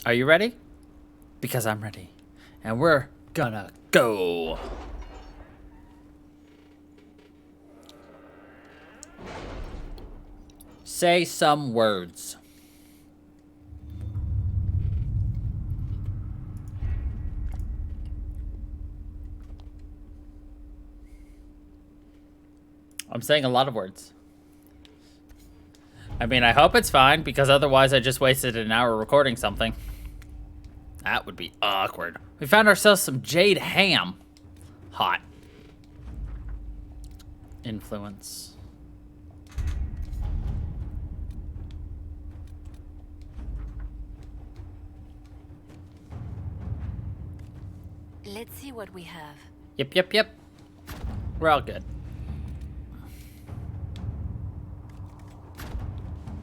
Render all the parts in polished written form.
Are you ready? Because I'm ready. And we're gonna go. Say some words. I'm saying a lot of words. I mean, I hope it's fine, because otherwise I just wasted an hour recording something. That would be awkward. We found ourselves some jade ham. Hot. Influence. Let's see what we have. Yep. We're all good.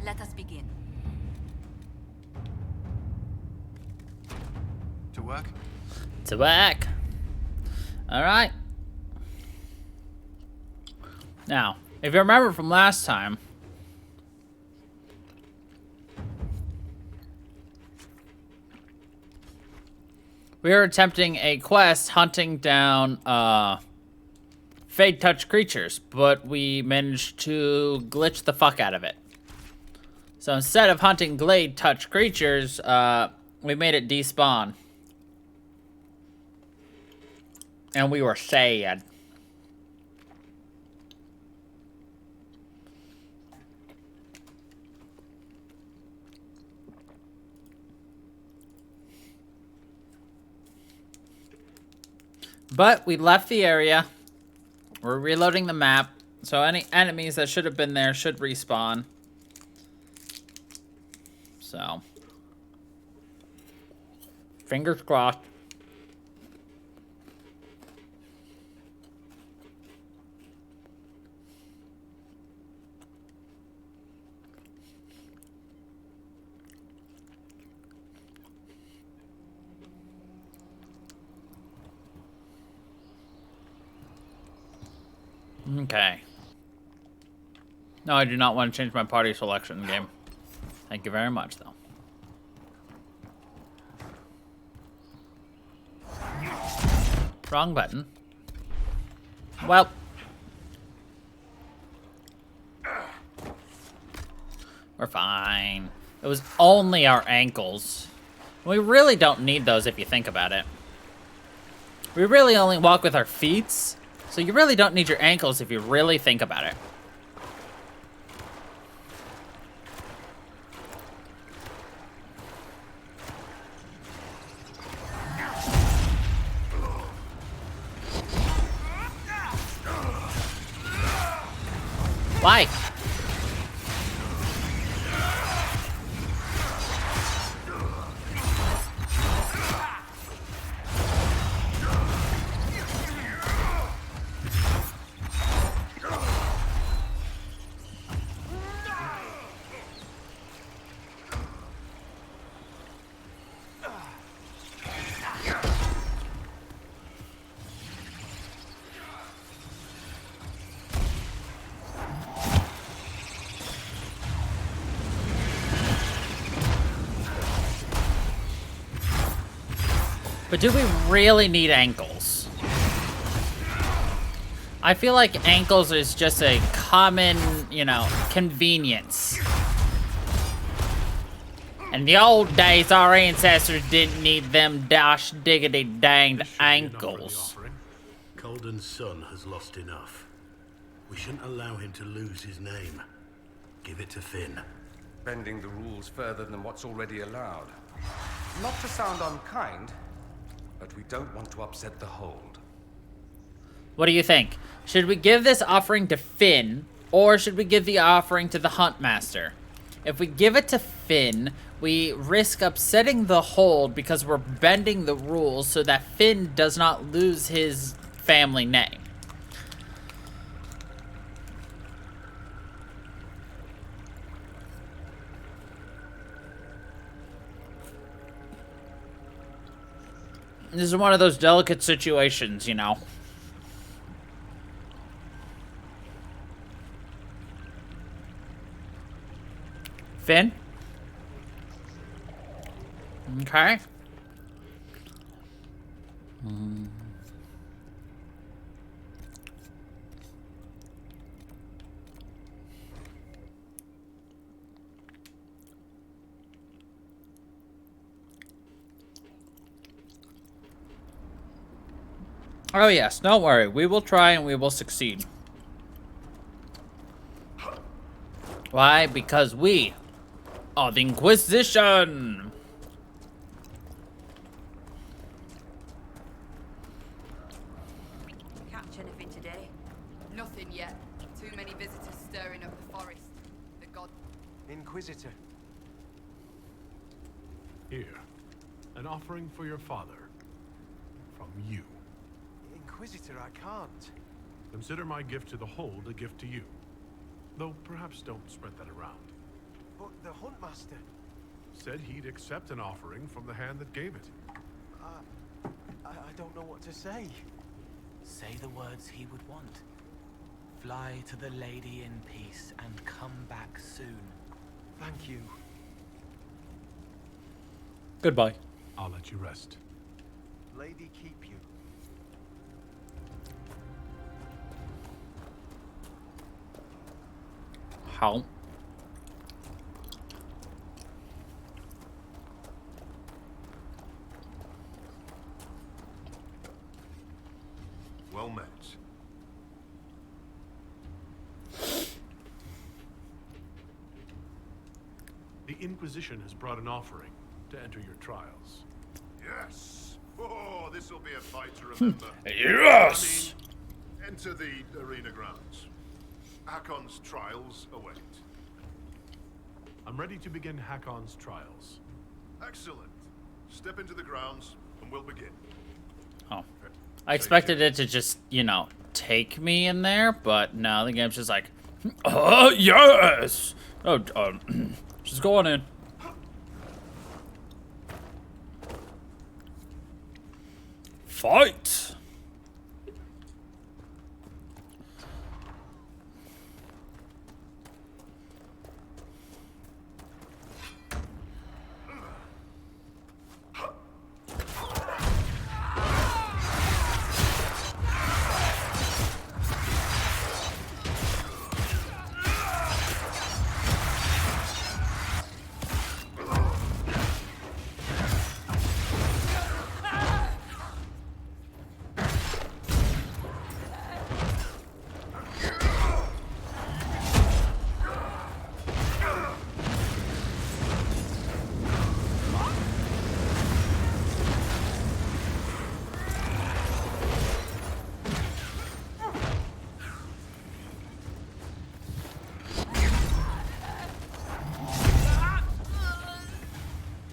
Let us begin. To work? To work. Alright. Now, if you remember from last time, we were attempting a quest hunting down Fade Touch creatures, but we managed to glitch the fuck out of it. So instead of hunting Glade Touch creatures, we made it despawn. And we were sad. But we left the area. We're reloading the map. So any enemies that should have been there should respawn. So. Fingers crossed. Okay. No, I do not want to change my party selection game. Thank you very much, though. Wrong button. Well. We're fine. It was only our ankles. We really don't need those if you think about it. We really only walk with our feet. So you really don't need your ankles if you really think about it. Why? But do we really need ankles? I feel like ankles is just a common, you know, convenience. In the old days, our ancestors didn't need them dash diggity danged ankles. Colden's son has lost enough. We shouldn't allow him to lose his name. Give it to Finn. Bending the rules further than what's already allowed. Not to sound unkind, but we don't want to upset the hold. What do you think? Should we give this offering to Finn, or should we give the offering to the Huntmaster? If we give it to Finn, we risk upsetting the hold because we're bending the rules so that Finn does not lose his family name. This is one of those delicate situations, you know. Finn? Okay. Oh yes, don't worry. We will try and we will succeed. Why? Because we are the Inquisition! Catch anything today? Nothing yet. Too many visitors stirring up the forest. The god... Inquisitor. Here, an offering for your father. From you. Inquisitor, I can't. Consider my gift to the Hold a gift to you. Though perhaps don't spread that around. But the Huntmaster. Said he'd accept an offering from the hand that gave it. I don't know what to say. Say the words he would want. Fly to the lady in peace and come back soon. Thank you. Goodbye. I'll let you rest. Lady keep you. How? Well met. The Inquisition has brought an offering to enter your trials. Yes! Oh, this'll be a fight to remember. Yes! I mean, enter the arena grounds. Hakon's trials await. I'm ready to begin Hakon's trials. Excellent. Step into the grounds, and we'll begin. Oh. I expected it to just, you know, take me in there, but no, the game's just like, yes! Oh, just go on in. Fight!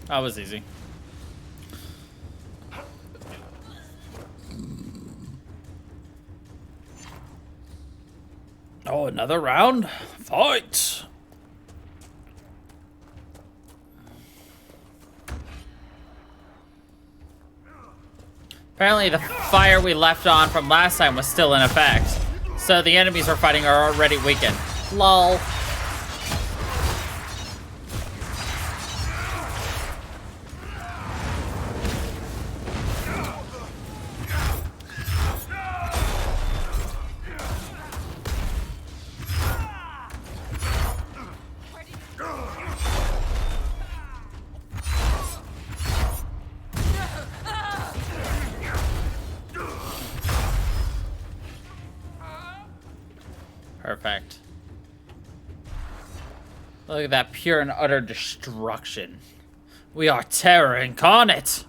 That was easy. Oh, another round? Fight! Apparently the fire we left on from last time was still in effect. So the enemies we're fighting are already weakened. Lol. Perfect. Look at that pure and utter destruction. We are terror incarnate.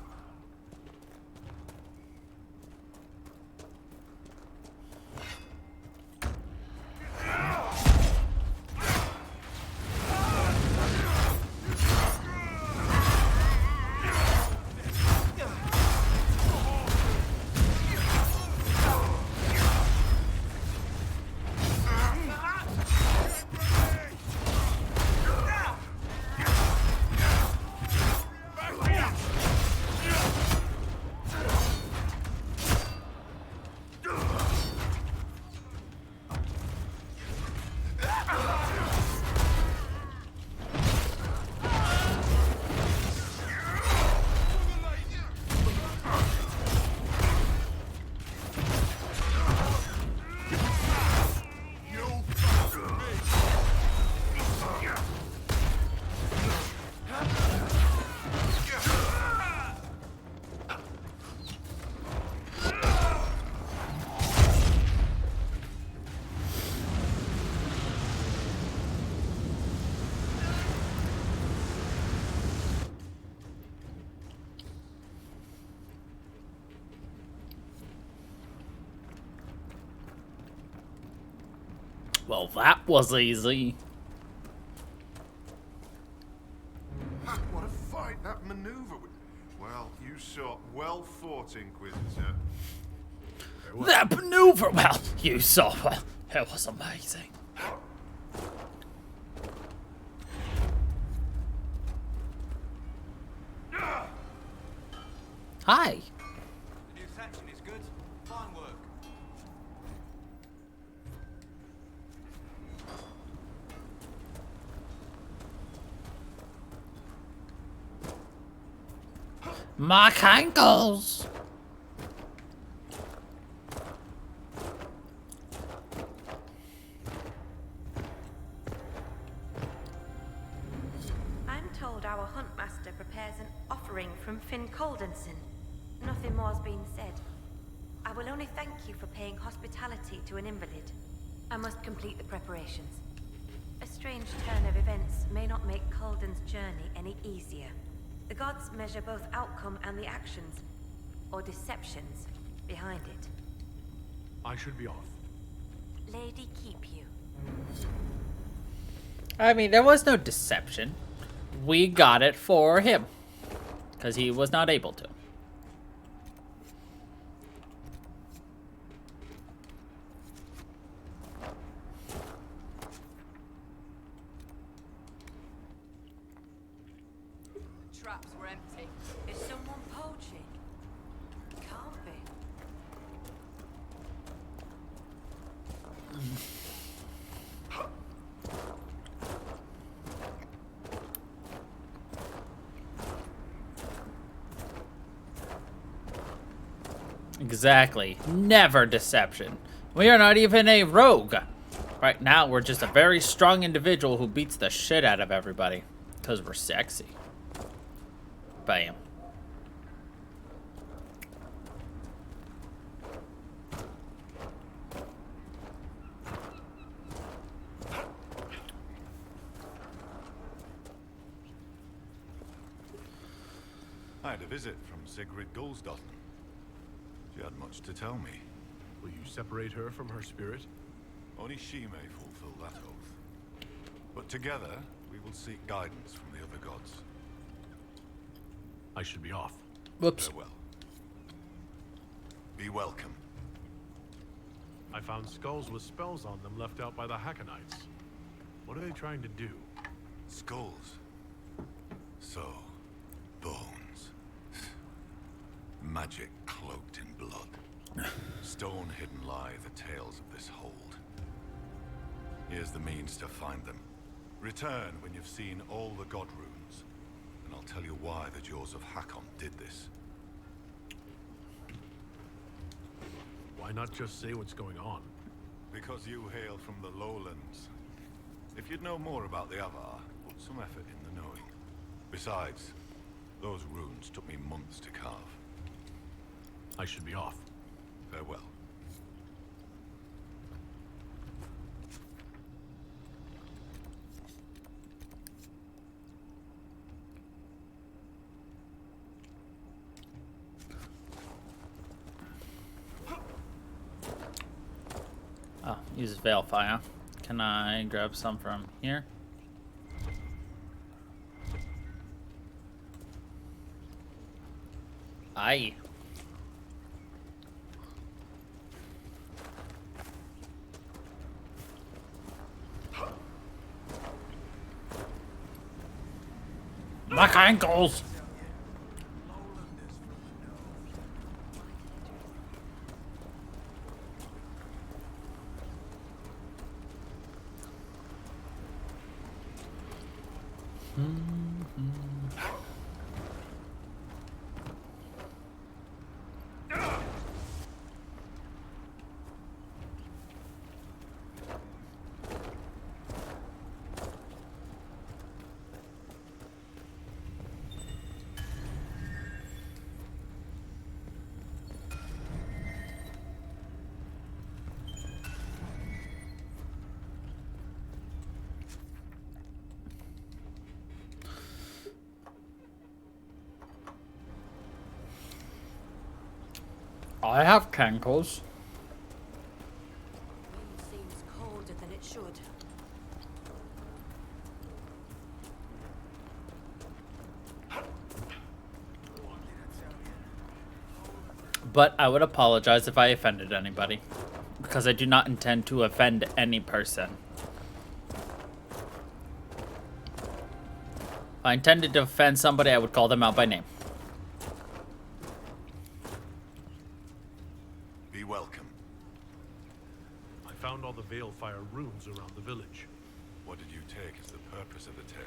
Well, that was easy. Ha, what a fight that maneuver was. Well, you saw well fought, Inquisitor. That maneuver, well, you saw, well, it was amazing. Hi. The new section is good. Fine work. Mark ankles. I'm told our huntmaster prepares an offering from Finn Coldenson. Nothing more's been said. I will only thank you for paying hospitality to an invalid. I must complete the preparations. A strange turn of events may not make Colden's journey any easier. The gods measure both outcome and the actions, or deceptions, behind it. I should be off. Lady keep you. I mean, there was no deception. We got it for him. Because he was not able to. Traps were empty. Is someone poaching? Can't be. Exactly. Never deception. We are not even a rogue. Right now, we're just a very strong individual who beats the shit out of everybody. Because we're sexy. Bam. I had a visit from Sigrid Gulsdotten. She had much to tell me. Will you separate her from her spirit? Only she may fulfill that oath. But together, we will seek guidance from the other gods. I should be off. Whoops. Farewell. Be welcome. I found skulls with spells on them left out by the Hackonites. What are they trying to do? Skulls. So, bones. Magic cloaked in blood. Stone hidden lie the tales of this hold. Here's the means to find them. Return when you've seen all the god runes, and I'll tell you why the Jaws of Hakon did this. Why not just say what's going on? Because you hail from the lowlands. If you'd know more about the Avar, put some effort in the knowing. Besides, those runes took me months to carve. I should be off. Farewell. Oh, use Veilfire. Can I grab some from here? Aye. My ankles! I have cankles. Wind seems colder than it should. But I would apologize if I offended anybody, because I do not intend to offend any person. If I intended to offend somebody, I would call them out by name. Be welcome. I found all the Veilfire runes around the village. What did you take as the purpose of the tale?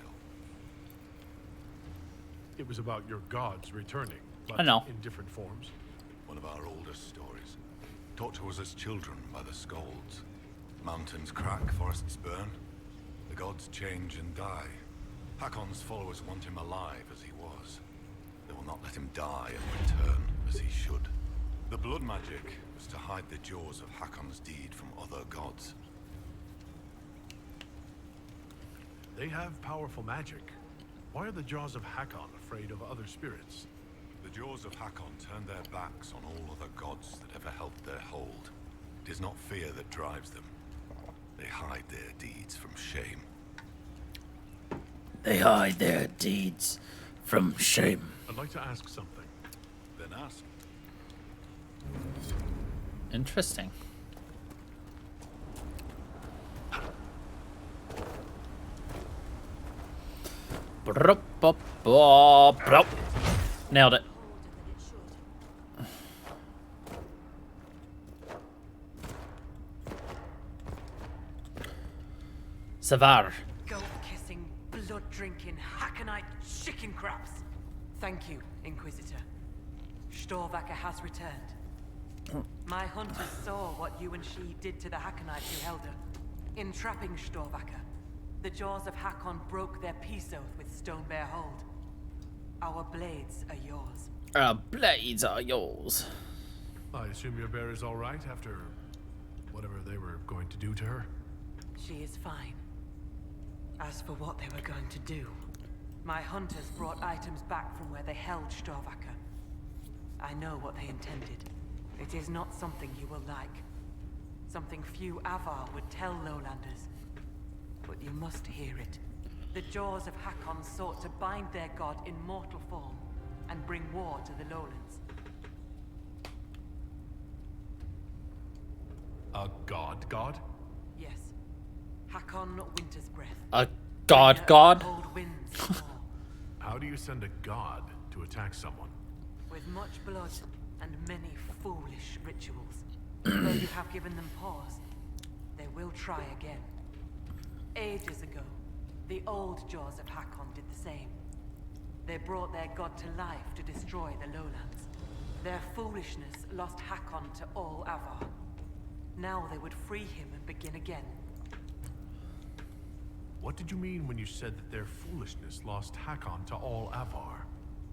It was about your gods returning, but I know. in different forms. One of our oldest stories. Taught to us as children by the Skalds. Mountains crack, forests burn. The gods change and die. Hakon's followers want him alive as he was. They will not let him die and return as he should. The blood magic was to hide the jaws of Hakon's deed from other gods. They have powerful magic. Why are the jaws of Hakon afraid of other spirits? The jaws of Hakon turn their backs on all other gods that ever helped their hold. It is not fear that drives them. They hide their deeds from shame. They hide their deeds from shame. I'd like to ask something. Then ask. Interesting. Nailed it. Savar. Goat-kissing, blood-drinking, Hakonite chicken craps. Thank you, Inquisitor. Storvacker has returned. My hunters saw what you and she did to the Hakonites who held her. In trapping Storvacker, the jaws of Hakon broke their peace oath with Stonebear Hold. Our blades are yours. Our blades are yours. I assume your bear is all right after whatever they were going to do to her? She is fine. As for what they were going to do, my hunters brought items back from where they held Storvacker. I know what they intended. It is not something you will like. Something few Avar would tell Lowlanders. But you must hear it. The jaws of Hakon sought to bind their god in mortal form and bring war to the Lowlands. A god? Yes. Hakon Winter's Breath. A god? Cold winds more. How do you send a god to attack someone? With much blood and many foolish rituals. Though you have given them pause, they will try again. Ages ago, the old jaws of Hakon did the same. They brought their god to life to destroy the lowlands. Their foolishness lost Hakon to all Avar. Now they would free him and begin again. What did you mean when you said that their foolishness lost Hakon to all Avar?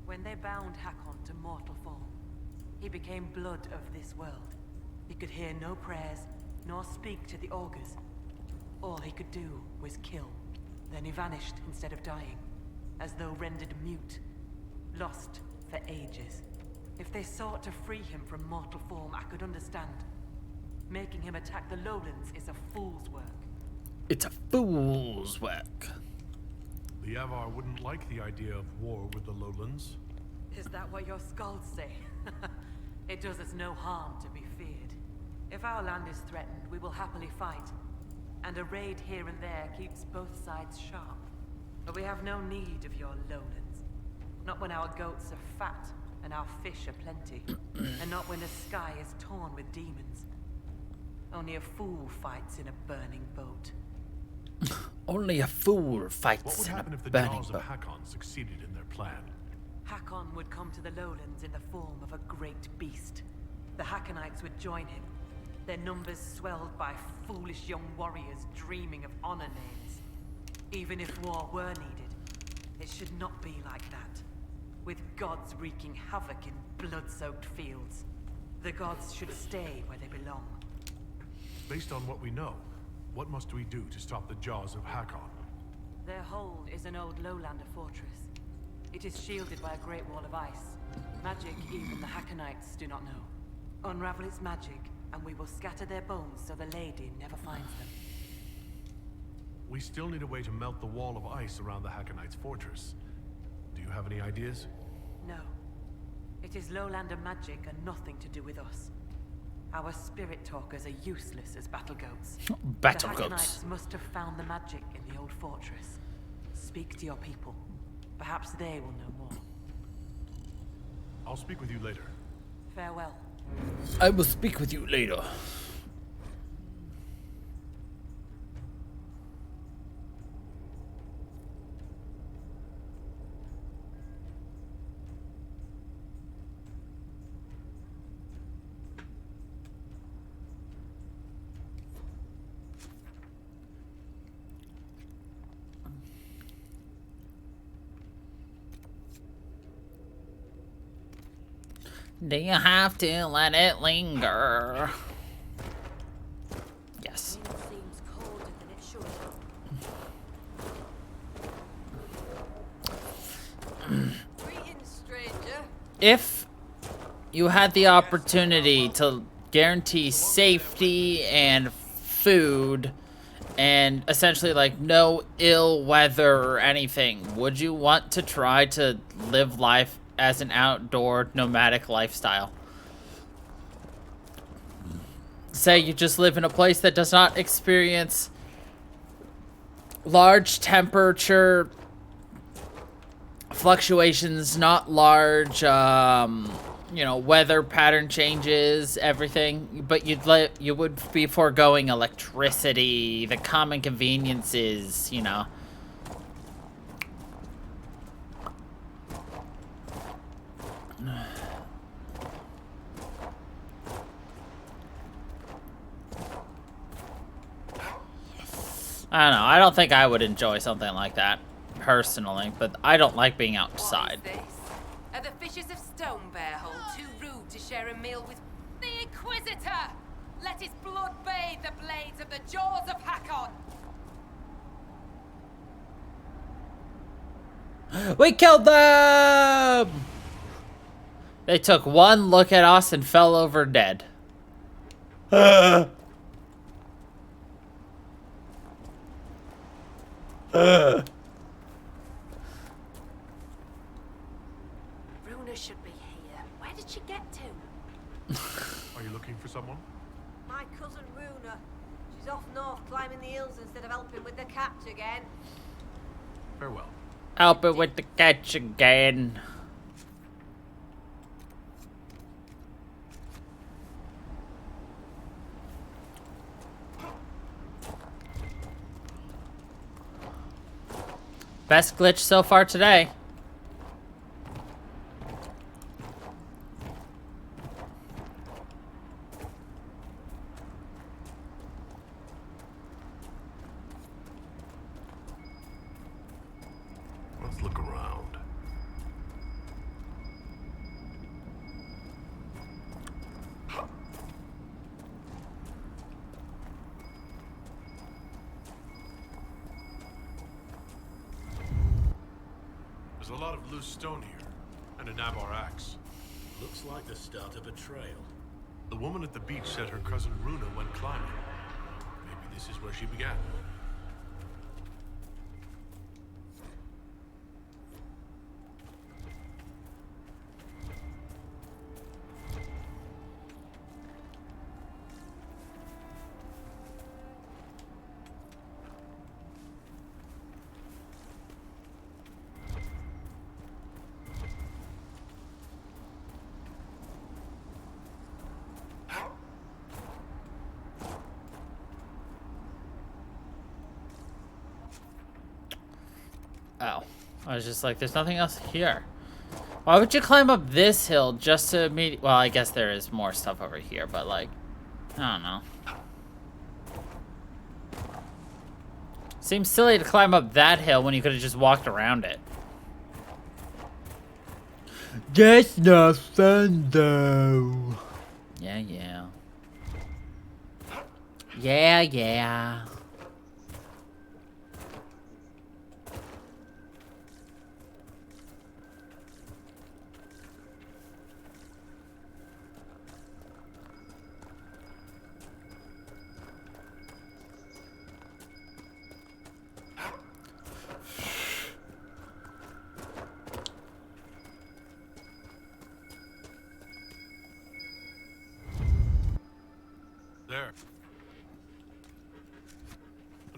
When they bound Hakon to mortal form, he became blood of this world. He could hear no prayers, nor speak to the augurs. All he could do was kill. Then he vanished instead of dying, as though rendered mute, lost for ages. If they sought to free him from mortal form, I could understand. Making him attack the lowlands is a fool's work. It's a fool's work. The Avar wouldn't like the idea of war with the lowlands. Is that what your skalds say? It does us no harm to be feared. If our land is threatened, we will happily fight. And a raid here and there keeps both sides sharp. But we have no need of your lowlands. Not when our goats are fat and our fish are plenty. And not when the sky is torn with demons. Only a fool fights in a burning boat. Only a fool What fights would in happen a if the burning jaws boat. of Hakon succeeded in their plan? Hakon would come to the lowlands in the form of a great beast. The Hakonites would join him, their numbers swelled by foolish young warriors dreaming of honor names. Even if war were needed, it should not be like that. With gods wreaking havoc in blood-soaked fields, the gods should stay where they belong. Based on what we know, what must we do to stop the jaws of Hakon? Their hold is an old lowlander fortress. It is shielded by a great wall of ice. Magic even the Hakonites do not know. Unravel its magic, and we will scatter their bones so the lady never finds them. We still need a way to melt the wall of ice around the Hakonites' fortress. Do you have any ideas? No. It is lowlander magic and nothing to do with us. Our spirit talkers are useless as battle goats. Battle the goats. Hackenites must have found the magic in the old fortress. Speak to your people. Perhaps they will know more. I'll speak with you later. Farewell. I will speak with you later. Do you have to let it linger? Yes. Seems colder than it should. Greetings, stranger. If you had the opportunity to guarantee safety and food and essentially like no ill weather or anything, would you want to try to live life as an outdoor nomadic lifestyle? Say you just live in a place that does not experience large temperature fluctuations, not large, you know, weather pattern changes, everything, but you would be foregoing electricity, the common conveniences, you know. I don't know. I don't think I would enjoy something like that, personally, but I don't like being outside. What is this? Are the fishes of Stonebearhold too rude to share a meal with the Inquisitor? Let his blood bathe the blades of the jaws of Hakon. We killed them! They took one look at us and fell over dead. Runa should be here. Where did she get to? Are you looking for someone? My cousin Runa. She's off north climbing the hills instead of helping with the catch again. Farewell. Help it with the catch again. Best glitch so far today. Let's look around. There's a lot of loose stone here, and a Nabar axe. Looks like the start of a trail. The woman at the beach said her cousin Runa went climbing. Maybe this is where she began. Oh, I was just like, there's nothing else here. Why would you climb up this hill just to meet? Well, I guess there is more stuff over here, but like, I don't know. Seems silly to climb up that hill when you could have just walked around it. That's not fun, though. Yeah, yeah. Yeah, yeah.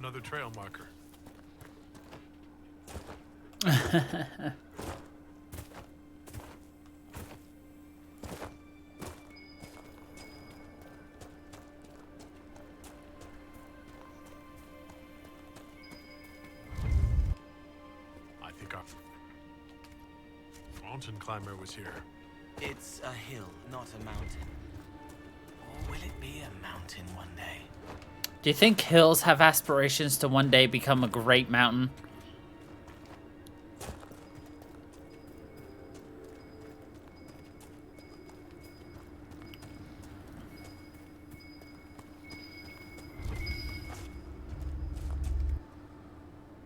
Another trail marker. I think our mountain climber was here. It's a hill, not a mountain. Or will it be a mountain one day? Do you think hills have aspirations to one day become a great mountain?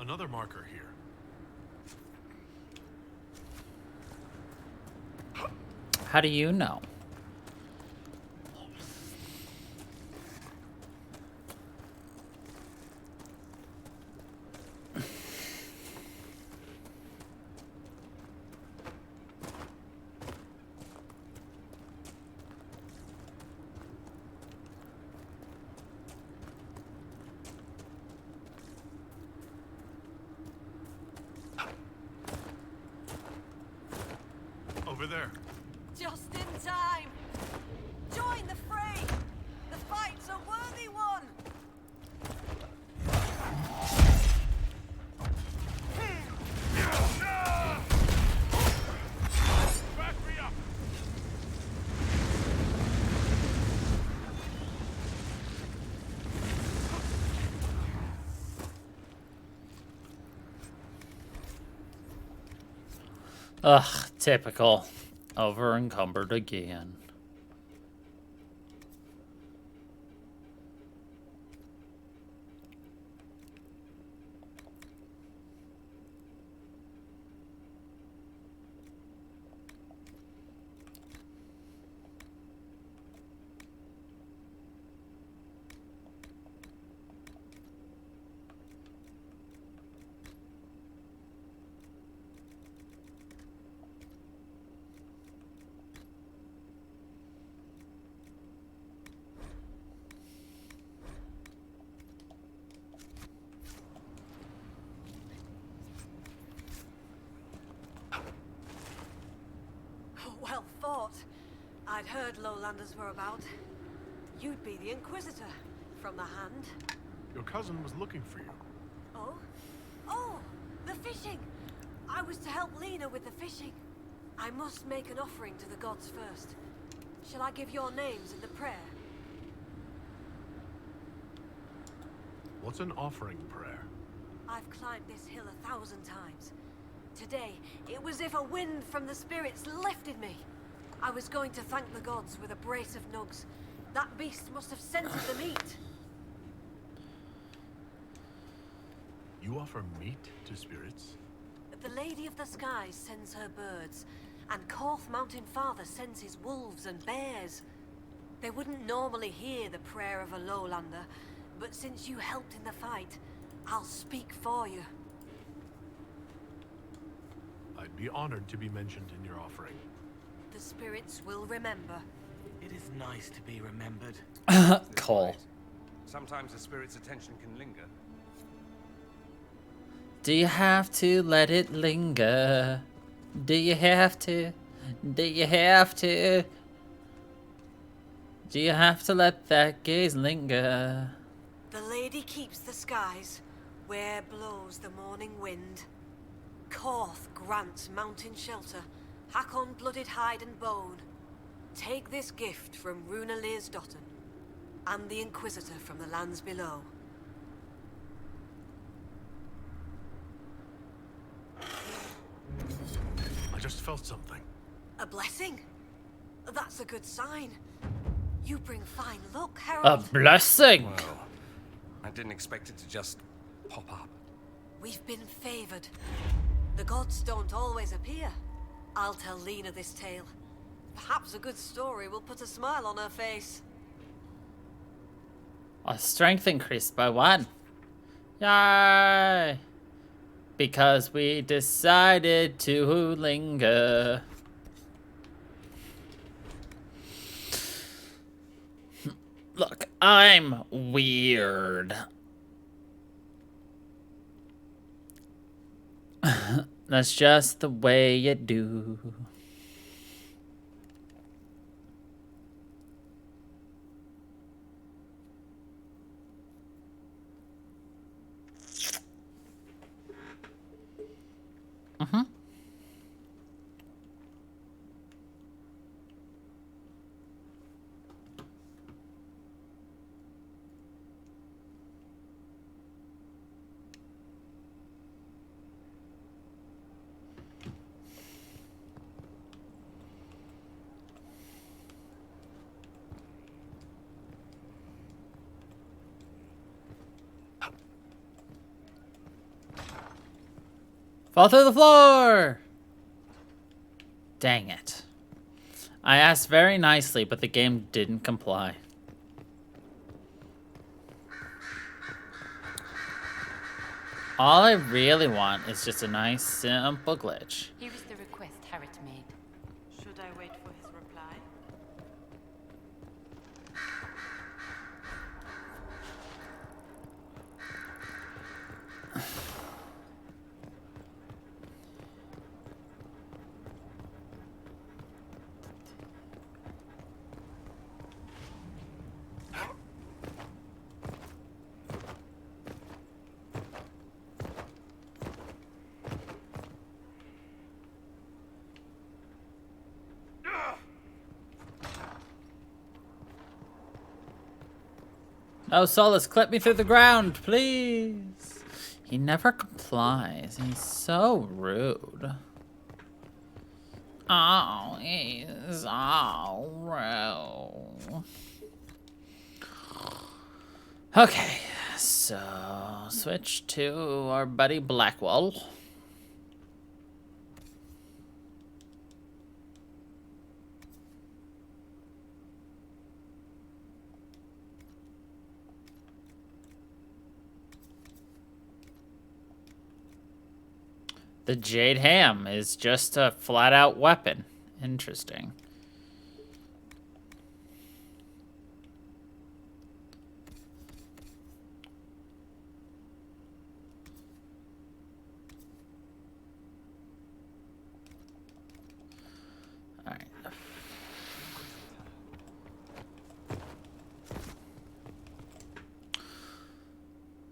Another marker here. How do you know? Over there. Just in time! Join the fray! The fight's a worthy one! Back me up! Ugh, typical. Over encumbered again. Well fought. I'd heard lowlanders were about. You'd be the Inquisitor, from the hand. Your cousin was looking for you. Oh? Oh! The fishing! I was to help Lena with the fishing. I must make an offering to the gods first. Shall I give your names in the prayer? What's an offering prayer? I've climbed this hill 1,000 times. Today, it was as if a wind from the spirits lifted me. I was going to thank the gods with a brace of nugs. That beast must have scented the meat. You offer meat to spirits? The Lady of the Skies sends her birds, and Korth Mountain Father sends his wolves and bears. They wouldn't normally hear the prayer of a lowlander, but since you helped in the fight, I'll speak for you. I'd be honored to be mentioned in your offering. The spirits will remember. It is nice to be remembered. Cole. Sometimes a spirit's attention can linger. Do you have to let it linger? Do you have to? Do you have to? Do you have to let that gaze linger? The lady keeps the skies, where blows the morning wind. Korth grants mountain shelter, Hakon blooded hide and bone. Take this gift from Runa Learsdotten, and the Inquisitor from the lands below. I just felt something. A blessing? That's a good sign. You bring fine luck, A Herald. blessing! Well, I didn't expect it to just pop up. We've been favored. The gods don't always appear. I'll tell Lena this tale. Perhaps a good story will put a smile on her face. Our strength increased by 1. Yay! Because we decided to linger. Look, I'm weird. That's just the way you do. Fall through the floor! Dang it. I asked very nicely, but the game didn't comply. All I really want is just a nice, simple glitch. Here is the request Harriet made. Should I wait for his reply? No, Solus, clip me through the ground, please. He never complies. He's so rude. Oh, he's so rude. Okay, so switch to our buddy Blackwell. The Jade Ham is just a flat-out weapon. Interesting. All right.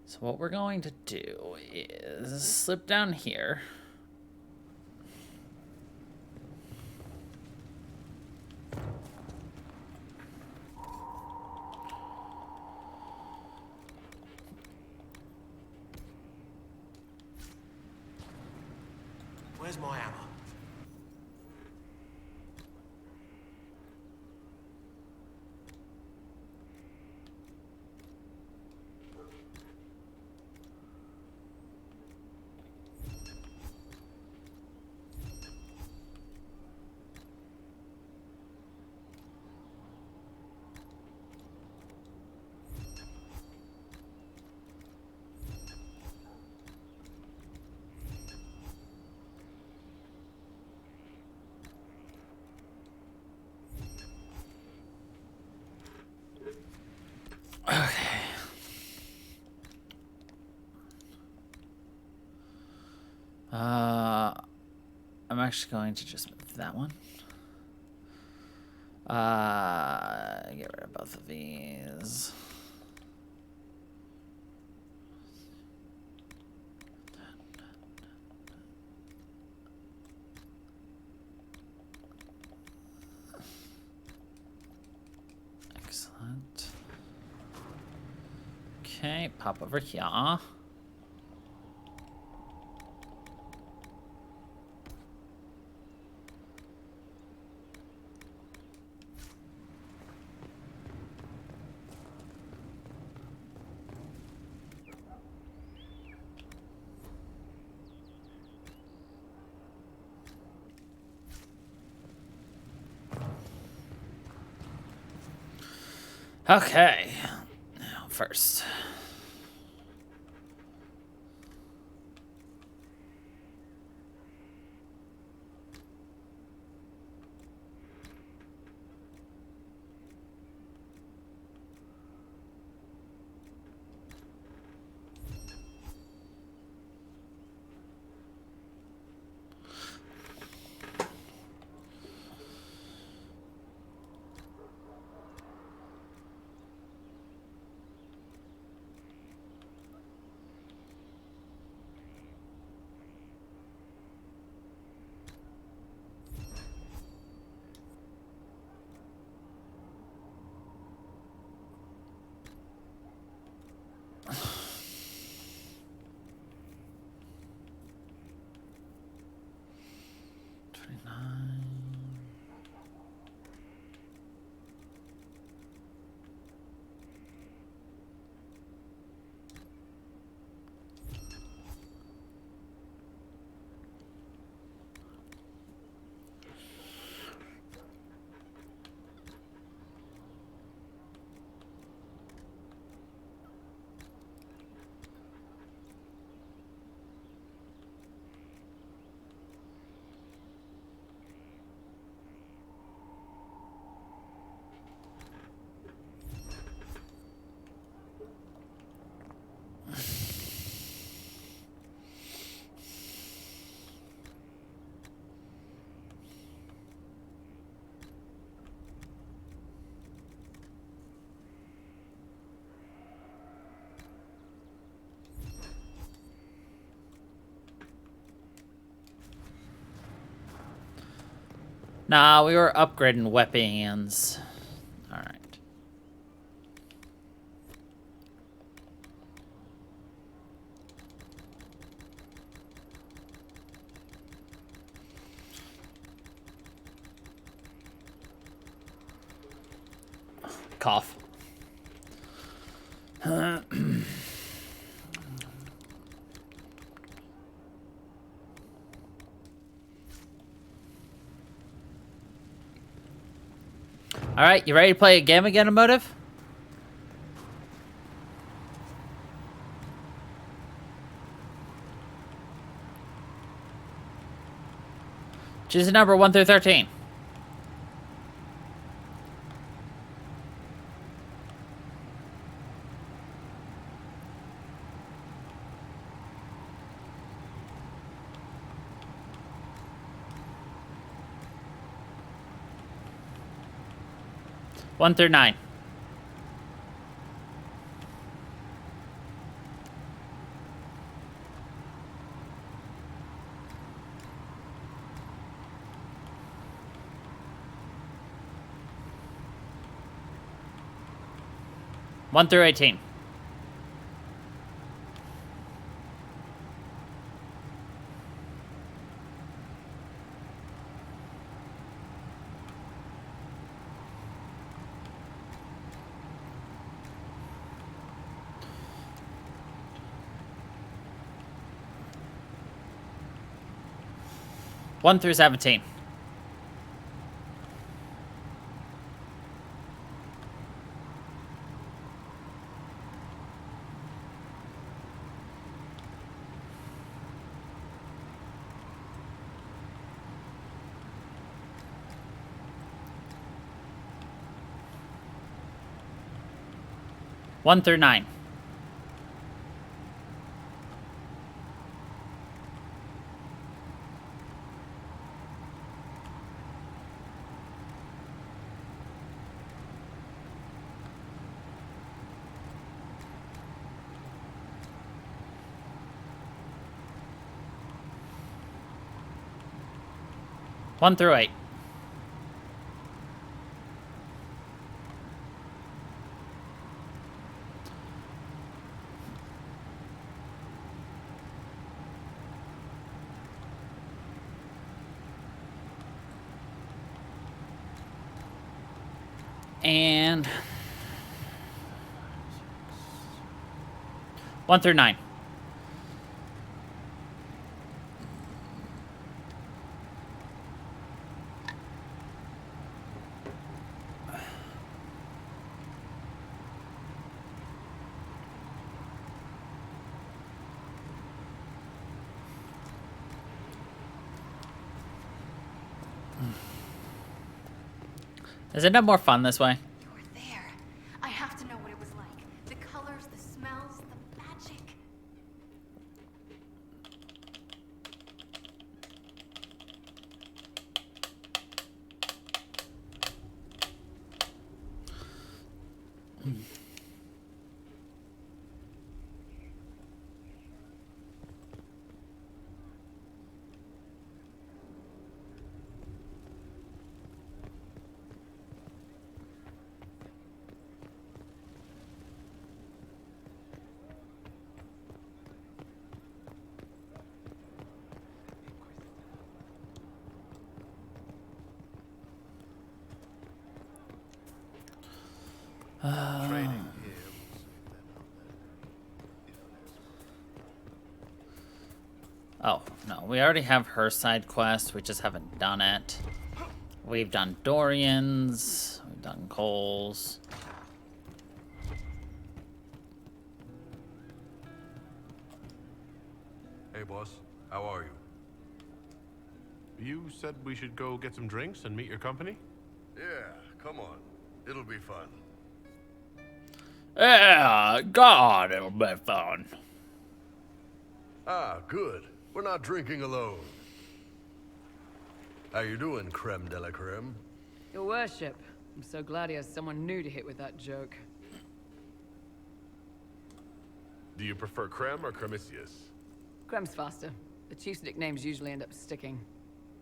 So what we're going to do is slip down here. Where's my hammer? Okay. I'm actually going to just move that one. Get rid of both of these. Excellent. Okay, pop over here. Okay, now first. Nah, we were upgrading weapons. Alright. Cough. Alright, you ready to play a game again, Emotive? Choose a number 1 through 13. One through 9. One through 18. One through 17. One through 9. One through 8. And 1 through 9. Isn't it more fun this way? You were there. I have to know what it was like. The colors, the smells, the magic. Oh, no. We already have her side quest. We just haven't done it. We've done Dorian's. We've done Cole's. Hey, boss. How are you? You said we should go get some drinks and meet your company? Yeah, come on. It'll be fun. Yeah, God, it'll be fun. Ah, good. We're not drinking alone. How you doing, creme de la creme? Your worship. I'm so glad he has someone new to hit with that joke. Do you prefer Creme or Cremisius? Crem's faster. The chief's nicknames usually end up sticking.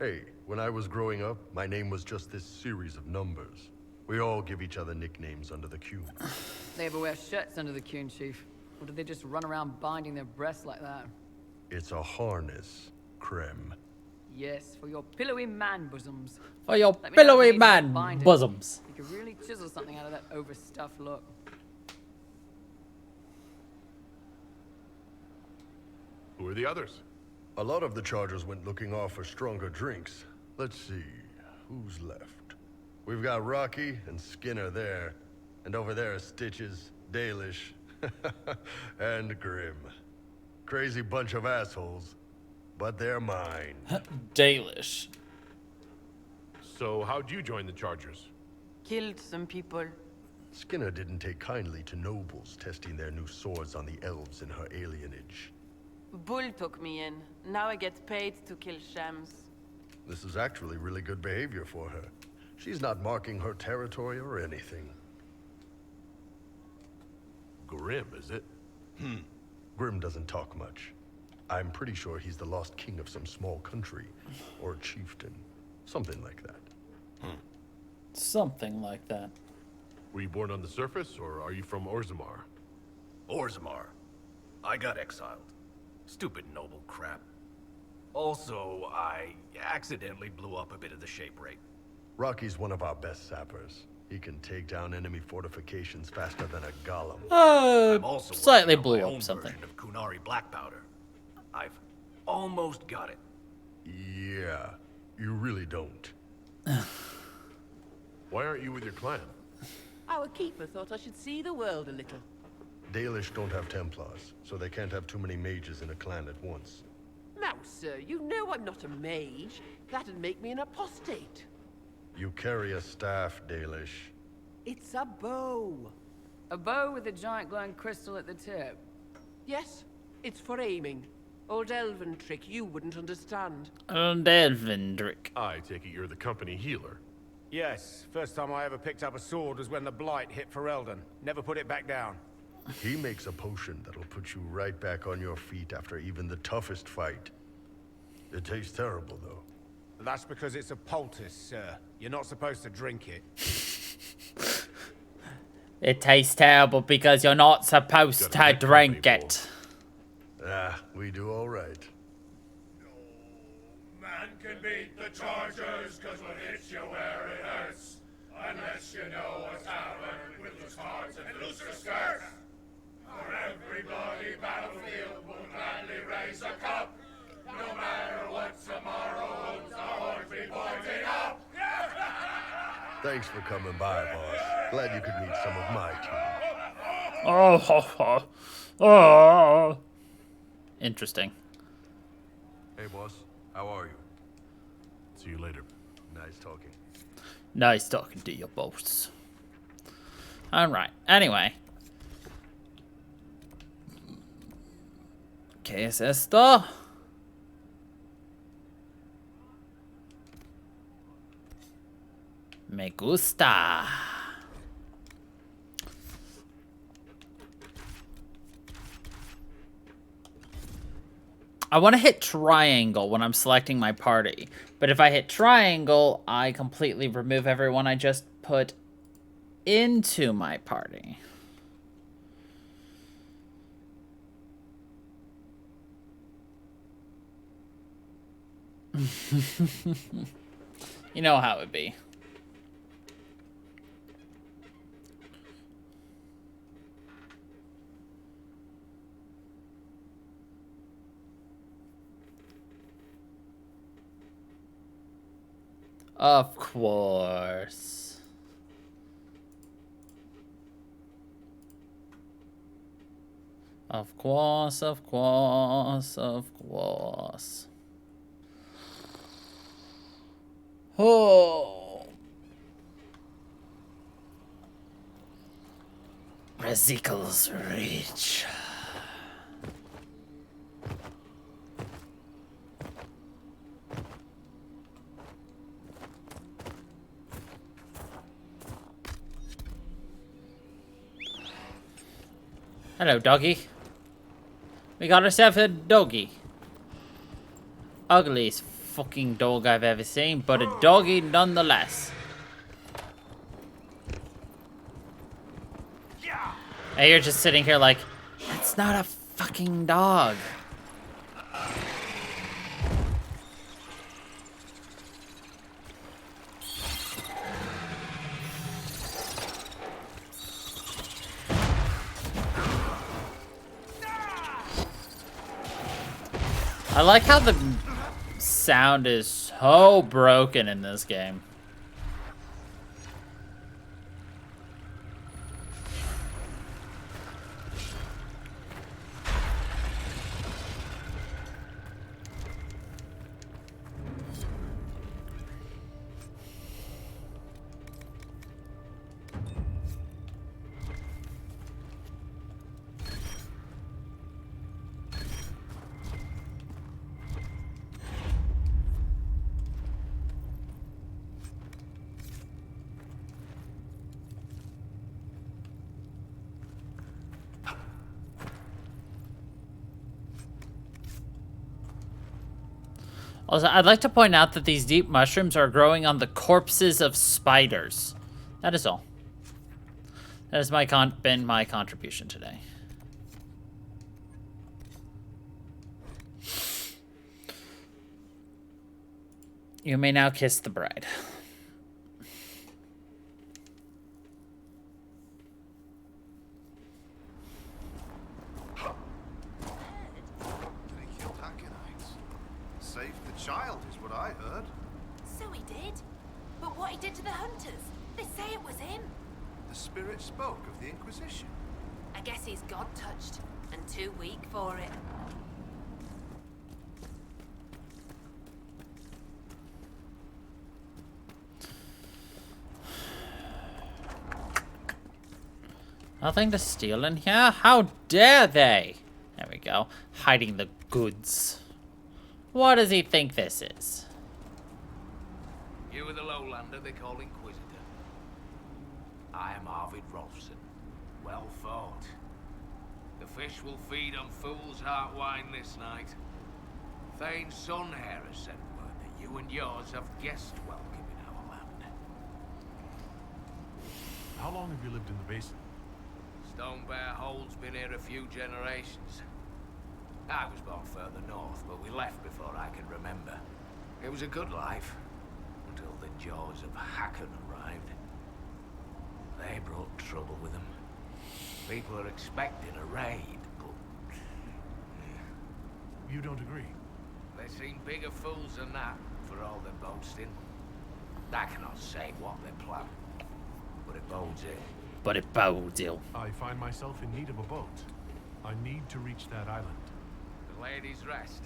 Hey, when I was growing up, my name was just this series of numbers. We all give each other nicknames under the Q. They ever wear shirts under the Kuhn, Chief? Or do they just run around binding their breasts like that? It's a harness, Krem. Yes, for your pillowy man bosoms. For your Let me know if pillowy you need to man bind it. bosoms. You could really chisel something out of that overstuffed look. Who are the others? A lot of the Chargers went looking off for stronger drinks. Let's see, who's left? We've got Rocky and Skinner there. And over there are Stitches, Dalish, and Grim. Crazy bunch of assholes, but they're mine. Dalish. So how'd you join the Chargers? Killed some people. Skinner didn't take kindly to nobles testing their new swords on the elves in her alienage. Bull took me in. Now I get paid to kill shams. This is actually really good behavior for her. She's not marking her territory or anything. Grim, is it? Grim doesn't talk much. I'm pretty sure he's the lost king of some small country, or chieftain. Something like that. Something like that. Were you born on the surface, or are you from Orzammar? Orzammar. I got exiled. Stupid noble crap. Also, I accidentally blew up a bit of the shape rate. Rocky's one of our best sappers. He can take down enemy fortifications faster than a golem. I'm also slightly working on blew my up own something. version of Kunari black powder. I've almost got it. Yeah, you really don't. Why aren't you with your clan? Our keeper thought I should see the world a little. Dalish don't have Templars, so they can't have too many mages in a clan at once. Now, sir, you know I'm not a mage. That'd make me an apostate. You carry a staff, Dalish. It's a bow. A bow with a giant glowing crystal at the tip. Yes, it's for aiming. Old elven trick you wouldn't understand. And Elvendrick. I take it you're the company healer. Yes, first time I ever picked up a sword was when the Blight hit Ferelden. Never put it back down. He makes a potion that'll put you right back on your feet after even the toughest fight. It tastes terrible, though. That's because it's a poultice, sir. You're not supposed to drink it. It tastes terrible because you're not supposed to drink it. We do all right. Man can beat the Chargers, cause what hits you where it hurts. Unless you know what's happened with loose hearts and looser skirts. For every bloody battlefield will gladly raise a cup. No matter what tomorrow holds, the horns be pointing up. Thanks for coming by, boss. Glad you could meet some of my team. Oh. Interesting. Hey, boss. How are you? See you later. Nice talking. Nice talking to you, boss. Alright, anyway. ¿Qué es esto? Me gusta. I want to hit triangle when I'm selecting my party. But if I hit triangle, I completely remove everyone I just put into my party. You know how it be. Of course. Of course, of course, of course. Oh. Resicles Reach. Hello, doggy. We got ourselves a doggy. Ugly as fucking dog I've ever seen, but a doggy nonetheless. And you're just sitting here like, it's not a fucking dog. I like how the sound is so broken in this game. Also, I'd like to point out that these deep mushrooms are growing on the corpses of spiders. That is all. That has been my contribution today. You may now kiss the bride. Saved the child is what I heard. So he did. But what he did to the hunters, they say it was him. The spirit spoke of the Inquisition. I guess he's God-touched and too weak for it. Nothing to steal in here? How dare they? There we go. Hiding the goods. What does he think this is? You are the lowlander they call Inquisitor. I am Arvid Rolfson. Well fought. The fish will feed on fool's heart wine this night. Thane's son here has sent word that you and yours have guest welcome in our land. How long have you lived in the basin? Stone Bear Hole's been here a few generations. I was born further north, but we left before I could remember. It was a good life, until the jaws of Hacken arrived. They brought trouble with them. People are expecting a raid, but... You don't agree? They seem bigger fools than that, for all their boasting. I cannot say what they plan, but it bodes ill. But it bodes ill. I find myself in need of a boat. I need to reach that island. The Lady's Rest.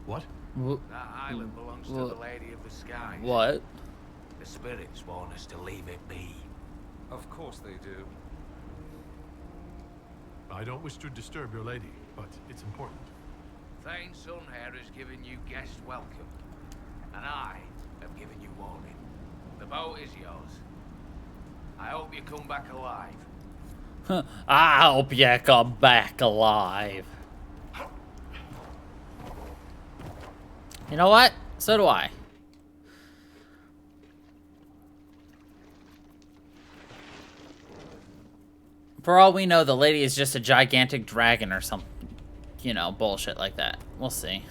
What? That island belongs to the Lady of the Skies. What? The spirits warn us to leave it be. Of course they do. I don't wish to disturb your lady, but it's important. Thane's son here has given you guest welcome, and I have given you warning. The boat is yours. I hope you come back alive. I hope you come back alive. You know what? So do I. For all we know, the lady is just a gigantic dragon or some, you know, bullshit like that. We'll see.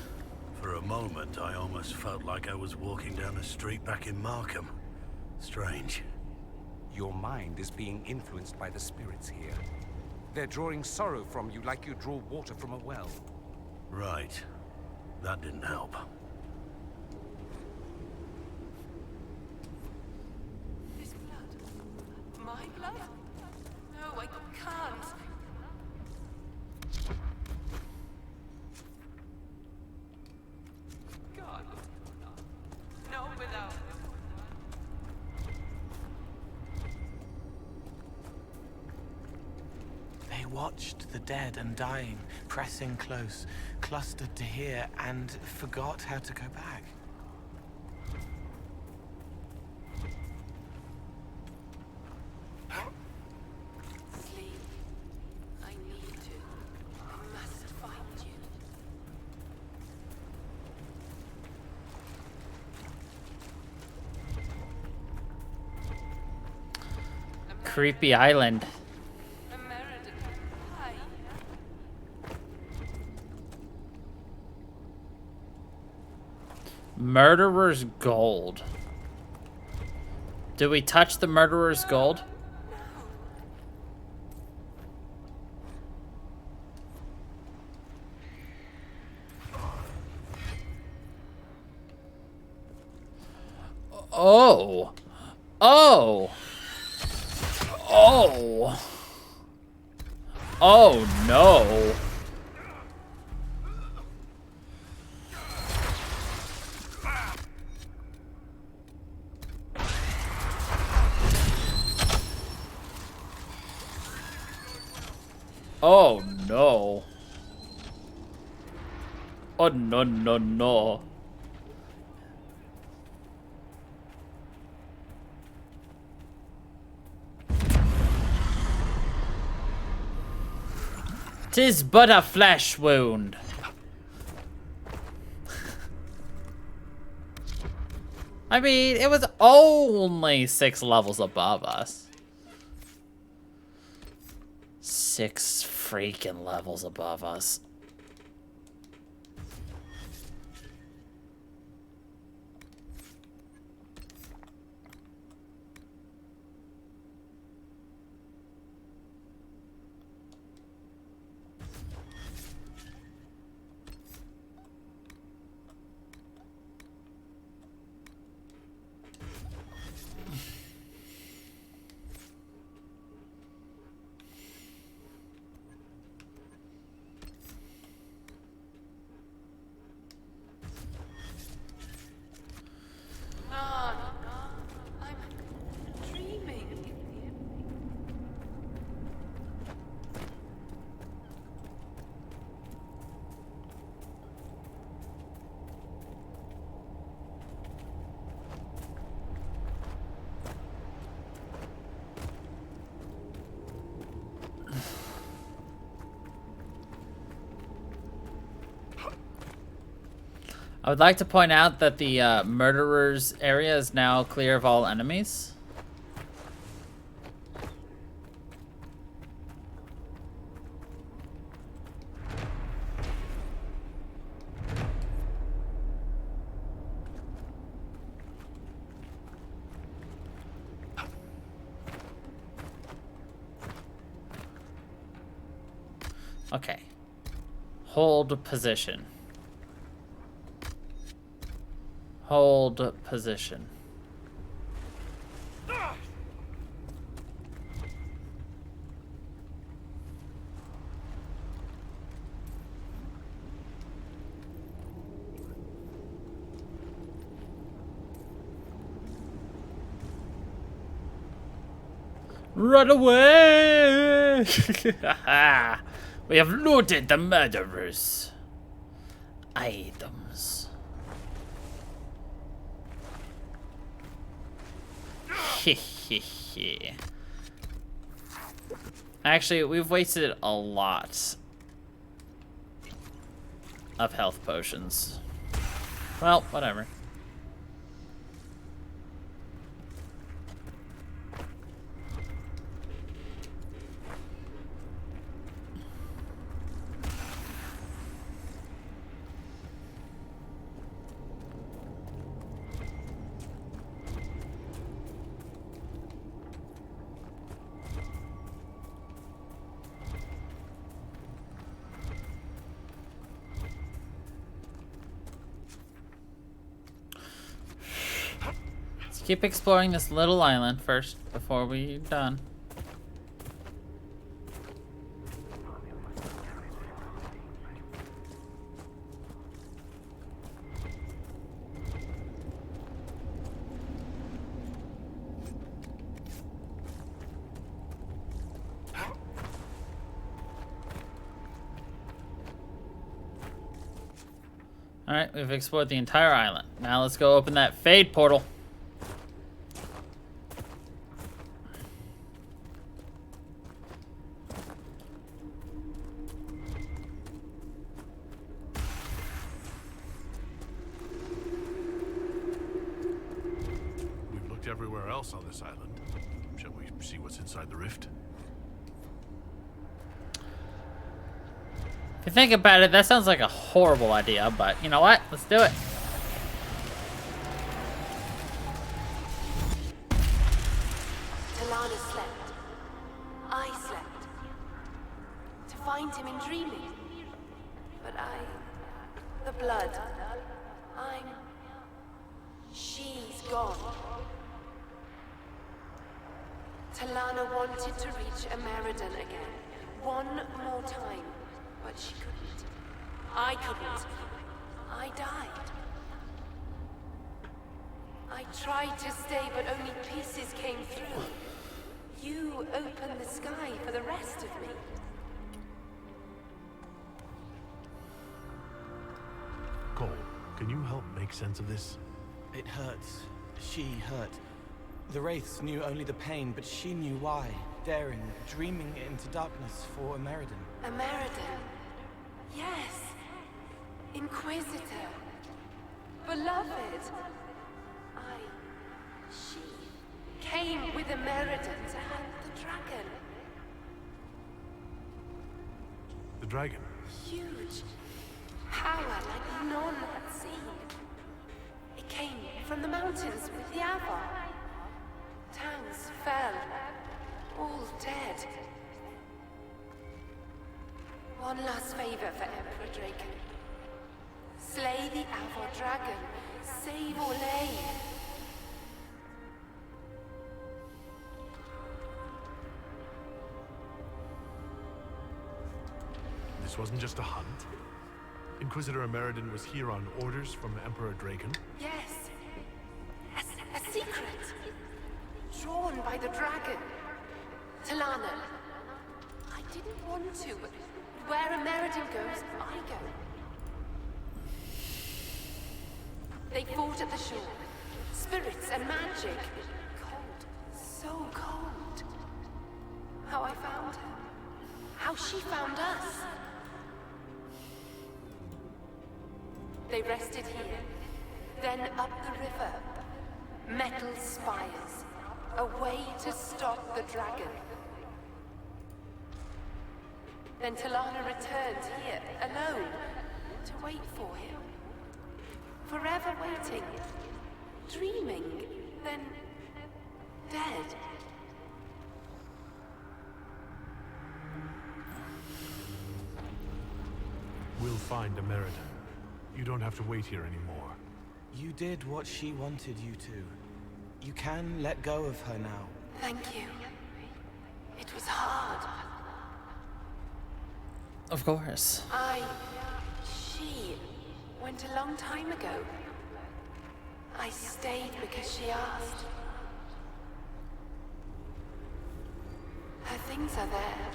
For a moment, I almost felt like I was walking down the street back in Markham. Strange. Your mind is being influenced by the spirits here. They're drawing sorrow from you like you draw water from a well. Right. That didn't help. This blood? My blood? No, I can't. God. No, without. They watched the dead and dying, pressing close, clustered to hear, and forgot how to go back. Sleep. I need to. I must find you. creepy island. Murderer's gold. Do we touch the murderer's gold? Oh. Oh. Oh. Oh no. Oh no. Oh no no no. "'Tis but a flesh wound." I mean, it was only 6 levels above us. 6 freaking levels above us. I would like to point out that the murderer's area is now clear of all enemies. Okay. Hold position. Hold position. Run away! We have looted the murderers' items. Actually, we've wasted a lot of health potions. Well, whatever. Keep exploring this little island first before we're done. Alright, we've explored the entire island. Now let's go open that Fade portal. Everywhere else on this island. Shall we see what's inside the rift? If you think about it, that sounds like a horrible idea, but you know what? Let's do it. Talana slept. I slept. To find him in dreaming. But the blood. She's gone. Talana wanted to reach Ameridan again. One more time. But she couldn't. I couldn't. I died. I tried to stay, but only pieces came through. You opened the sky for the rest of me. Cole, can you help make sense of this? It hurts. She hurt. The Wraiths knew only the pain, but she knew why. Daring, dreaming into darkness for Ameridan. Ameridan? Yes. Inquisitor. Beloved. She came with Ameridan to hunt the dragon. The dragon? Huge. Power like none had seen. It came from the mountains with the Avar. Towns fell. All dead. One last favor for Emperor Draken. Slay the Avar dragon. Save Orlais. This wasn't just a hunt. Inquisitor Ameridan was here on orders from Emperor Draken. Yes. A secret. Drawn by the dragon. Talana. I didn't want to, but where Ameridan goes, I go. They fought at the shore. Spirits and magic. Cold. So cold. How I found her. How she found us. They rested here, then up the river. Metal spires. A way to stop the dragon. Then Talana returned here, alone, to wait for him. Forever waiting. Dreaming, then dead. We'll find Ameridan. You don't have to wait here anymore. You did what she wanted you to. You can let go of her now. Thank you. It was hard. Of course. She went a long time ago. I stayed because she asked. Her things are there.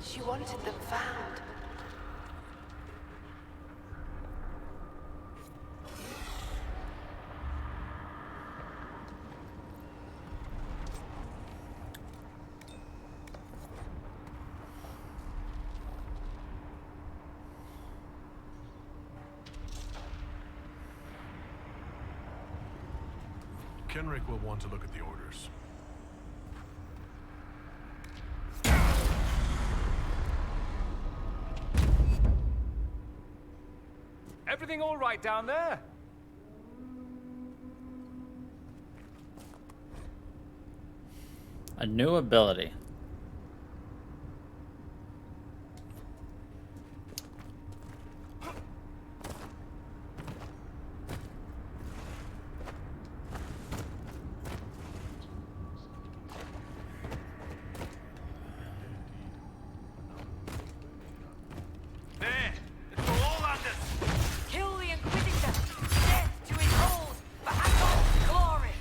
She wanted them found. Kenrick will want to look at the orders. Everything all right down there? A new ability. Kill the Inquisitor! Death to his hold! For Hakon's glory!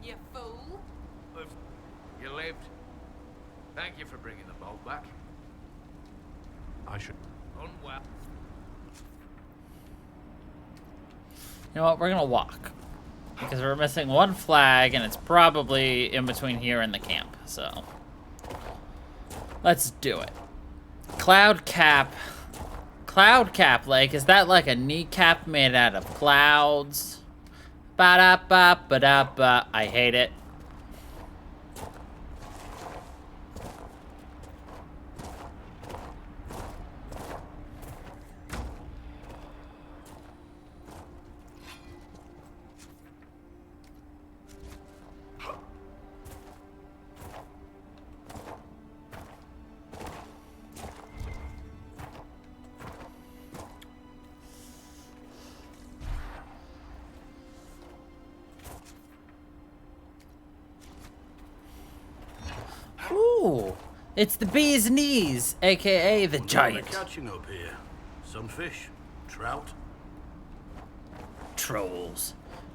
you fool. You lived. Thank you for bringing the boat back. I should... Unwell. You know what? We're gonna walk. Because we're missing one flag, and it's probably in between here and the camp, so... Let's do it. Cloud Cap Lake. Is that like a kneecap made out of clouds? Ba-da-ba-ba-da-ba. I hate it. Ooh, it's the bee's knees, aka the giant. What are we catching up here? Sunfish? Trout? Trolls.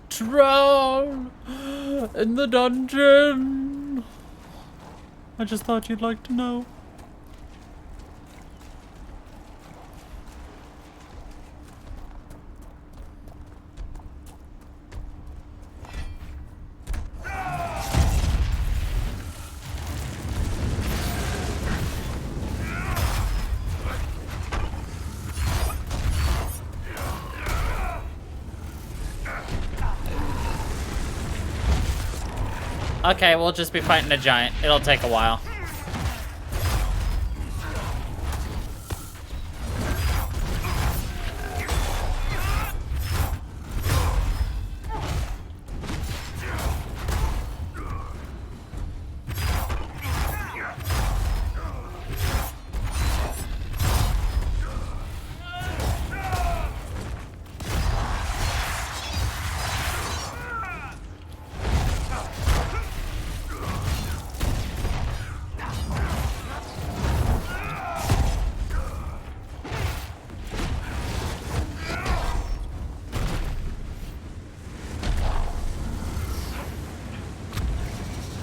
Troll in the dungeon. I just thought you'd like to know. Okay, we'll just be fighting a giant. It'll take a while.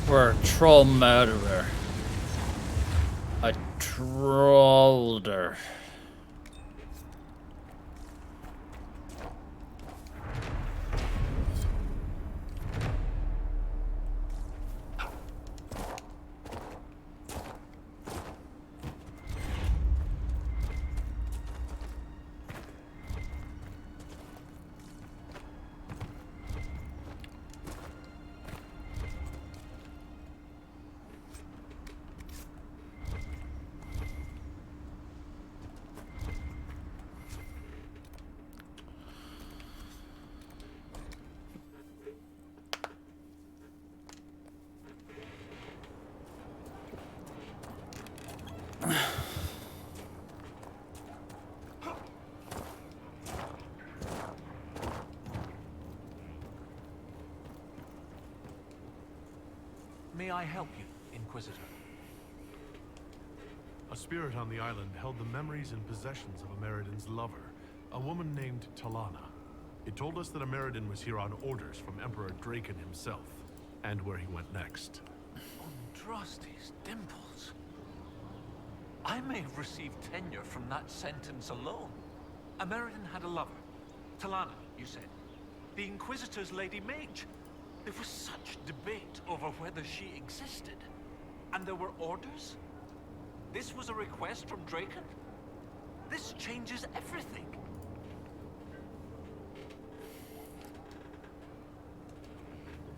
We're a troll murderer. A trollder. May I help you, Inquisitor? A spirit on the island held the memories and possessions of Ameridan's lover, a woman named Talana. It told us that Ameridan was here on orders from Emperor Draken himself, and where he went next. Andraste's dimples. I may have received tenure from that sentence alone. Ameridan had a lover. Talana, you said. The Inquisitor's Lady Mage. There was such debate over whether she existed. And there were orders? This was a request from Draken? This changes everything.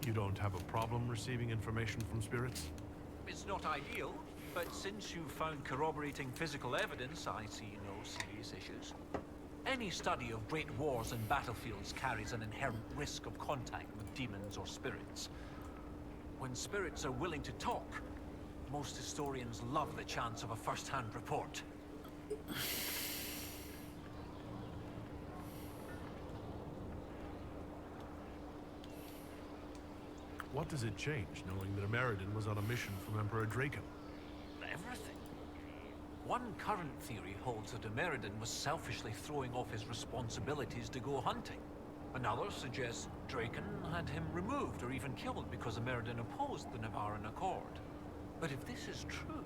You don't have a problem receiving information from spirits? It's not ideal, but since you found corroborating physical evidence, I see no serious issues. Any study of great wars and battlefields carries an inherent risk of contact with demons or spirits. When spirits are willing to talk, most historians love the chance of a first-hand report. What does it change, knowing that Ameridan was on a mission from Emperor Draken? Everything. One current theory holds that Ameridan was selfishly throwing off his responsibilities to go hunting. Another suggests Draken had him removed or even killed because Ameridan opposed the Navaran Accord. But if this is true,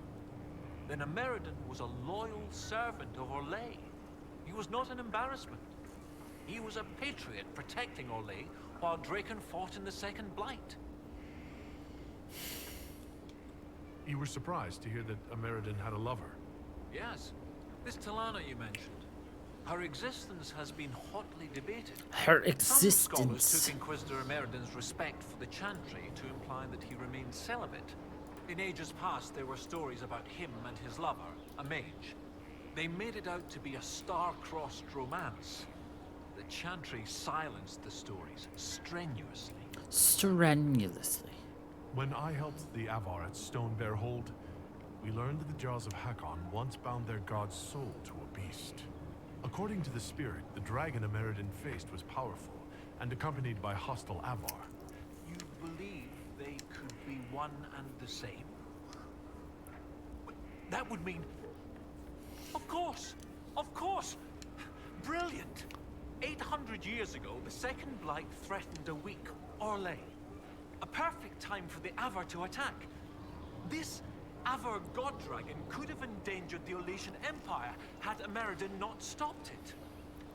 then Ameridan was a loyal servant of Orlais. He was not an embarrassment. He was a patriot protecting Orlais while Draken fought in the Second Blight. You were surprised to hear that Ameridan had a lover. Yes, this Talana you mentioned. Her existence has been hotly debated. Her Some scholars existence. took Inquisitor Ameridan's respect for the Chantry to imply that he remained celibate. In ages past, there were stories about him and his lover, a mage. They made it out to be a star-crossed romance. The Chantry silenced the stories strenuously. Strenuously. When I helped the Avar at Stone Bear Hold, we learned that the Jaws of Hakon once bound their god's soul to a beast. According to the spirit, the dragon Ameridan faced was powerful and accompanied by hostile Avar. You believe they could be one and the same? That would mean... Of course! Of course! Brilliant! 800 years ago, the Second Blight threatened a weak Orlais. A perfect time for the Avar to attack. This Avar god dragon could have endangered the Orlesian Empire had Ameridan not stopped it.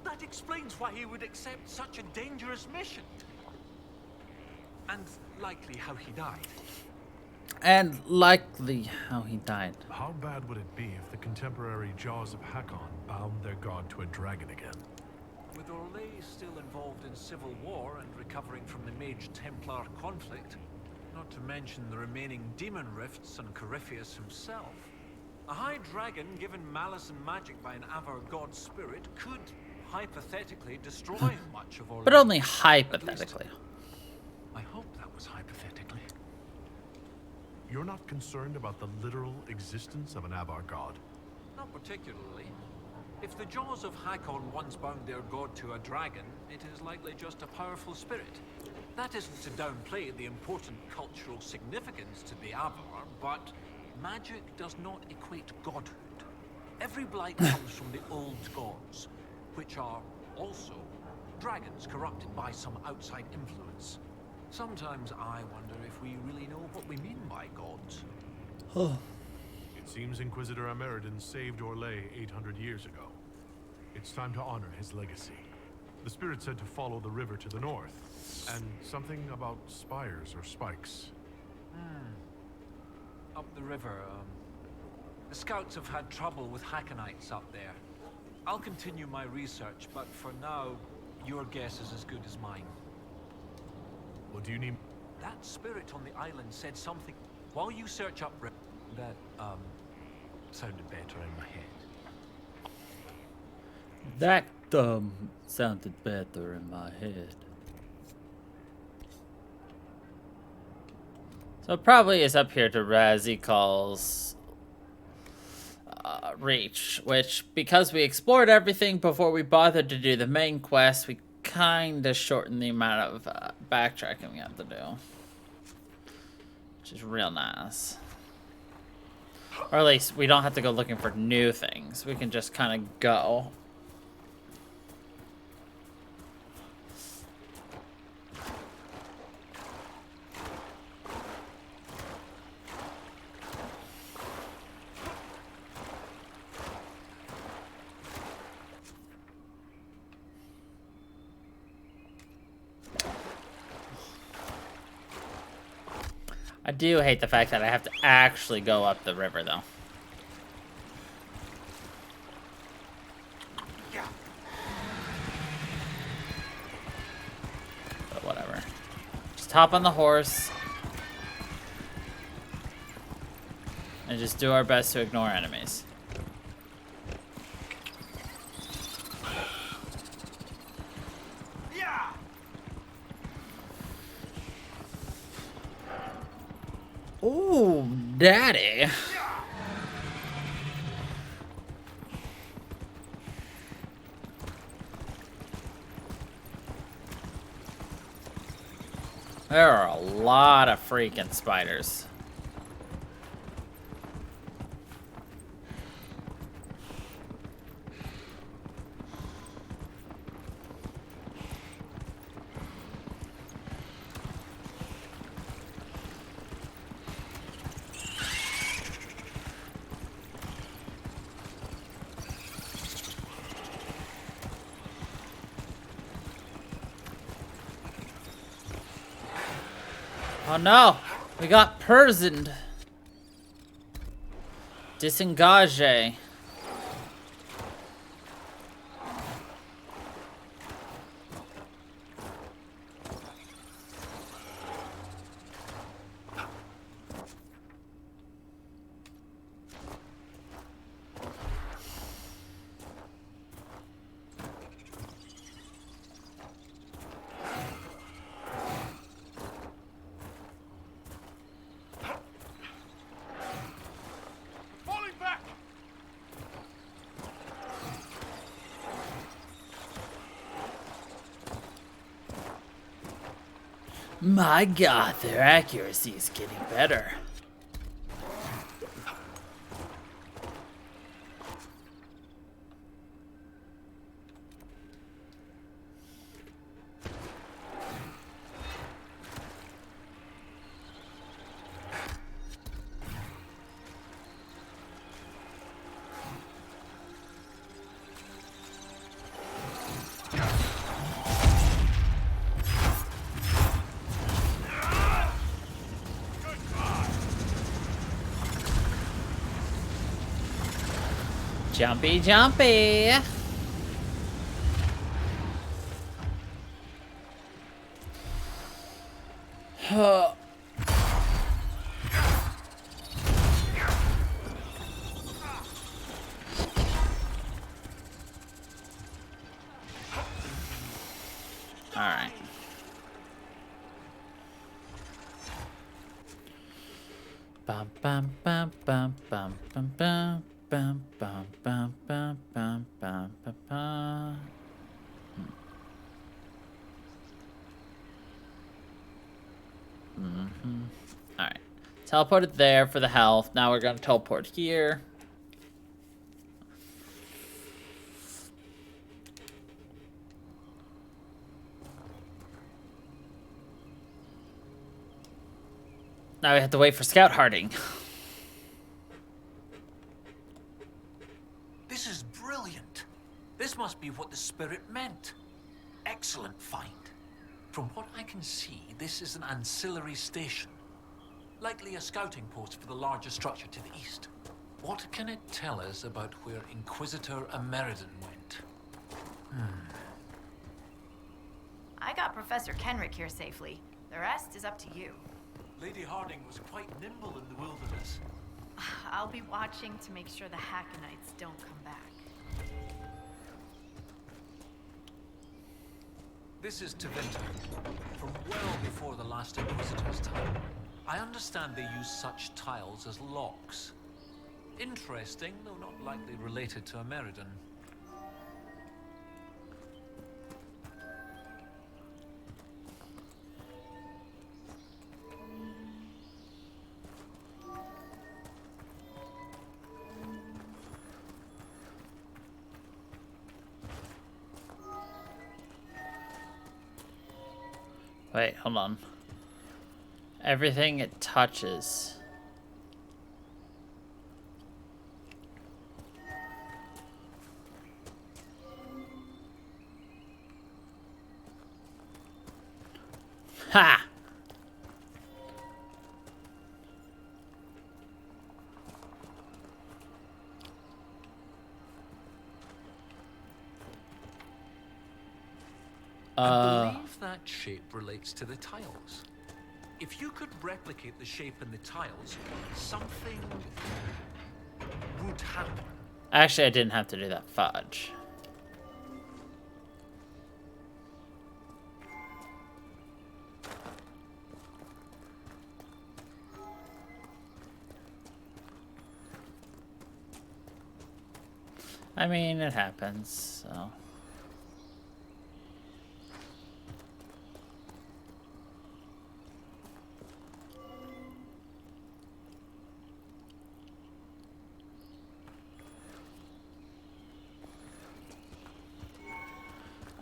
That explains why he would accept such a dangerous mission. And likely how he died. And likely how he died. How bad would it be if the contemporary Jaws of Hakon bound their god to a dragon again? With Orlais still involved in civil war and recovering from the Mage-Templar conflict, not to mention the remaining demon rifts and Corypheus himself, a high dragon given malice and magic by an Avar god spirit could, hypothetically, destroy much of Orlais. But only hypothetically. I hope that was hypothetically. You're not concerned about the literal existence of an Avar god? Not particularly. If the Jaws of Hakon once bound their god to a dragon, it is likely just a powerful spirit. That isn't to downplay the important cultural significance to the Avar, but magic does not equate godhood. Every blight comes from the old gods, which are also dragons corrupted by some outside influence. Sometimes I wonder if we really know what we mean by gods. It seems Inquisitor Ameridan saved Orlais 800 years ago. It's time to honor his legacy. The spirit said to follow the river to the north, and something about spires or spikes. Up the river, the scouts have had trouble with Hackonites up there. I'll continue my research, but for now, your guess is as good as mine. What do you need? That spirit on the island said something. While you search up that, sounded better in my head. That sounded better in my head. So it probably is up here to Razikal's Reach, which, because we explored everything before we bothered to do the main quest, we kind of shortened the amount of backtracking we have to do. Which is real nice. Or at least we don't have to go looking for new things. We can just kind of go. I do hate the fact that I have to actually go up the river, though. But whatever. Just hop on the horse. And just do our best to ignore enemies. Ooh, daddy. There are a lot of freaking spiders. Oh no! We got Persianed. Disengage. Falling back! My god, their accuracy is getting better. Jumpy, jumpy. Alright. Bum bum bum bum bum bum bum bum bum bum bum bum bum bum bum. Alright. Teleported there for the health. Now we're gonna teleport here. Now we have to wait for Scout Harding. This is brilliant. This must be what the spirit meant. Excellent find. From what I can see, this is an ancillary station. Likely a scouting post for the larger structure to the east. What can it tell us about where Inquisitor Ameridan went? I got Professor Kenrick here safely. The rest is up to you. Lady Harding was quite nimble in the wilderness. I'll be watching to make sure the Hackonites don't come back. This is Tevinter, from well before the last Inquisitor's time. I understand they use such tiles as locks. Interesting, though not likely related to Ameridan. Wait, hold on. Everything it touches. Ha! I believe that shape relates to the tiles. If you could replicate the shape in the tiles, something would happen. Actually, I didn't have to do that. Fudge. I mean, it happens, so...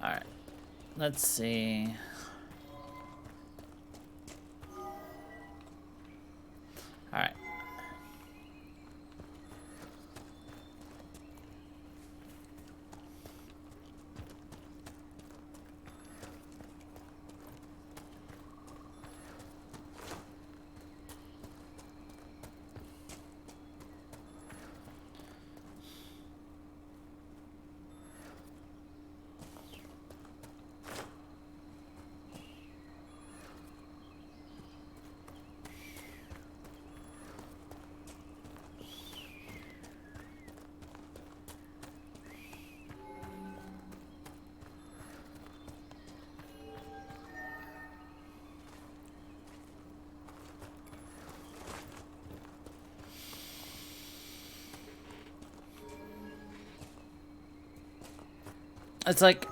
Alright, let's see. Alright. It's like...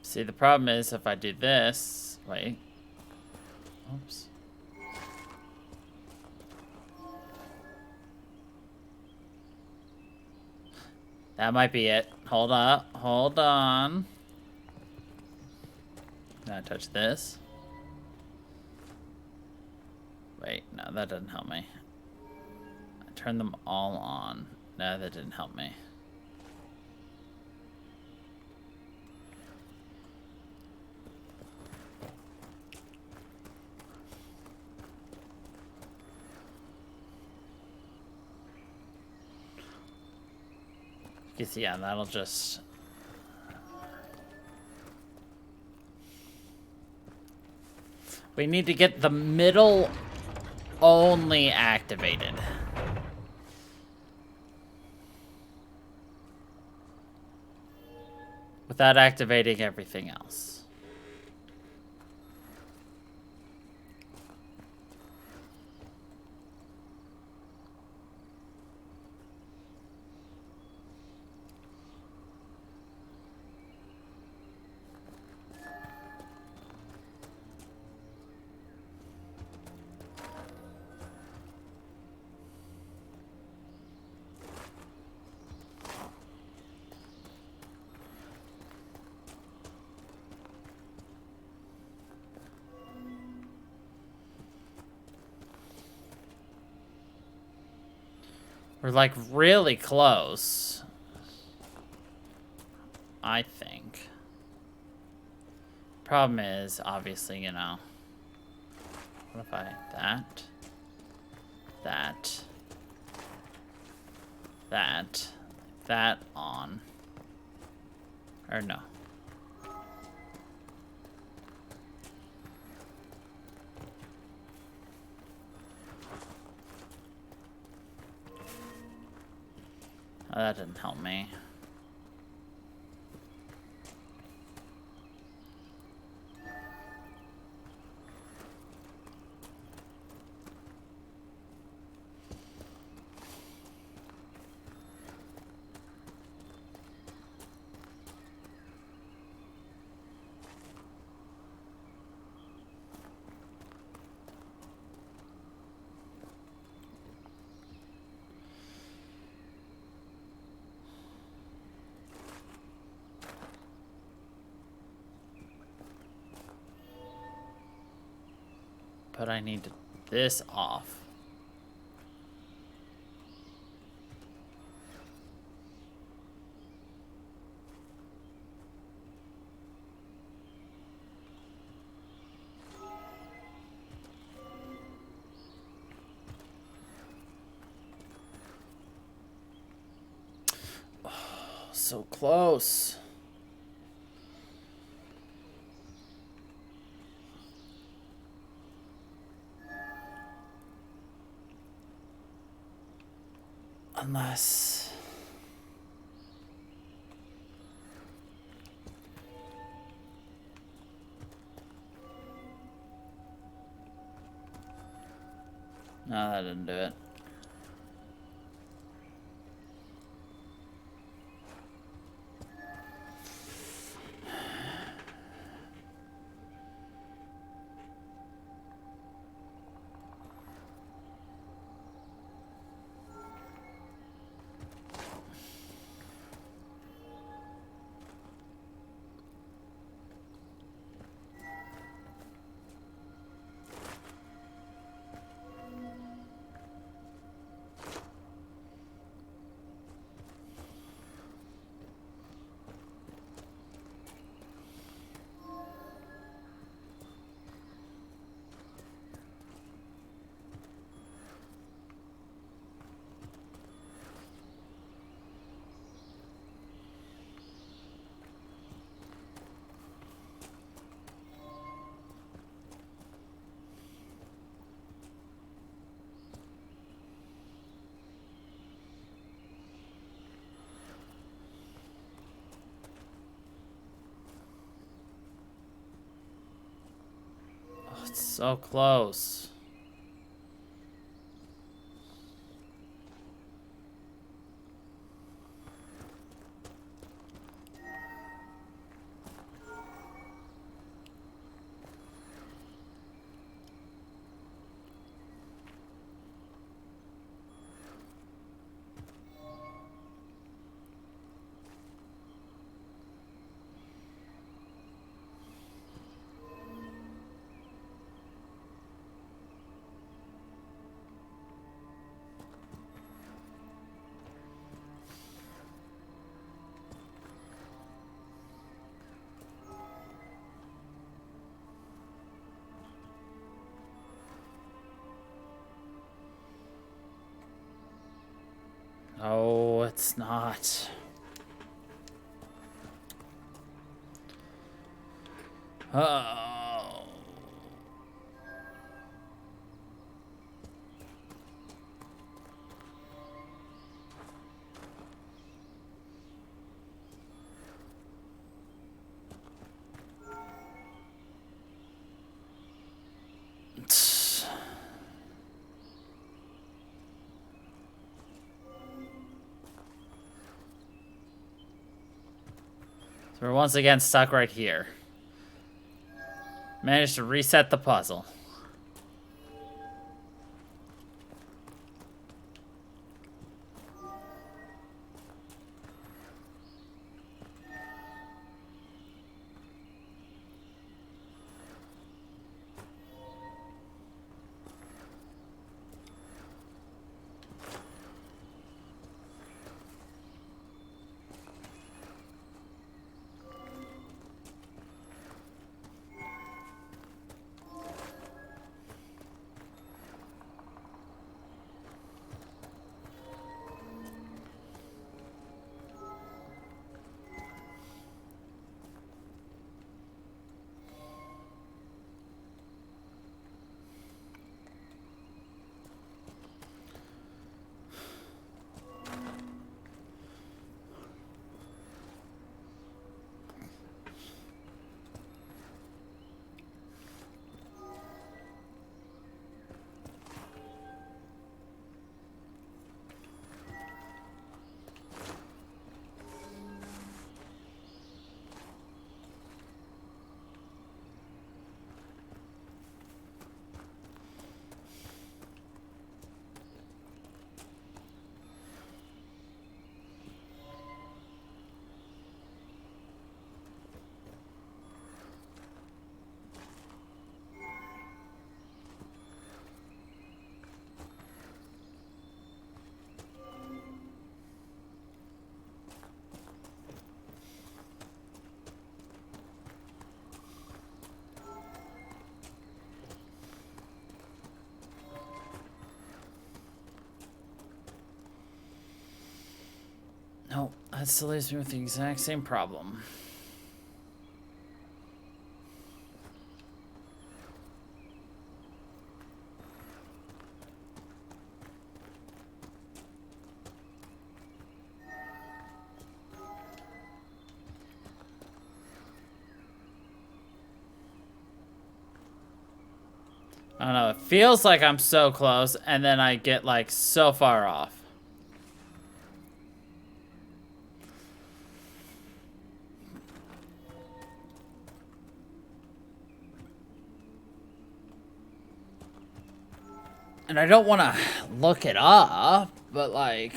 See, the problem is if I do this... Wait. Oops. That might be it. Hold up. Hold on. Can I touch this? Wait, no, that doesn't help me. I turned them all on. No, that didn't help me. You see, yeah, that'll just... We need to get the middle only activated. Without activating everything else. We're like really close. I think. Problem is, obviously, you know. What if I... That on. Or no. Oh, that didn't help me. But I need this off. Oh, so close. Unless... No, that didn't do it. it's so close. No, it's not. Oh. So we're once again stuck right here. Managed to reset the puzzle. No, that still leaves me with the exact same problem. I don't know, it feels like I'm so close, and then I get, like, so far off. And I don't want to look it up, but, like...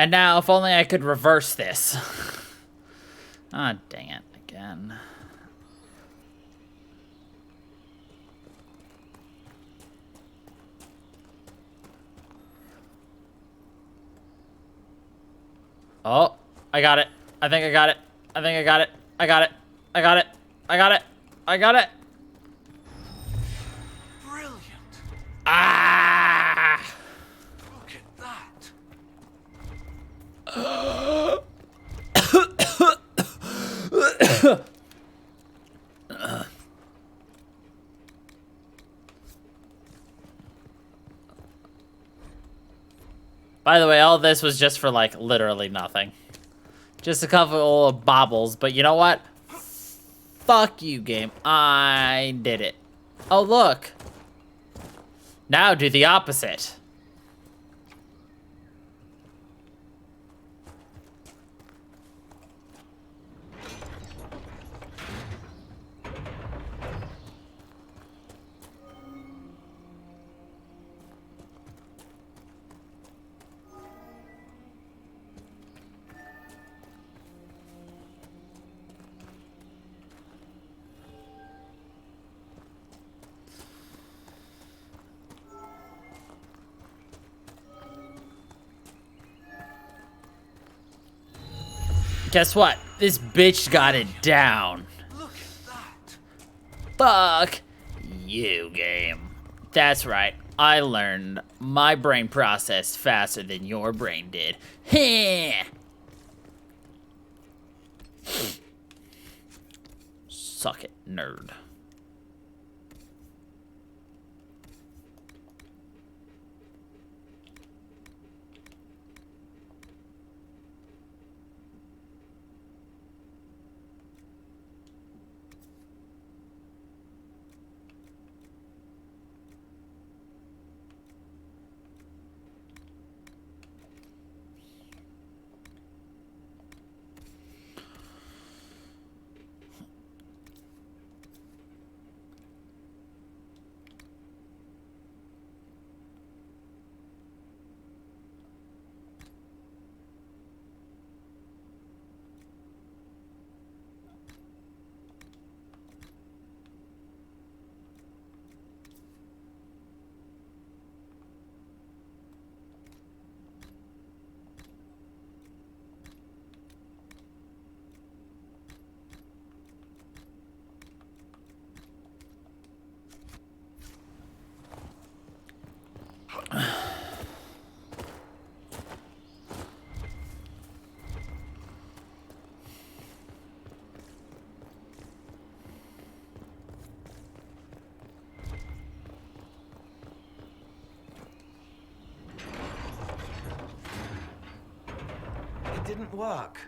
And now, if only I could reverse this. Ah, oh, dang it, again. Oh, I got it. I think I got it. I think I got it. I got it. I got it. I got it. I got it. Brilliant. Ah! By the way, all this was just for, like, literally nothing. Just a couple of baubles, but you know what? Fuck you, game. I did it. Oh, look. Now do the opposite. Guess what? This bitch got it down. Look at that. Fuck you, game. That's right. I learned my brain processed faster than your brain did. Heh. Suck it, nerd. It didn't work.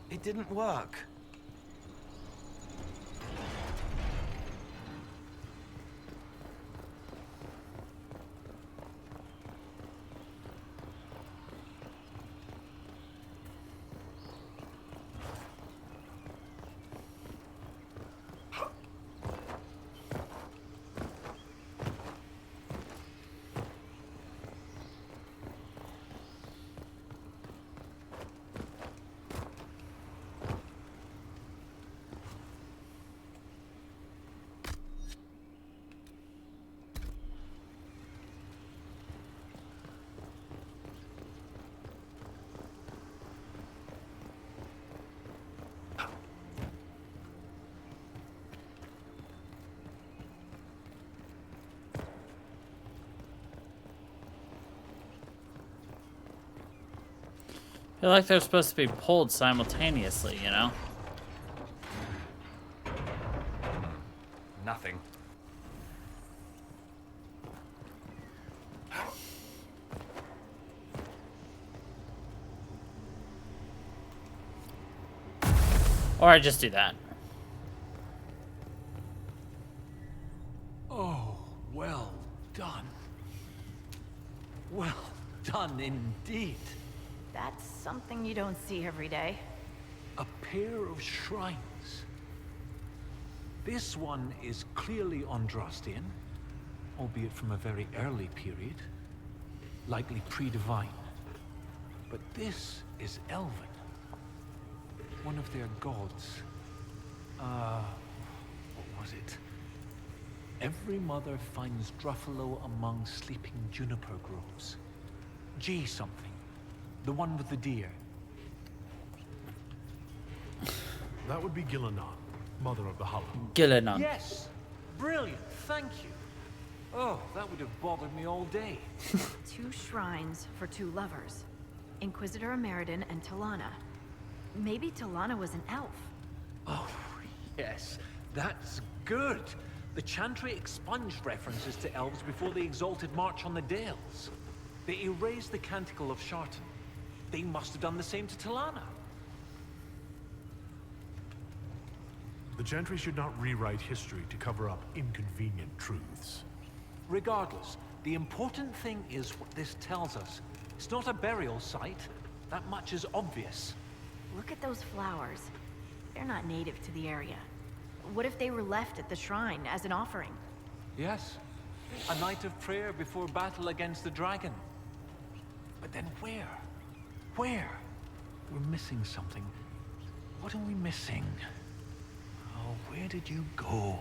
It didn't work. I feel like they're supposed to be pulled simultaneously, you know? Nothing. Or I just do that. Oh, well done. Well done indeed. That's something you don't see every day. A pair of shrines. This one is clearly Andrastian, albeit from a very early period, likely pre-divine. But this is Elven, one of their gods. What was it? Every mother finds Druffalo among sleeping juniper groves. G something, the one with the deer. That would be Gillenan, mother of the Hollow. Gillenan. Yes! Brilliant, thank you. Oh, that would have bothered me all day. 2 shrines for 2 lovers. Inquisitor Ameridan and Talana. Maybe Talana was an elf. Oh, yes, that's good. The Chantry expunged references to elves before the Exalted March on the Dales. They erased the Canticle of Shartan. They must have done the same to Talana. The Chantry should not rewrite history to cover up inconvenient truths. Regardless, the important thing is what this tells us. It's not a burial site. That much is obvious. Look at those flowers. They're not native to the area. What if they were left at the shrine as an offering? Yes. A night of prayer before battle against the dragon. But then where? Where? We're missing something. What are we missing? Oh, where did you go?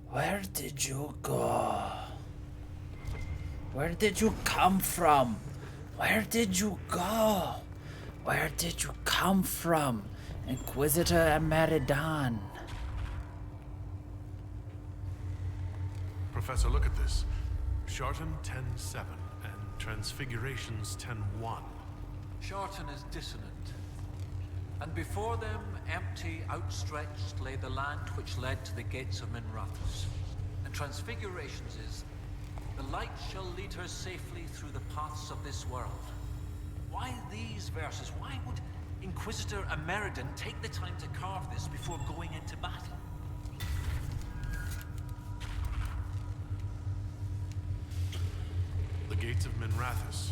Where did you go? Where did you come from? Where did you go? Where did you come from, Inquisitor Ameridan? Professor, look at this. Shartan 10-7 and Transfigurations 10-1. Shartan is dissonant. And before them, empty, outstretched, lay the land which led to the gates of Minrathous. And Transfigurations is, the light shall lead her safely through the paths of this world. Why these verses? Why would Inquisitor Ameridan take the time to carve this before going into battle? The gates of Minrathous.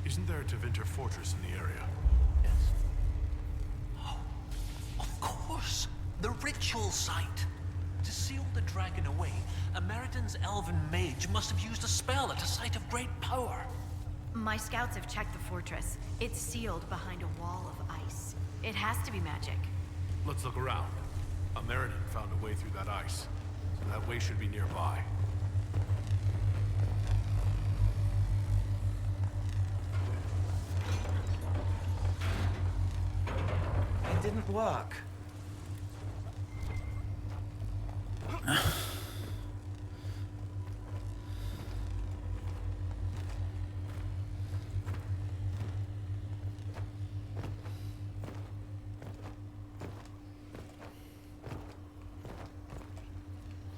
Isn't there a Tevinter fortress in the area? Yes. Oh, of course! The ritual site! To seal the dragon away, Ameridan's elven mage must have used a spell at a site of great power. My scouts have checked the fortress. It's sealed behind a wall of ice. It has to be magic. Let's look around. Ameridan found a way through that ice, so that way should be nearby. It didn't work.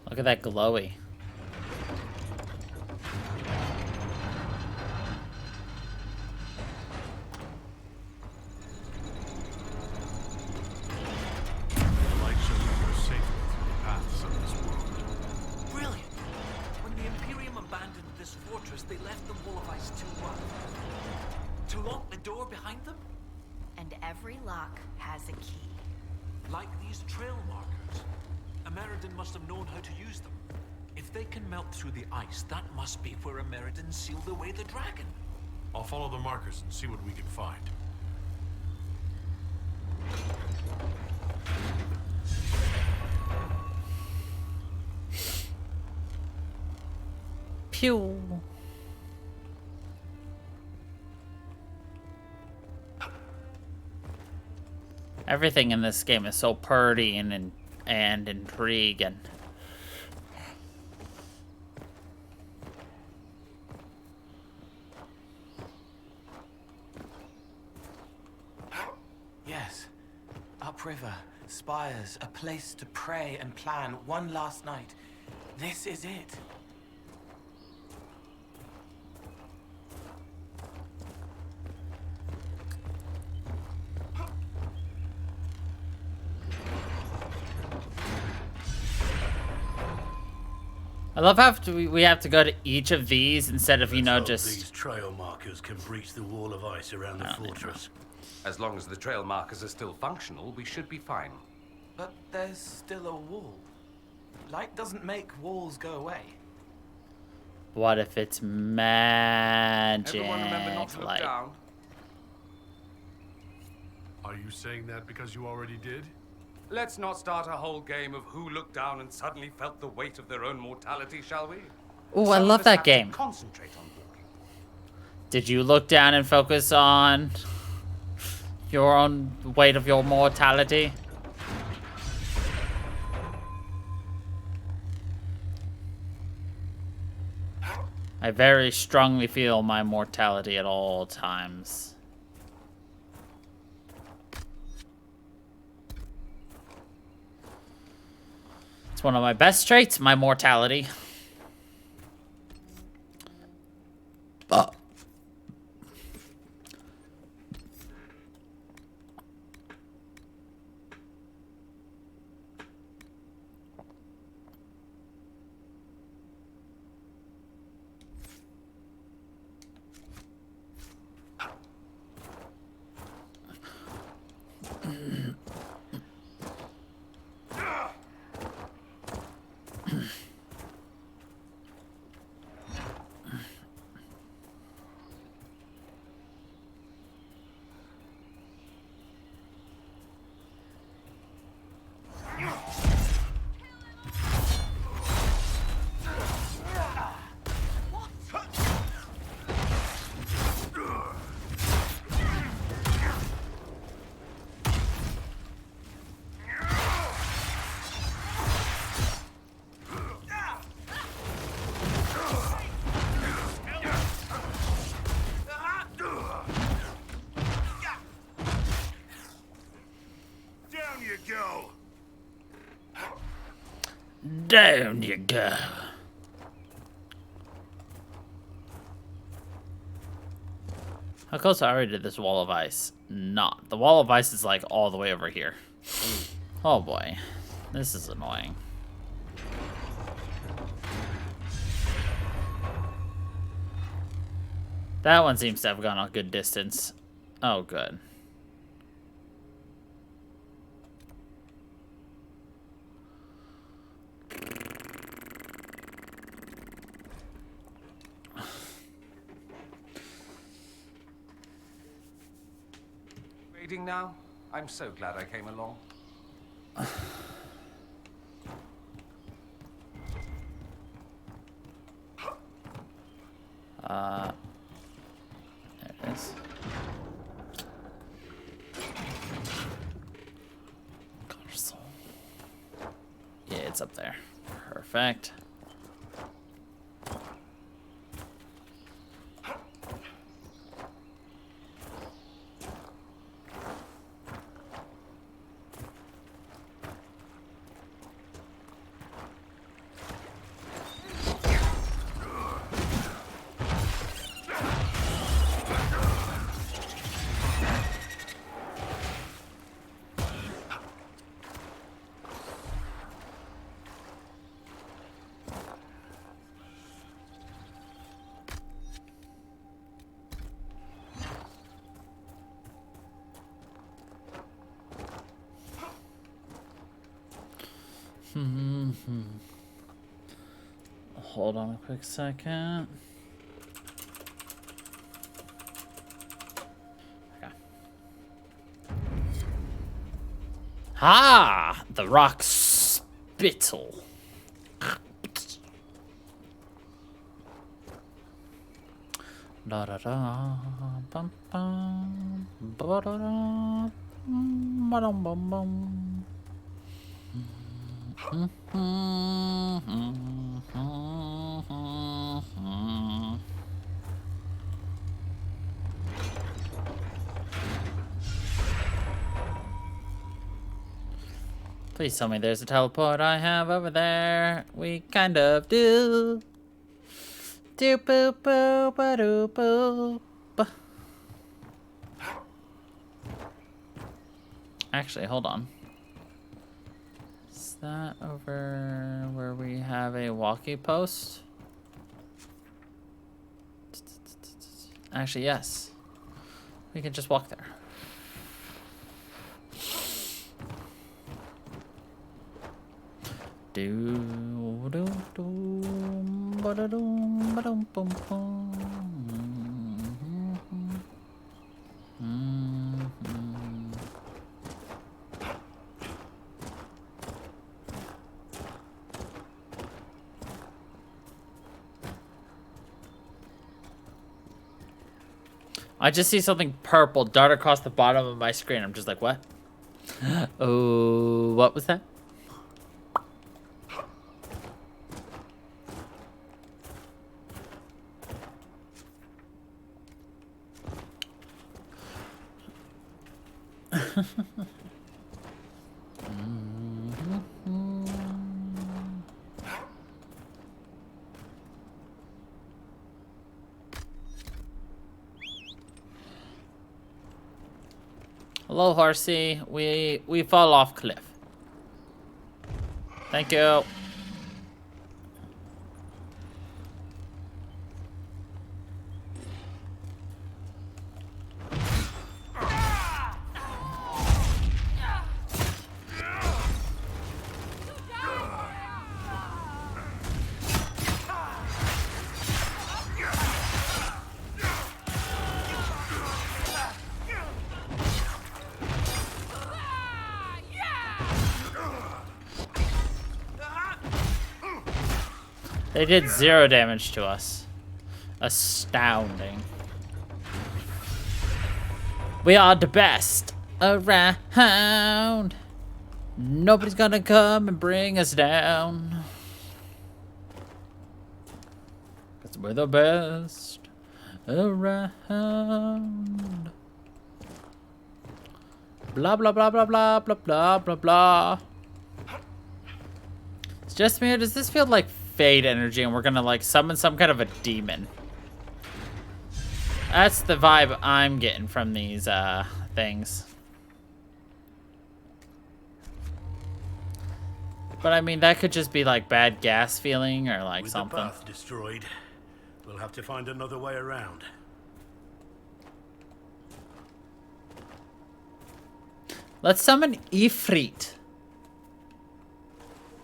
Look at that glowy. The light shall lead her safely through the paths of this world. Brilliant! When the Imperium abandoned this fortress, they left the wall of ice too wide. To lock the door behind them? And every lock has a key. Like these trail markers. Ameridan must have known how to use them. If they can melt through the ice, that must be where Ameridan sealed away the dragon. I'll follow the markers and see what we can find. Pew. Everything in this game is so pretty and intriguing. Yes. Upriver, spires, a place to pray and plan one last night. This is it. I love how we have to go to each of these instead of, you know, just... These trail markers can breach the wall of ice around the fortress. As long as the trail markers are still functional, we should be fine. But there's still a wall. Light doesn't make walls go away. What if it's magic Everyone remember not to look light? down. Are you saying that because you already did? Let's not start a whole game of who looked down and suddenly felt the weight of their own mortality, shall we? Ooh, I love that game. Concentrate on walking. Did you look down and focus on your own weight of your mortality? I very strongly feel my mortality at all times. It's one of my best traits, my mortality. Down you go. How close are we to this wall of ice? Not. The wall of ice is like all the way over here. Oh boy. This is annoying. That one seems to have gone a good distance. Oh, good. Raiding now? I'm so glad I came along. There it is. Yeah, it's up there. Perfect. Hold on a quick second. Okay. Ah, the rock spittle. Da da da, bum bum, ba da da, ba dum bum bum. Please tell me there's a teleport I have over there. We kind of do. Do boo boo ba doo boo. Actually, hold on. Is that over where we have a walkie post? Actually, yes. We can just walk there. Do do do ba da dum ba dum bum bum. I just see something purple dart across the bottom of my screen. I'm just like, what? Oh, what was that? Hello, horsey. We fall off cliff. Thank you. They did 0 damage to us. Astounding. We are the best around. Nobody's gonna come and bring us down. 'Cause we're the best around. Blah, blah, blah, blah, blah, blah, blah, blah, blah. It's just me, or does this feel like Fade energy and we're gonna like summon some kind of a demon? That's the vibe I'm getting from these things. But I mean, that could just be like bad gas feeling or like With something. the path destroyed, we'll have to find another way around. Let's summon Ifrit.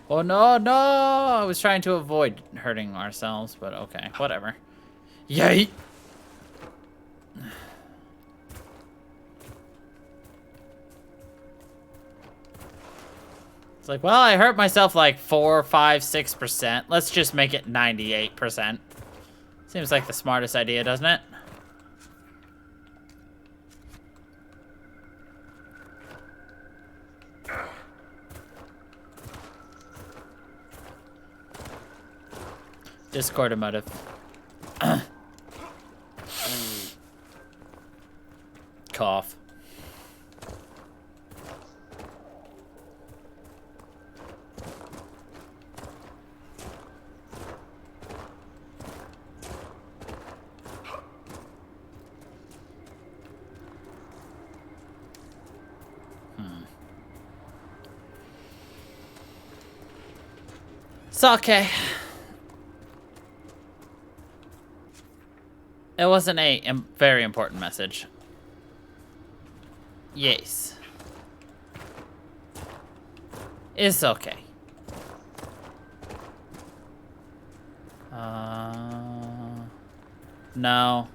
Oh no, no! I was trying to avoid hurting ourselves, but okay, whatever. Yay! It's like, well, I hurt myself like 4, 5, 6%. Let's just make it 98%. Seems like the smartest idea, doesn't it? Discord emotive. Cough. It's okay. It wasn't a very important message. Yes. It's okay. No.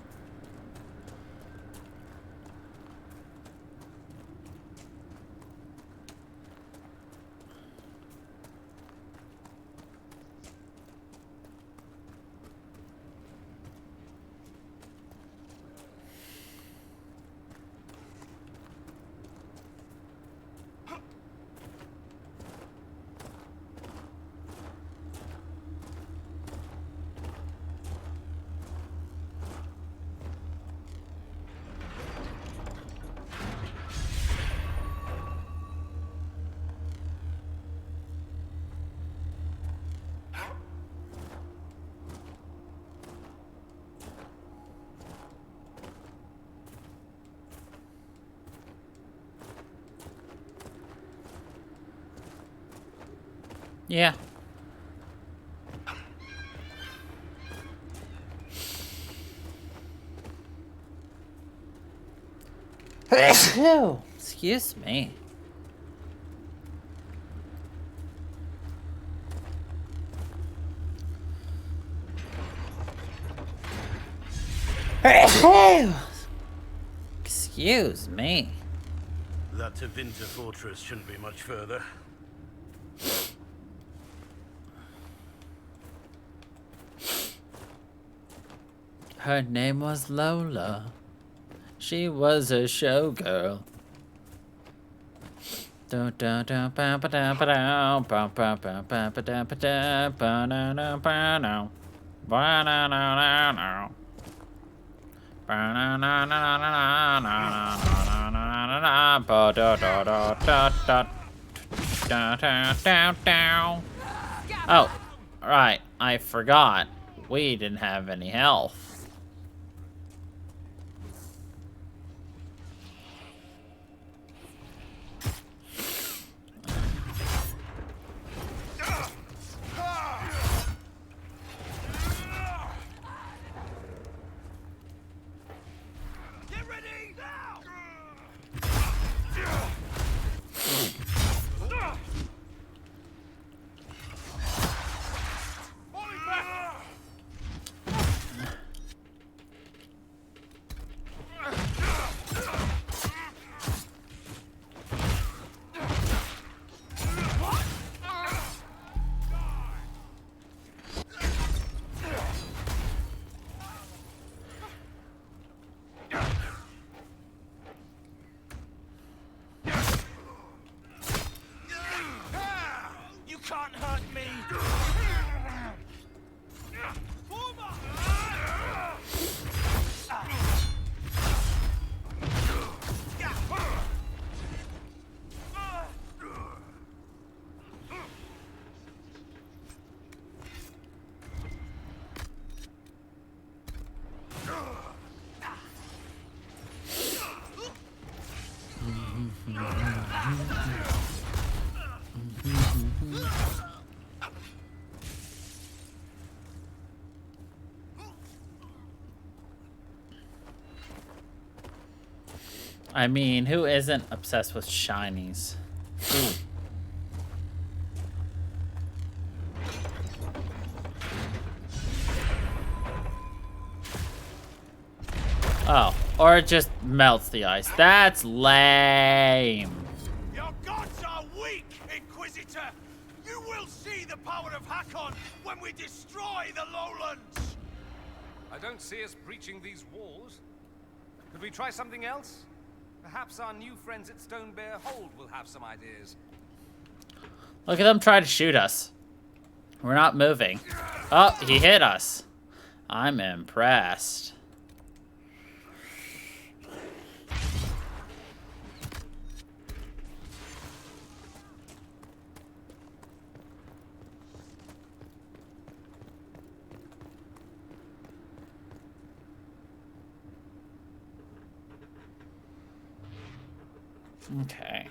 Yeah. Excuse me. Excuse me. That to Winter Fortress shouldn't be much further. Her name was Lola. She was a showgirl. Oh, right. I forgot. We didn't have any health. I mean, who isn't obsessed with shinies? Oh, or it just melts the ice. That's lame. Your gods are weak, Inquisitor! You will see the power of Hakon when we destroy the lowlands! I don't see us breaching these walls. Could we try something else? Perhaps our new friends at Stone Bear Hold will have some ideas. Look at them try to shoot us. We're not moving. Oh, he hit us. I'm impressed. Okay.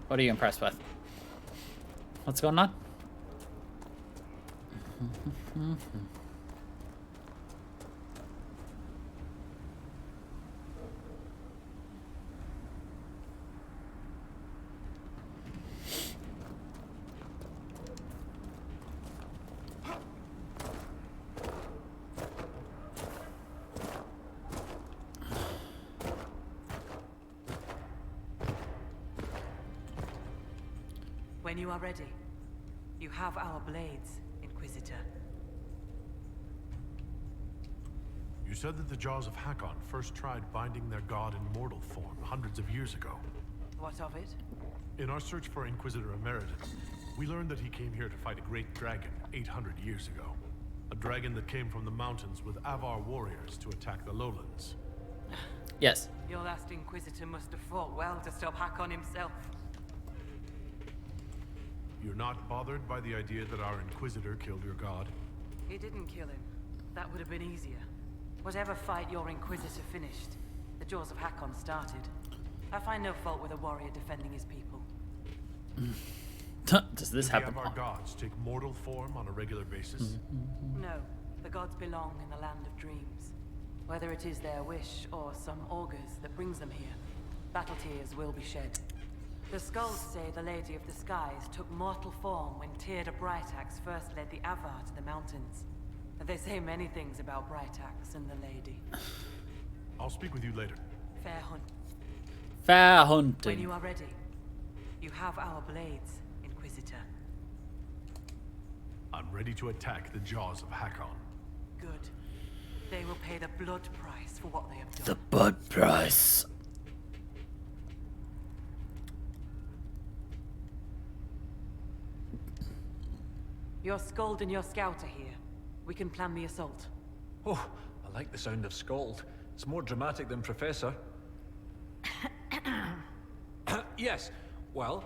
What are you impressed with? What's going on? When you are ready, you have our blades, Inquisitor. You said that the Jaws of Hakon first tried binding their god in mortal form hundreds of years ago. What of it? In our search for Inquisitor Emeridon, we learned that he came here to fight a great dragon 800 years ago. A dragon that came from the mountains with Avar warriors to attack the lowlands. Yes. Your last Inquisitor must have fought well to stop Hakon himself. You're not bothered by the idea that our Inquisitor killed your god? He didn't kill him. That would have been easier. Whatever fight your Inquisitor finished, the Jaws of Hakon started. I find no fault with a warrior defending his people. Does this happen? Do our gods take mortal form on a regular basis? No, the gods belong in the land of dreams. Whether it is their wish or some augurs that brings them here, battle tears will be shed. The skulls say the Lady of the Skies took mortal form when Tyrda Brightaxe first led the Avar to the mountains. They say many things about Brightaxe and the Lady. I'll speak with you later. Fair hunt. Fair hunting. When you are ready, you have our blades, Inquisitor. I'm ready to attack the jaws of Hakon. Good. They will pay the blood price for what they have done. The blood price. Your Skald and your Scout are here. We can plan the assault. Oh, I like the sound of Scald. It's more dramatic than Professor. Yes, well,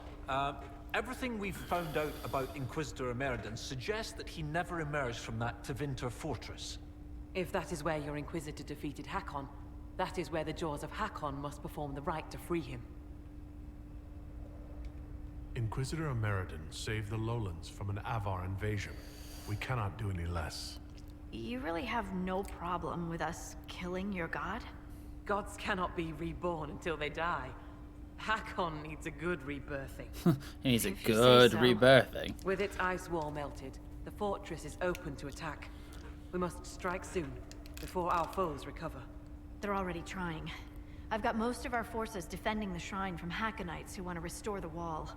everything we've found out about Inquisitor Emeridon suggests that he never emerged from that Tevinter fortress. If that is where your Inquisitor defeated Hakon, that is where the Jaws of Hakon must perform the rite to free him. Inquisitor Emeridon saved the lowlands from an Avar invasion. We cannot do any less. You really have no problem with us killing your god? Gods cannot be reborn until they die. Hakon needs a good rebirthing. He needs a good rebirthing. With its ice wall melted, the fortress is open to attack. We must strike soon, before our foes recover. They're already trying. I've got most of our forces defending the shrine from Hakkonites who want to restore the wall.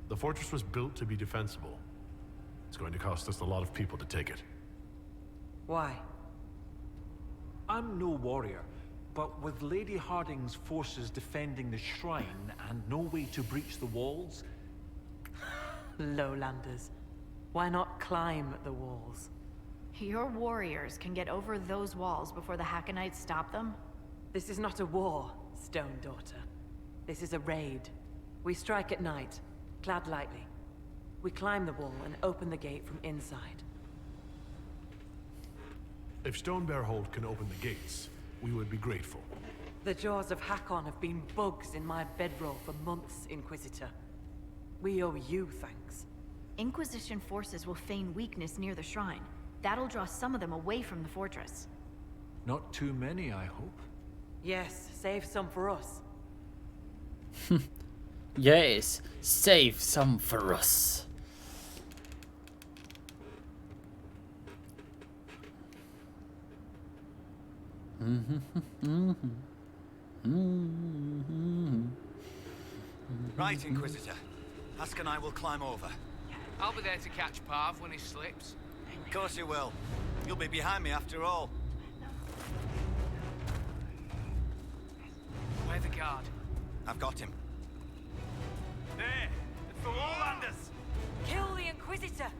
The fortress was built to be defensible. It's going to cost us a lot of people to take it. Why? I'm no warrior, but with Lady Harding's forces defending the shrine and no way to breach the walls... Lowlanders. Why not climb the walls? Your warriors can get over those walls before the Hakkonites stop them? This is not a war, Stone Daughter. This is a raid. We strike at night, clad lightly. We climb the wall and open the gate from inside. If Stonebearhold can open the gates, we would be grateful. The Jaws of Hakon have been bugs in my bedroll for months, Inquisitor. We owe you thanks. Inquisition forces will feign weakness near the shrine. That'll draw some of them away from the fortress. Not too many, I hope. Yes, save some for us. Yes, save some for us. Right, Inquisitor. Husk and I will climb over. I'll be there to catch Parv when he slips. Of course you will. You'll be behind me after all. Where the guard? I've got him. There! It's the Lowlanders! Kill the Inquisitor!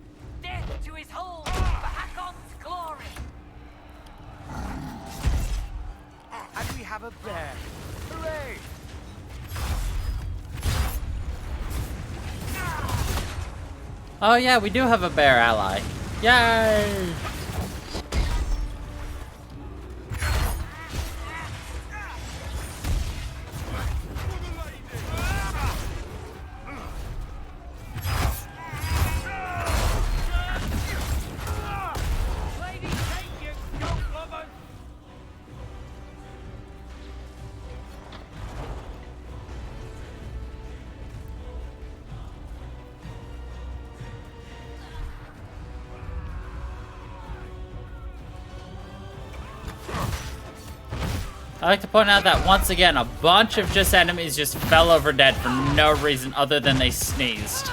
Death to his hold for Hakon's glory! And we have a bear. Hooray! Oh yeah, we do have a bear ally. Yay! I like to point out that once again, a bunch of just enemies just fell over dead for no reason other than they sneezed.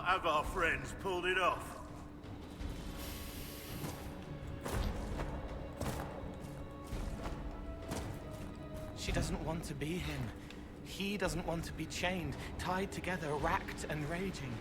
have our friends pulled it off. She doesn't want to be him. He doesn't want to be chained, tied together, racked and raging.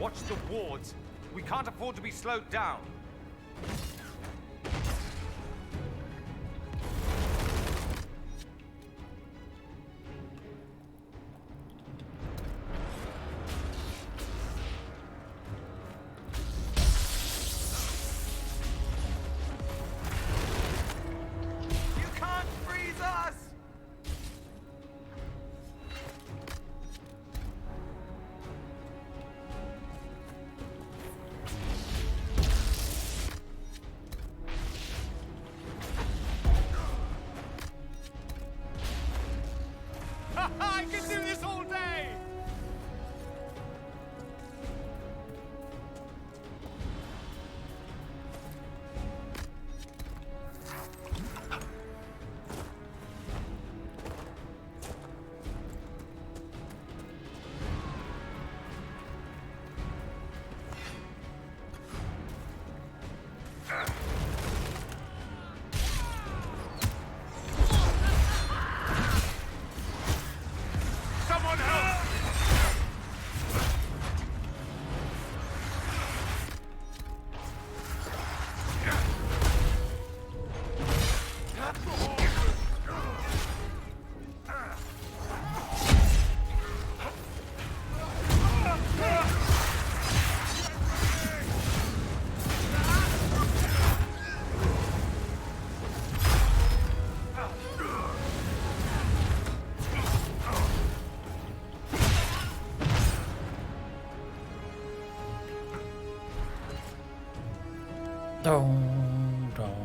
Watch the wards. We can't afford to be slowed down. You can't freeze us! I can do this all day! Someone help! Dong, dong.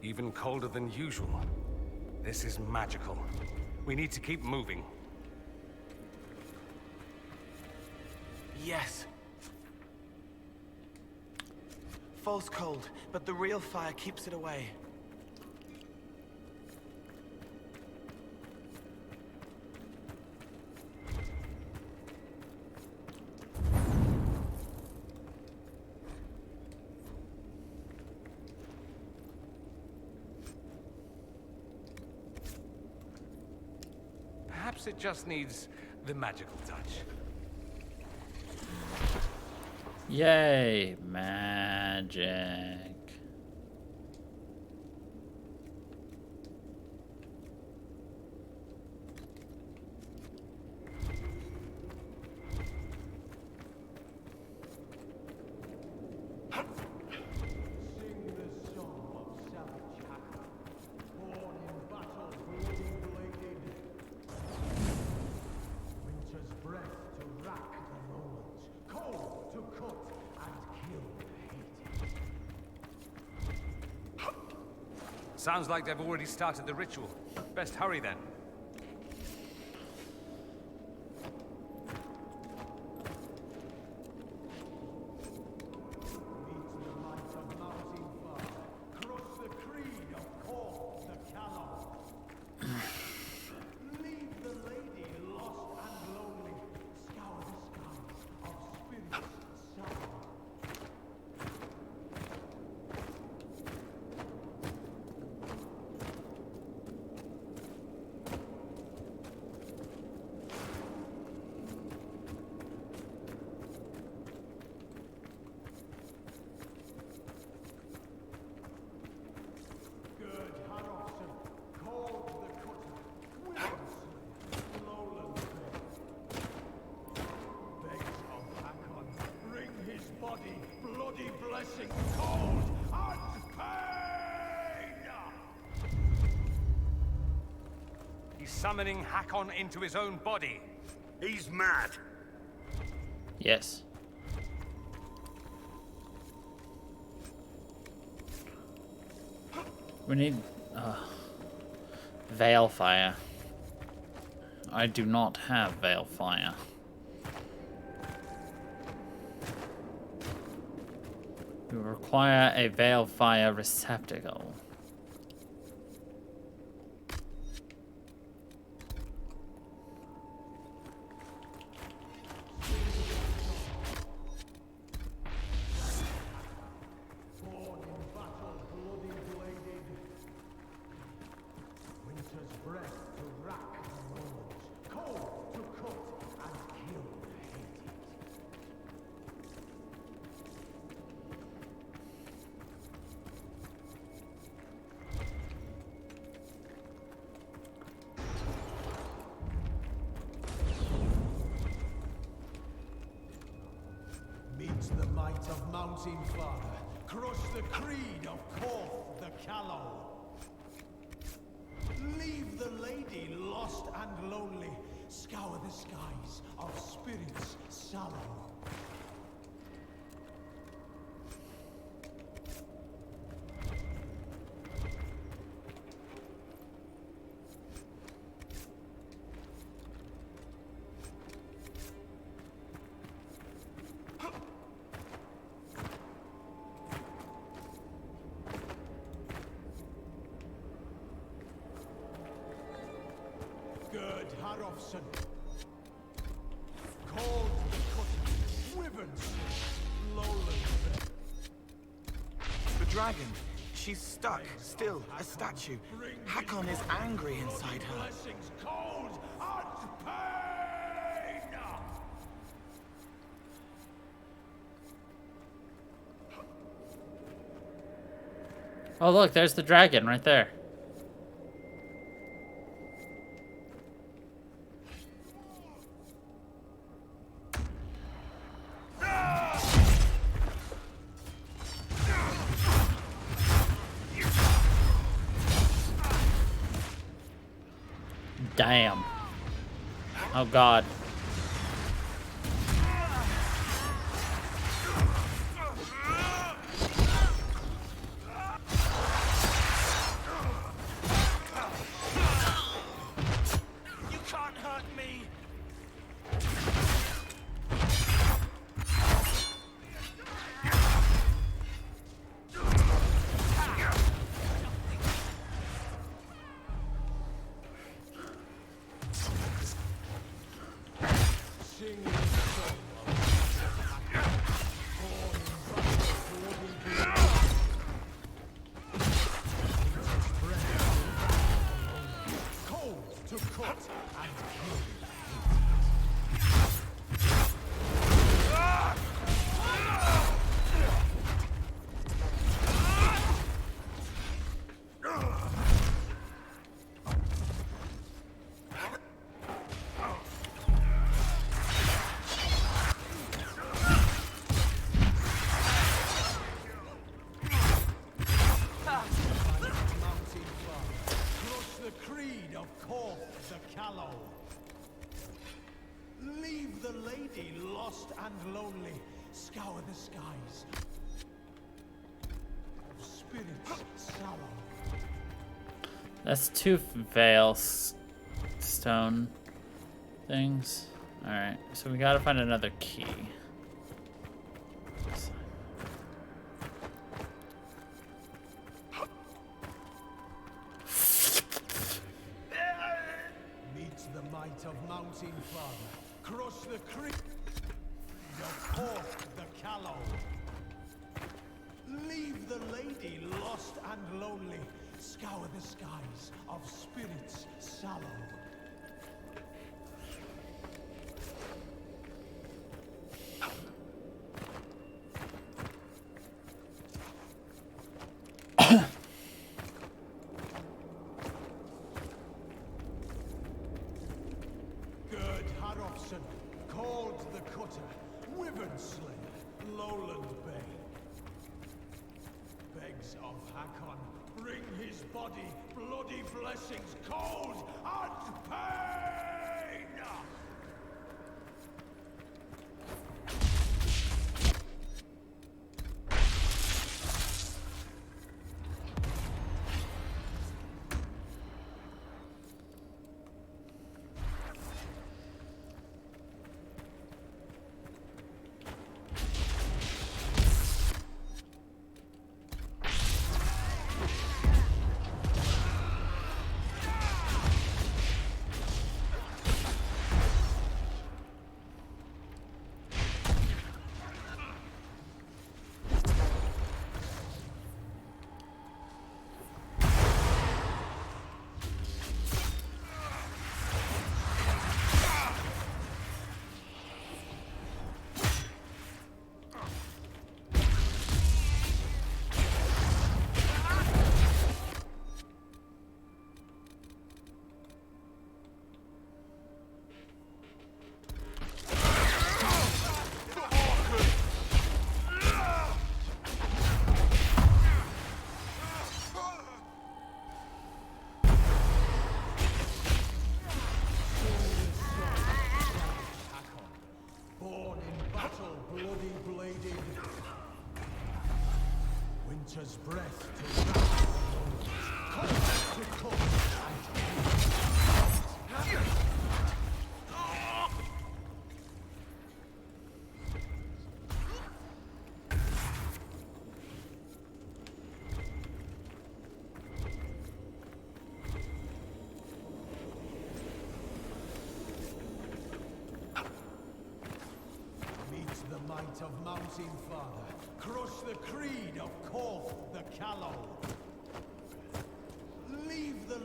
Even colder than usual. This is magical. We need to keep moving. Yes. False cold, but the real fire keeps it away. Perhaps it just needs the magical touch. Yay, magic. Sounds like they've already started the ritual. Best hurry then. He's summoning Hakon into his own body. He's mad. Yes. We need Veil Fire. I do not have Veil Fire. We require a Veil Fire receptacle. The might of Mountain Father, crush the creed of Korth the Callow. Leave the lady lost and lonely, scour the skies of spirits sallow. Harofson. Cold the Cutter, Wyverns, Lowland. The dragon. She's stuck, still, a statue. Hakon is angry inside her. Blessings cold and pain. Oh look, there's the dragon right there. Damn. Oh god. You can't hurt me. Leave the lady lost and lonely, scour the skies of spirits sallow. That's 2 veil stone things. Alright, so we gotta find another key. Meet the might of Mountain Father. Cross the creek. Forth the callow. Leave the lady lost and lonely. Scour the skies of spirits sallow. Gerd Harofson, called the Cutter, Wyvern Slayer, Lowland Bay. Begs of Hakon, bring his body, bloody blessings, cold and pain! Winter's breath to the might of Mountain Father. Crush the creed of Korth the Callow. Leave the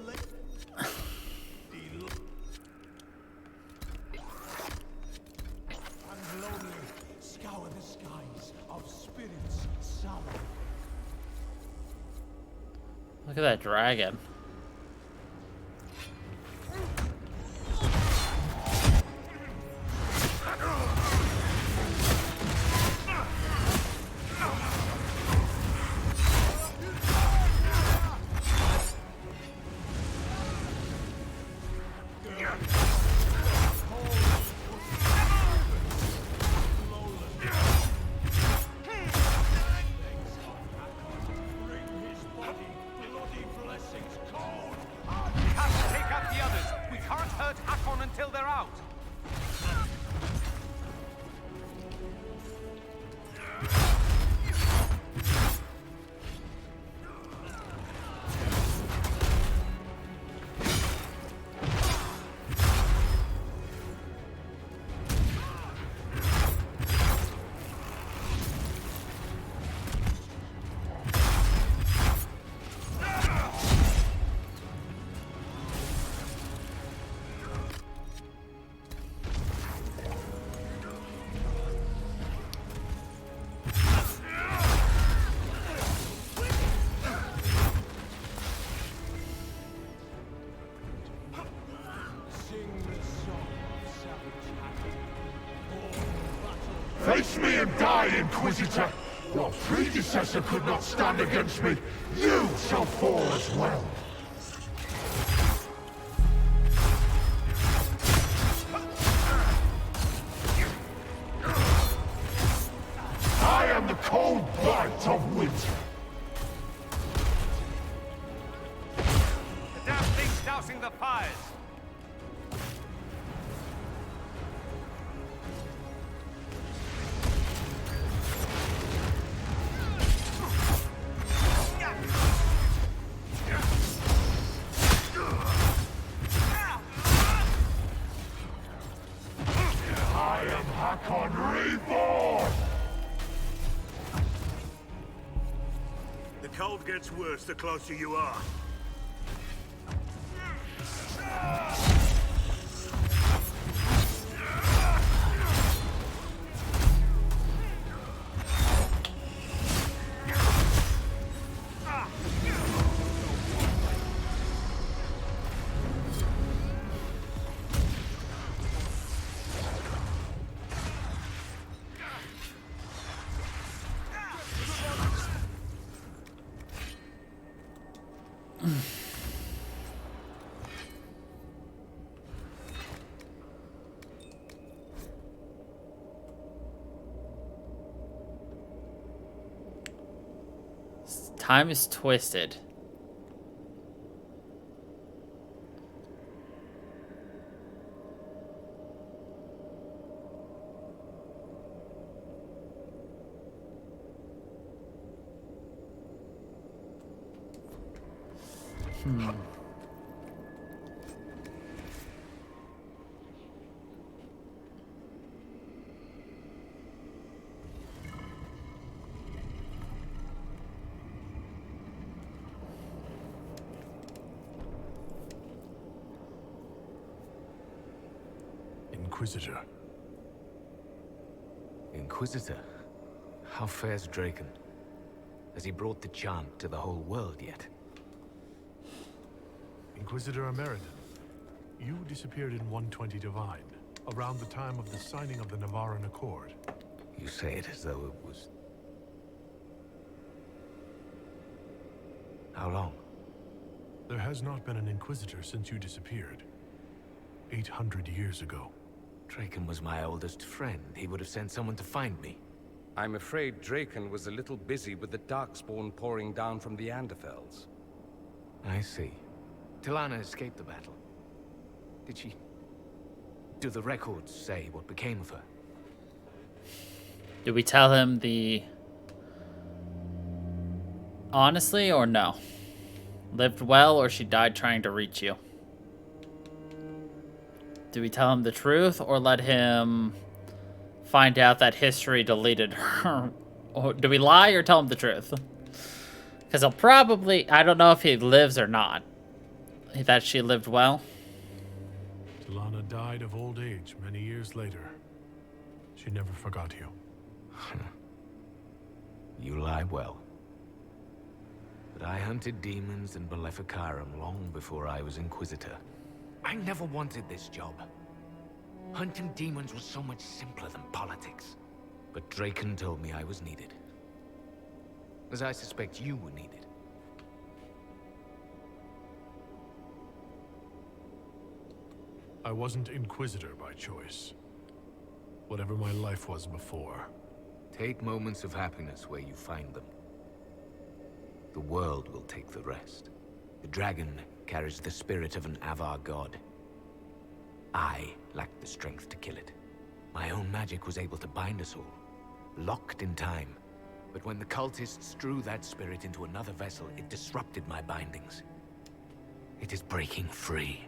and lonely. Scour the skies of spirits sallow. Look at that dragon. Face me and die, Inquisitor! Your predecessor could not stand against me. You shall fall as well. I am the cold bite of winter. The damn the fires. I am Hakon Reborn! The cold gets worse the closer you are. Time is twisted. Inquisitor. Inquisitor? How fares Draken? Has he brought the chant to the whole world yet? Inquisitor American, you disappeared in 120 Divine, around the time of the signing of the Navaran Accord. You say it as though it was... How long? There has not been an Inquisitor since you disappeared. 800 years ago. Draken was my oldest friend. He would have sent someone to find me. I'm afraid Draken was a little busy with the Darkspawn pouring down from the Anderfells. I see. Tilana escaped the battle. Did she... Do the records say what became of her? Did we tell him the... honestly or no? Lived well or she died trying to reach you? Do we tell him the truth or let him find out that history deleted her? Or do we lie or tell him the truth? Because he'll probably... I don't know if he lives or not. That she lived well. Tilana died of old age many years later. She never forgot you. You lie well. But I hunted demons in Maleficarum long before I was Inquisitor. I never wanted this job. Hunting demons was so much simpler than politics. But Draken told me I was needed. As I suspect you were needed. I wasn't Inquisitor by choice. Whatever my life was before. Take moments of happiness where you find them. The world will take the rest. The dragon carries the spirit of an Avar god. I lacked the strength to kill it. My own magic was able to bind us all, locked in time. But when the cultists drew that spirit into another vessel, it disrupted my bindings. It is breaking free.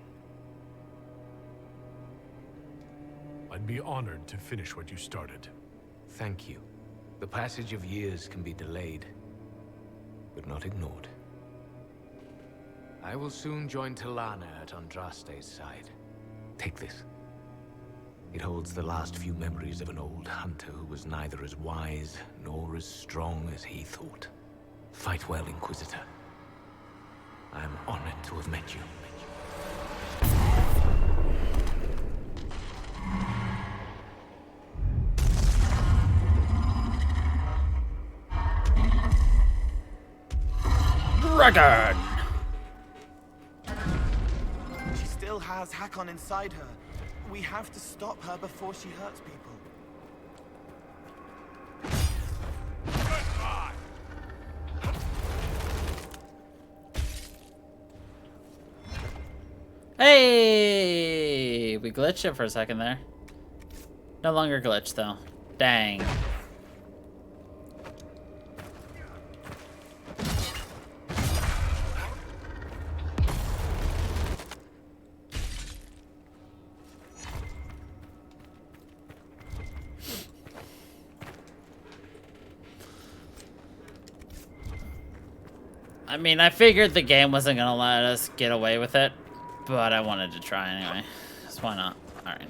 I'd be honored to finish what you started. Thank you. The passage of years can be delayed, but not ignored. I will soon join Tilana at Andraste's side. Take this. It holds the last few memories of an old hunter who was neither as wise nor as strong as he thought. Fight well, Inquisitor. I am honored to have met you. Dragon! She still has Hakon inside her. We have to stop her before she hurts people. Hey! We glitched it for a second there. No longer glitched, though. Dang. I mean, I figured the game wasn't gonna let us get away with it, but I wanted to try anyway. So why not? Alright.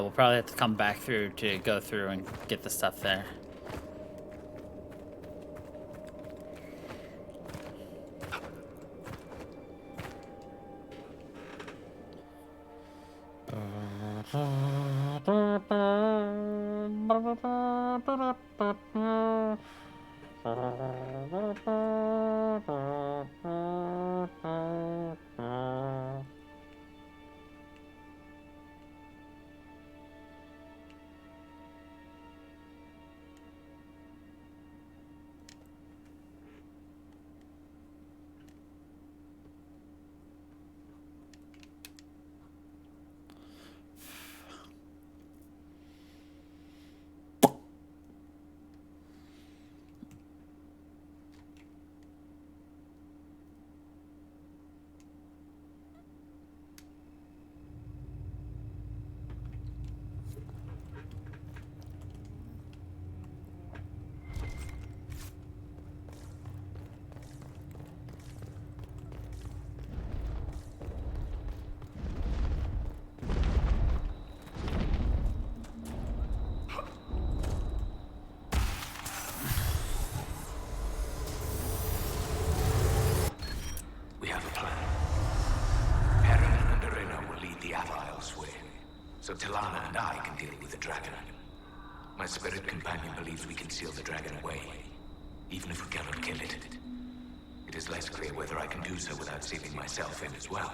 We'll probably have to come back through to go through and get the stuff there. So Talana and I can deal with the dragon. My spirit companion believes we can seal the dragon away, even if we cannot kill it. It is less clear whether I can do so without sealing myself in as well.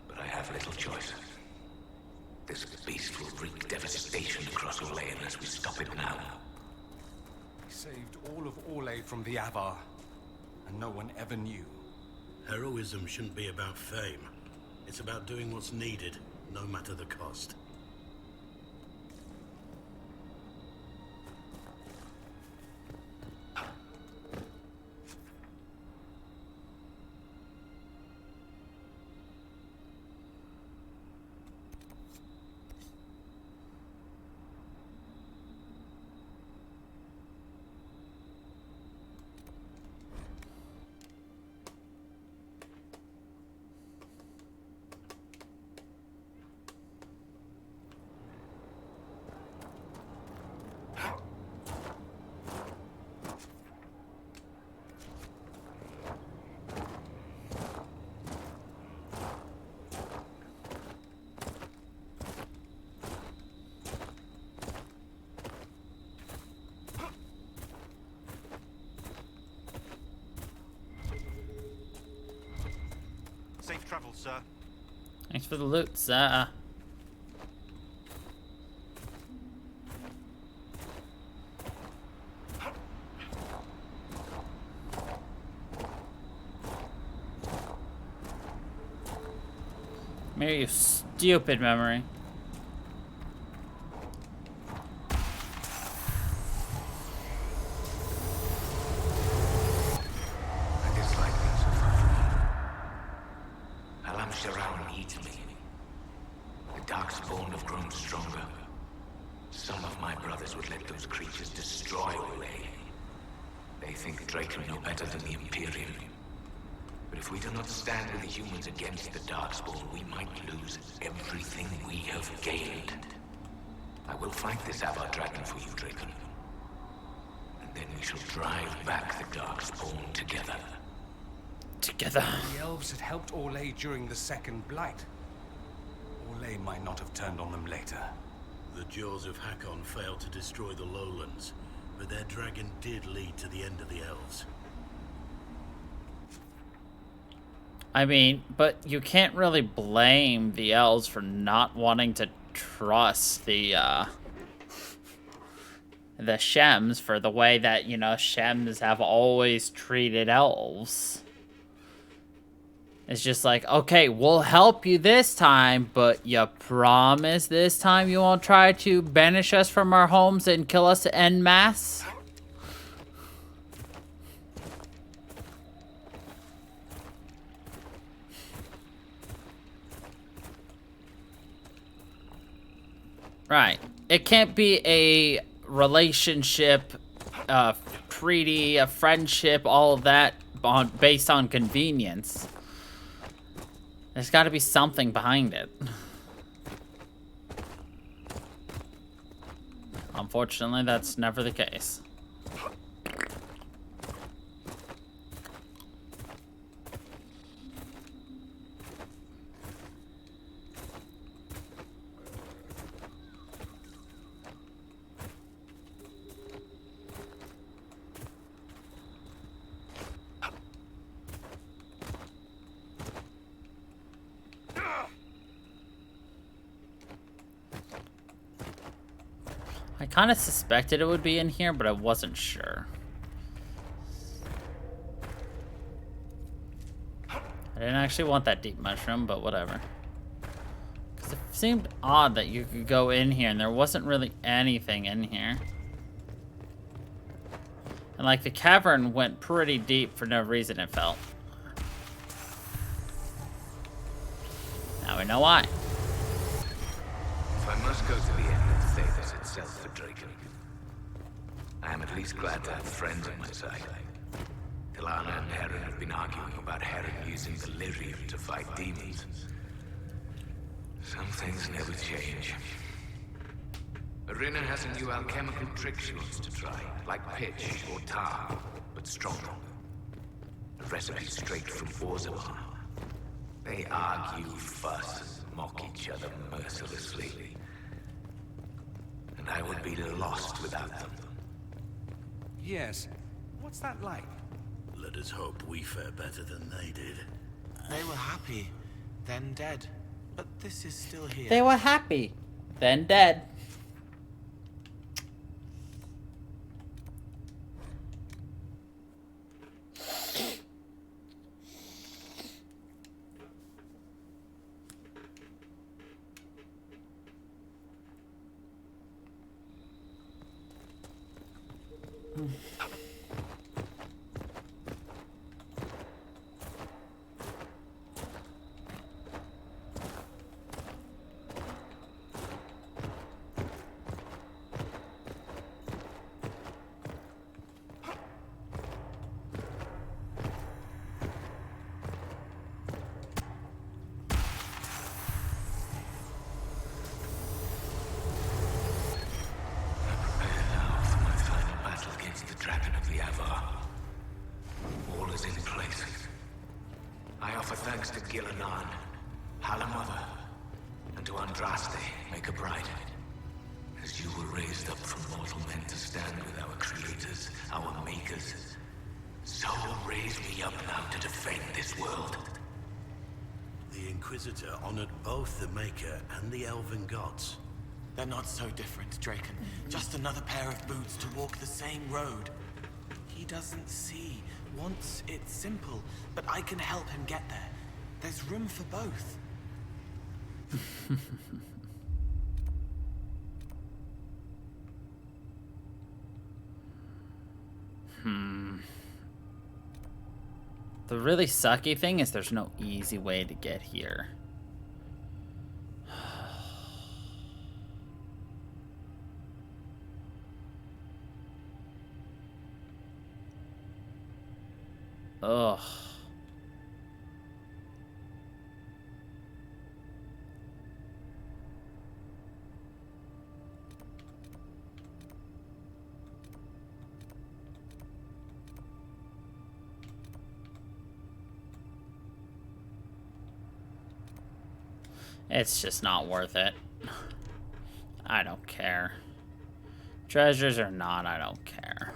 But I have little choice. This beast will wreak devastation across Orlais unless we stop it now. We saved all of Orlais from the Avar, and no one ever knew. Heroism shouldn't be about fame. It's about doing what's needed, no matter the cost. Safe travel, sir. Thanks for the loot, sir. Mary, you stupid memory. I dislike these Darkspawn have grown stronger. Some of my brothers would let those creatures destroy Olay. They think Draken know better than the Imperium. But if we do not stand with the humans against the Darkspawn, we might lose everything we have gained. I will fight this Avar Dragon for you, Draken. And then we shall drive back the Darkspawn together. Together. The elves had helped Olay during the Second Blight. Olay might not have turned on them later. The Jaws of Hakon failed to destroy the lowlands, but their dragon did lead to the end of the elves. I mean, but you can't really blame the elves for not wanting to trust the Shems for the way that, you know, Shems have always treated elves. It's just like, okay, we'll help you this time, but you promise this time you won't try to banish us from our homes and kill us en masse? Right. It can't be a relationship, treaty, a friendship, all of that based on convenience. There's got to be something behind it. Unfortunately, that's never the case. I kind of suspected it would be in here, but I wasn't sure. I didn't actually want that deep mushroom, but whatever. Because it seemed odd that you could go in here and there wasn't really anything in here. And like the cavern went pretty deep for no reason, it felt. Now we know why. If I must go to the end of Thetis itself for Draken, I am at least glad to have friends on my side. Tilana and Heron have been arguing about Heron using the lyrium to fight demons. Some things never change. Arena has a new alchemical trick she wants to try, like pitch or tar, but stronger. A recipe straight from Orzammar. They argue, fuss, mock each other mercilessly. And I would be lost without them. Yes. What's that like? Let us hope we fare better than they did. They were happy, then dead. But this is still here. They were happy, then dead. Inquisitor honored both the Maker and the Elven gods. They're not so different, Draken. Just another pair of boots to walk the same road. He doesn't see, wants it simple, but I can help him get there. There's room for both. The really sucky thing is there's no easy way to get here. Ugh. It's just not worth it. I don't care. Treasures or not, I don't care.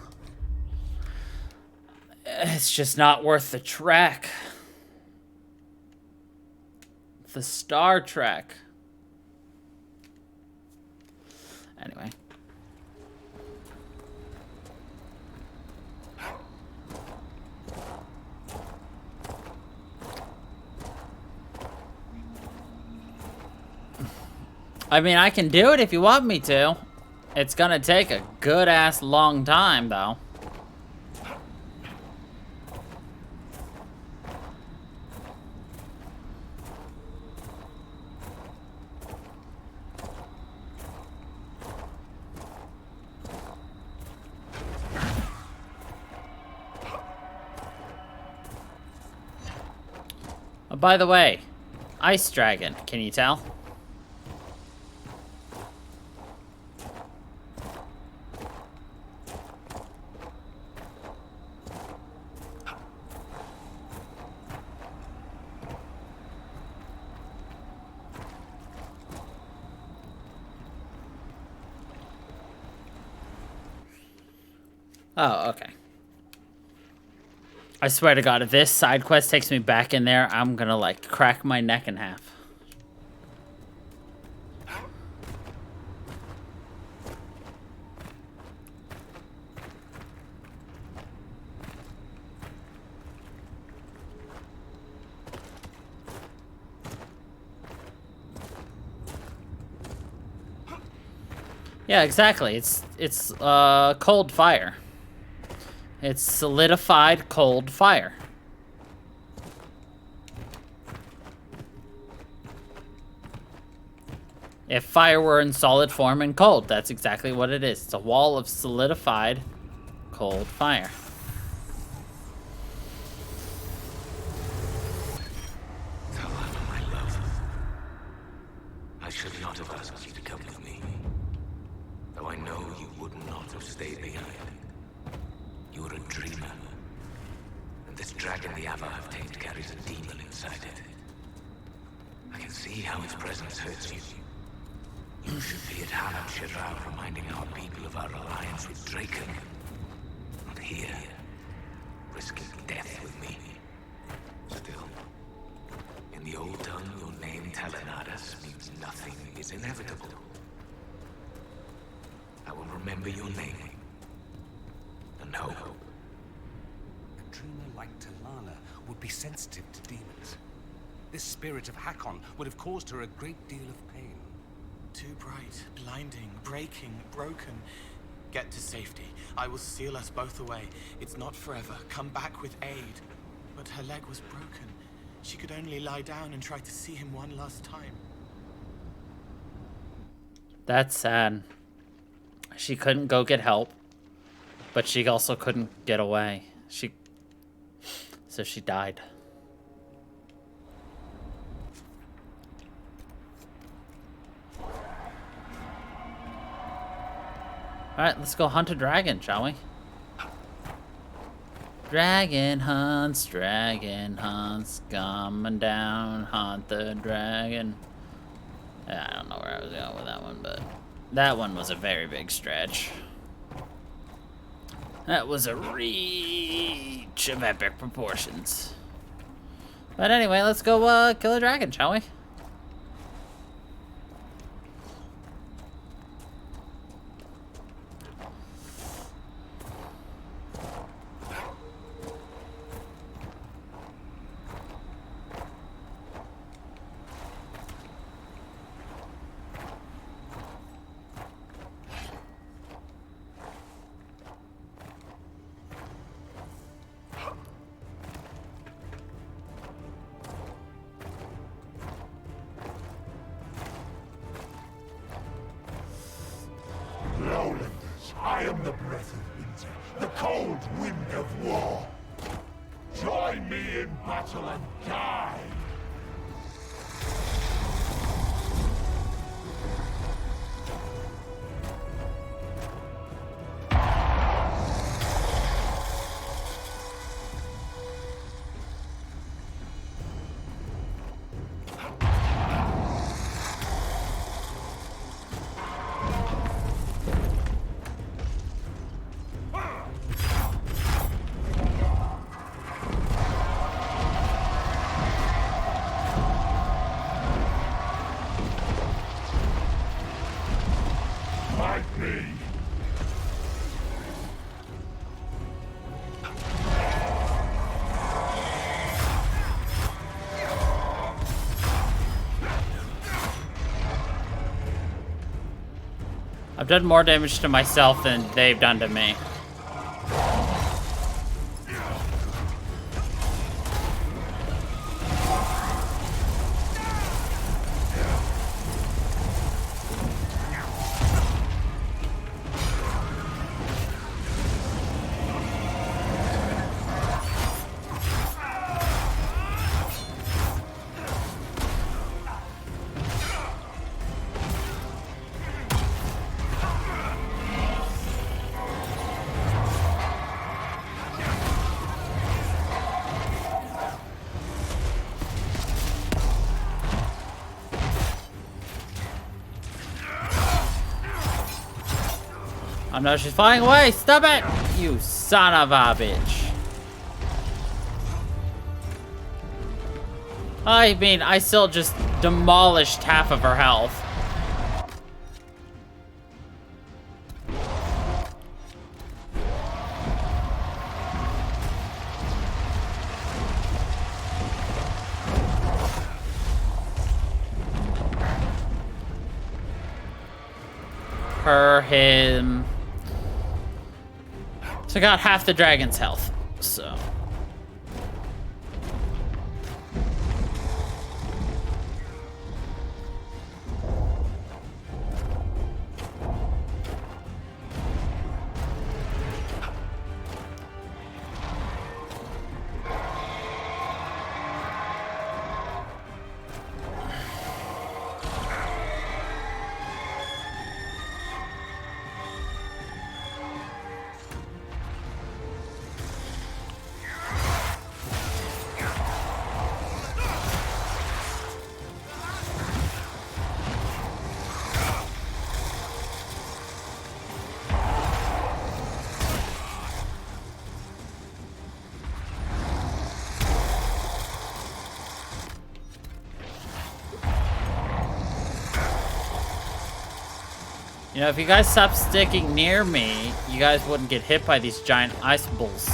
It's just not worth the trek. The Star Trek. Anyway. I mean, I can do it if you want me to. It's gonna take a good-ass long time, though. Oh, by the way, Ice Dragon, can you tell? Oh, okay. I swear to God, if this side quest takes me back in there, I'm gonna, like, crack my neck in half. Yeah, exactly. It's cold fire. It's solidified cold fire. If fire were in solid form and cold, that's exactly what it is. It's a wall of solidified cold fire. Talana, my love. I should not have asked you to come with me. Though I know you would not have stayed behind. You are a dreamer. And this dragon the Ava have tamed carries a demon inside it. I can see how its presence hurts you. You should be at Hanam Shirar reminding our people of our alliance with Draken. Not here, risking death with me. Still, in the old tongue, your name Talanadas means nothing is inevitable. I will remember your name. And hope. A dreamer like Talana would be sensitive to demons. This spirit of Hakon would have caused her a great deal of pain. Too bright, blinding, breaking, broken. Get to safety. I will seal us both away. It's not forever. Come back with aid. But her leg was broken. She could only lie down and try to see him one last time. That's sad. She couldn't go get help. But she also couldn't get away. So she died. Alright, let's go hunt a dragon, shall we? Dragon hunts, coming down, hunt the dragon. Yeah, I don't know where I was going with that one, but that one was a very big stretch. That was a reach of epic proportions. But anyway, let's go kill a dragon, shall we? I am the breath of winter, the cold wind of war. Join me in battle and die! I've done more damage to myself than they've done to me. Oh no, she's flying away! Stop it! You son of a bitch. I mean, I still just demolished half of her health. Him. So I got half the dragon's health, so. You know, if you guys stopped sticking near me, you guys wouldn't get hit by these giant ice bulls.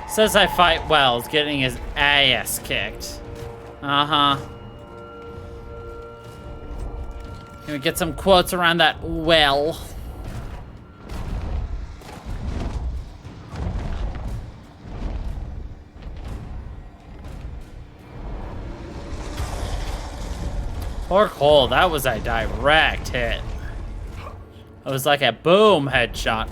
Says I fight well, is getting his ass kicked. Uh-huh. Can we get some quotes around that well? Poor Cole, that was a direct hit. It was like a boom headshot.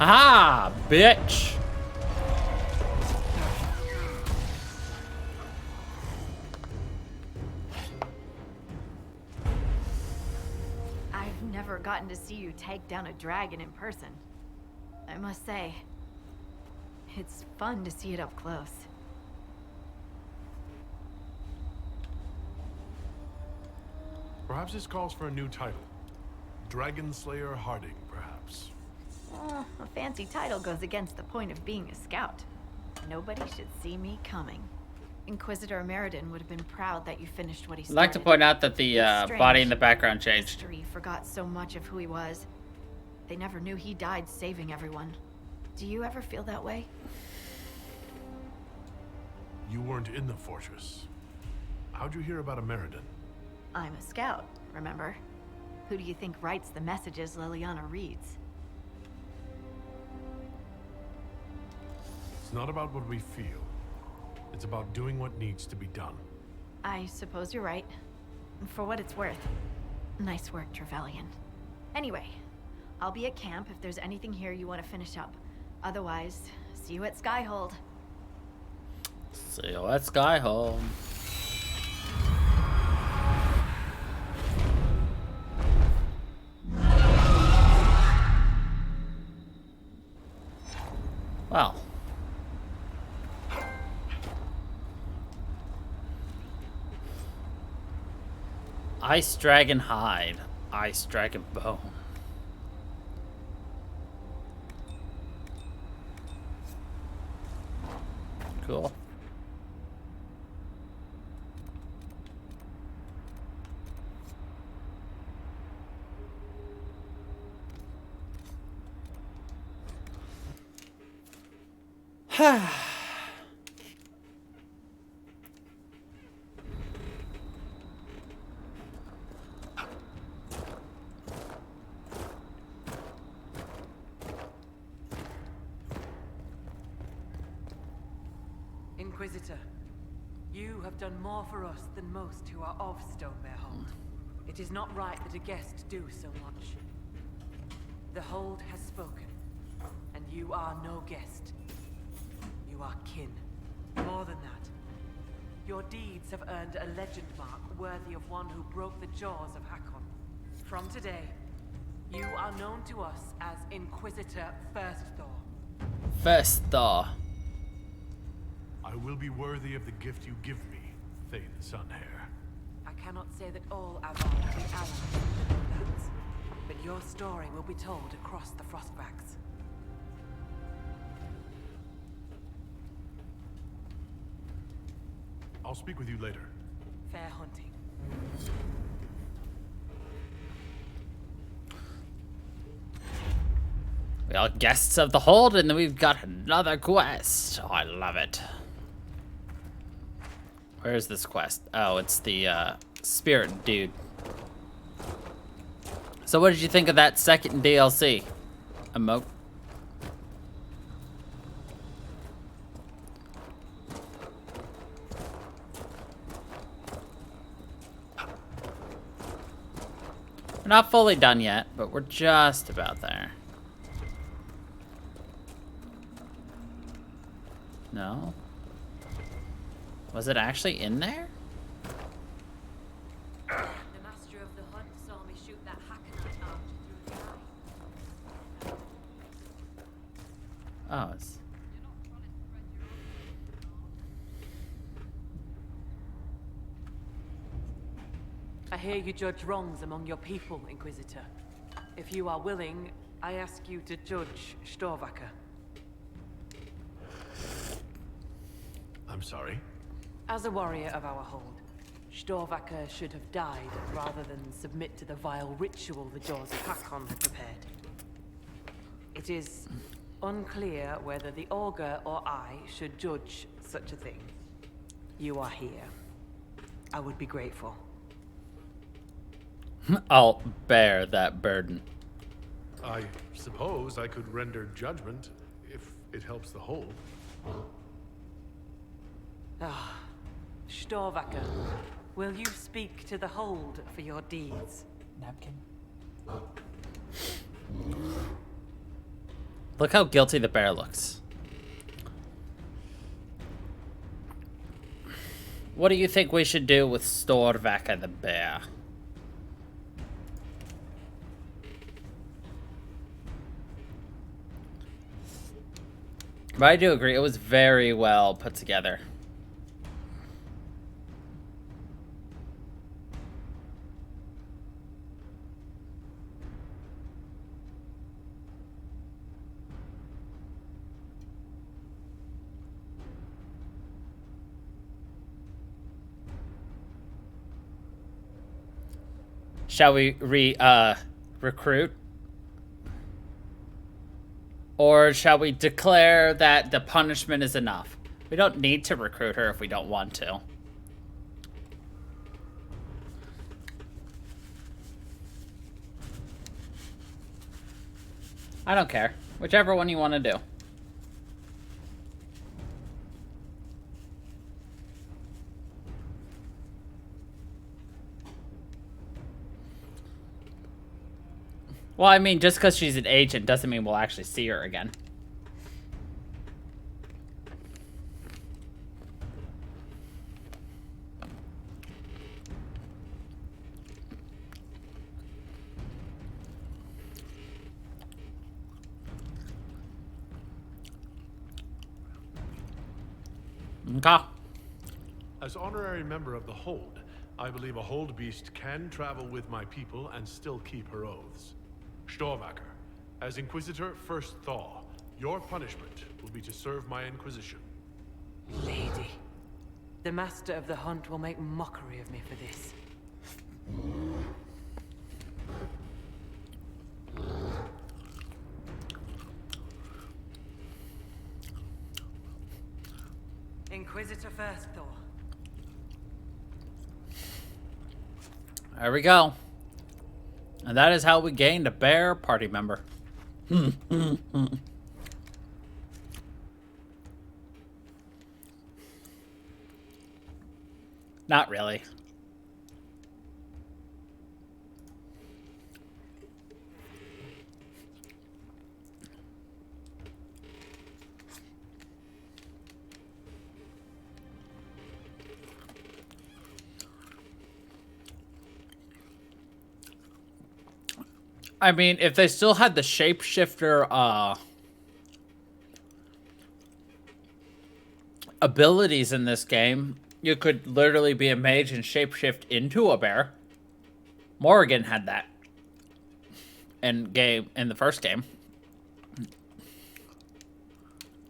Ha! Bitch! I've never gotten to see you take down a dragon in person. I must say, it's fun to see it up close. Perhaps this calls for a new title. Dragon Slayer Harding, perhaps. Oh, a fancy title goes against the point of being a scout. Nobody should see me coming. Inquisitor Meriden would have been proud that you finished what he I'd started. like to point out that the body in the background changed. History forgot so much of who he was. They never knew he died saving everyone. Do you ever feel that way? You weren't in the fortress. How'd you hear about a Meriden? I'm a scout, remember? Who do you think writes the messages Liliana reads? It's not about what we feel. It's about doing what needs to be done. I suppose you're right. For what it's worth. Nice work, Trevelyan. Anyway, I'll be at camp if there's anything here you want to finish up. Otherwise, see you at Skyhold. See you at Skyhold. Well. Ice Dragon Hide. Ice Dragon Bone. Cool. Inquisitor, you have done more for us than most who are of Stonebear Hold. It is not right that a guest do so much. The Hold has spoken, and you are no guest. You are kin. More than that, your deeds have earned a legend mark worthy of one who broke the jaws of Hakon. From today, you are known to us as Inquisitor First Thor. First Thor. I will be worthy of the gift you give me, Thane Sunhair. I cannot say that all Avar will be allies with that, but your story will be told across the Frostbacks. I'll speak with you later. Fair hunting. We are guests of the Hold, and then we've got another quest. Oh, I love it. Where's this quest? Oh, it's the spirit dude. So what did you think of that second DLC? Emote. We're not fully done yet, but we're just about there. No? Was it actually in there? The master of the hunt saw me shoot that Hakonite archer through the eye. Oh, it's... I hear you judge wrongs among your people, Inquisitor. If you are willing, I ask you to judge Storvacker. I'm sorry? As a warrior of our hold, Storvacker should have died rather than submit to the vile ritual the Jaws of Hakon had prepared. It is unclear whether the Augur or I should judge such a thing. You are here. I would be grateful. I'll bear that burden. I suppose I could render judgment if it helps the whole. Ah, Storvacker, will you speak to the Hold for your deeds? Napkin. Look how guilty the bear looks. What do you think we should do with Storvaka the bear? But I do agree, it was very well put together. Shall we recruit? Or shall we declare that the punishment is enough? We don't need to recruit her if we don't want to. I don't care. Whichever one you want to do. Well, I mean, just because she's an agent doesn't mean we'll actually see her again. Okay. As honorary member of the Hold, I believe a Hold Beast can travel with my people and still keep her oaths. Storvaker, as Inquisitor First Thaw, your punishment will be to serve my Inquisition. Lady, the Master of the Hunt will make mockery of me for this. Inquisitor First Thaw. There we go. And that is how we gained a bear party member. Not really. I mean, if they still had the shapeshifter abilities in this game, you could literally be a mage and shapeshift into a bear. Morrigan had that in the first game.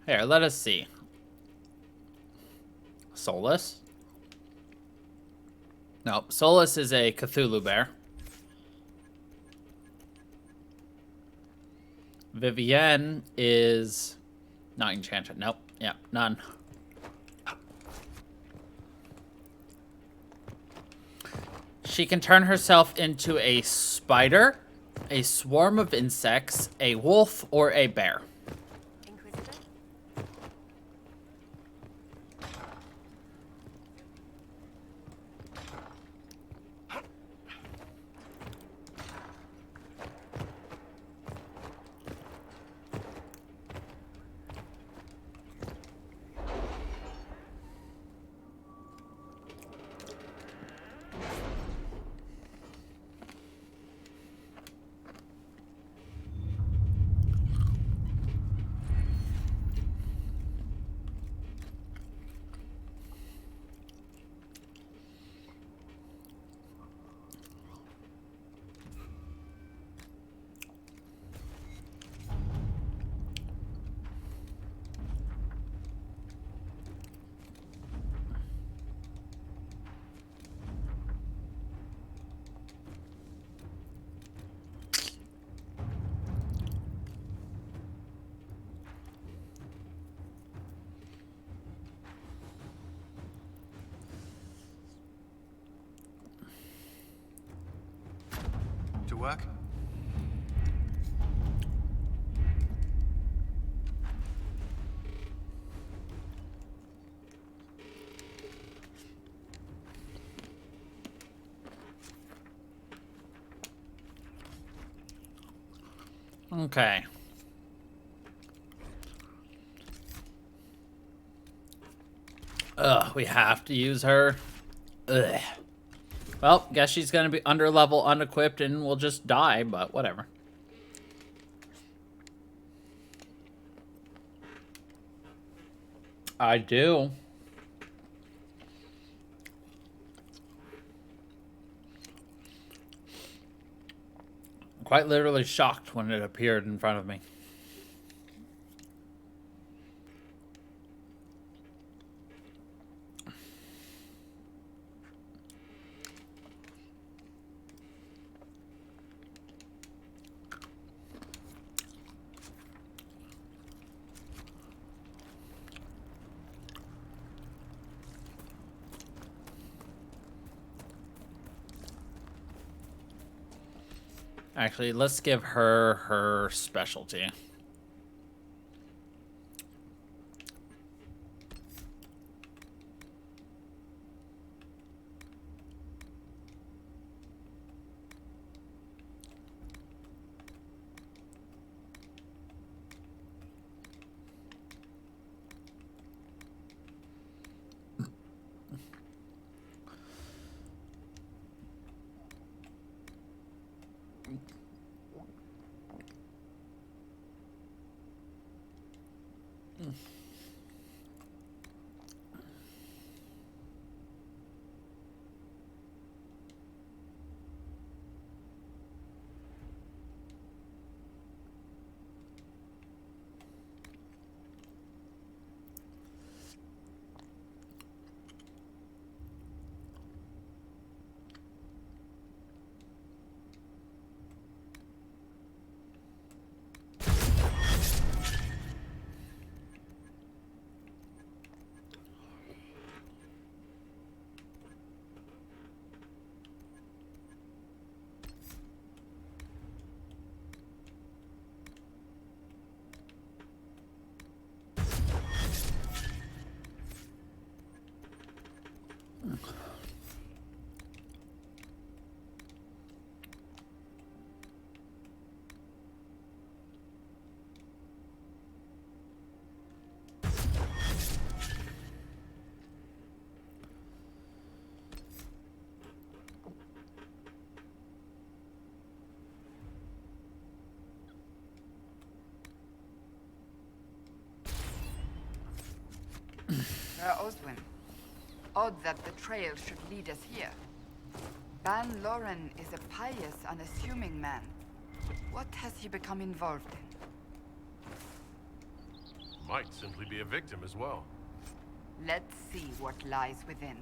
Here, let us see. Solus? No, Solus is a Cthulhu bear. Vivienne is not enchanted. Nope. Yeah, none. She can turn herself into a spider, a swarm of insects, a wolf, or a bear. To work? Okay. Ugh, we have to use her. Ugh. Well, guess she's gonna be under level, unequipped, and we'll just die, but whatever. I do. Quite literally shocked when it appeared in front of me. Actually, let's give her her specialty. Sir Oswin, odd that the trail should lead us here. Ban Loren is a pious, unassuming man. What has he become involved in? Might simply be a victim as well. Let's see what lies within.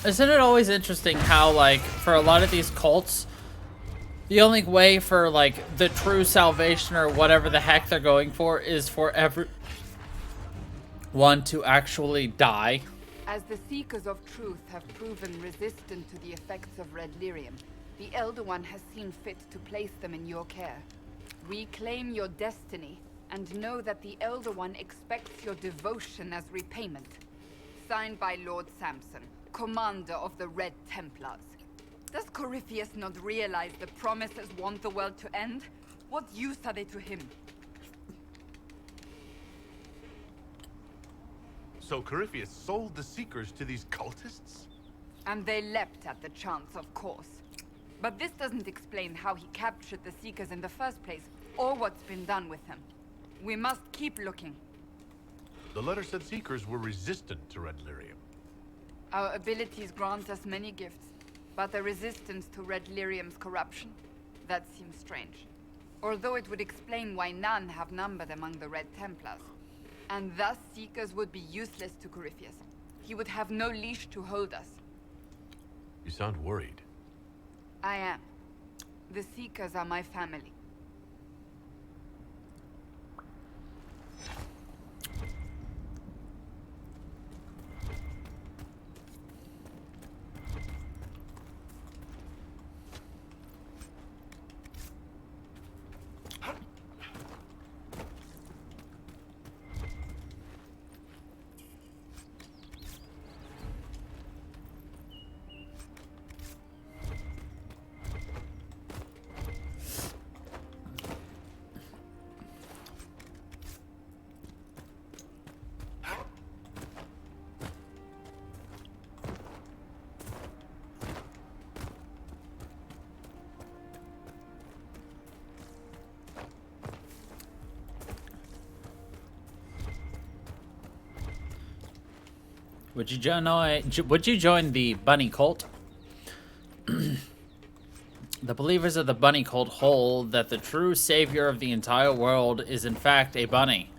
Isn't it always interesting how, like, for a lot of these cults, the only way for, like, the true salvation or whatever the heck they're going for is for everyone to actually die? As the Seekers of Truth have proven resistant to the effects of red lyrium, the Elder One has seen fit to place them in your care. Reclaim your destiny, and know that the Elder One expects your devotion as repayment. Signed by Lord Samson, commander of the Red Templars. Does Corypheus not realize the promises want the world to end? What use are they to him? So Corypheus sold the Seekers to these cultists? And they leapt at the chance, of course. But this doesn't explain how he captured the Seekers in the first place, or what's been done with them. We must keep looking. The letter said Seekers were resistant to red lyrium. Our abilities grant us many gifts, but the resistance to red lyrium's corruption? That seems strange. Although it would explain why none have numbered among the Red Templars. And thus Seekers would be useless to Corypheus. He would have no leash to hold us. You sound worried. I am. The Seekers are my family. Would you join the bunny cult? The believers of the bunny cult hold that the true savior of the entire world is in fact a bunny.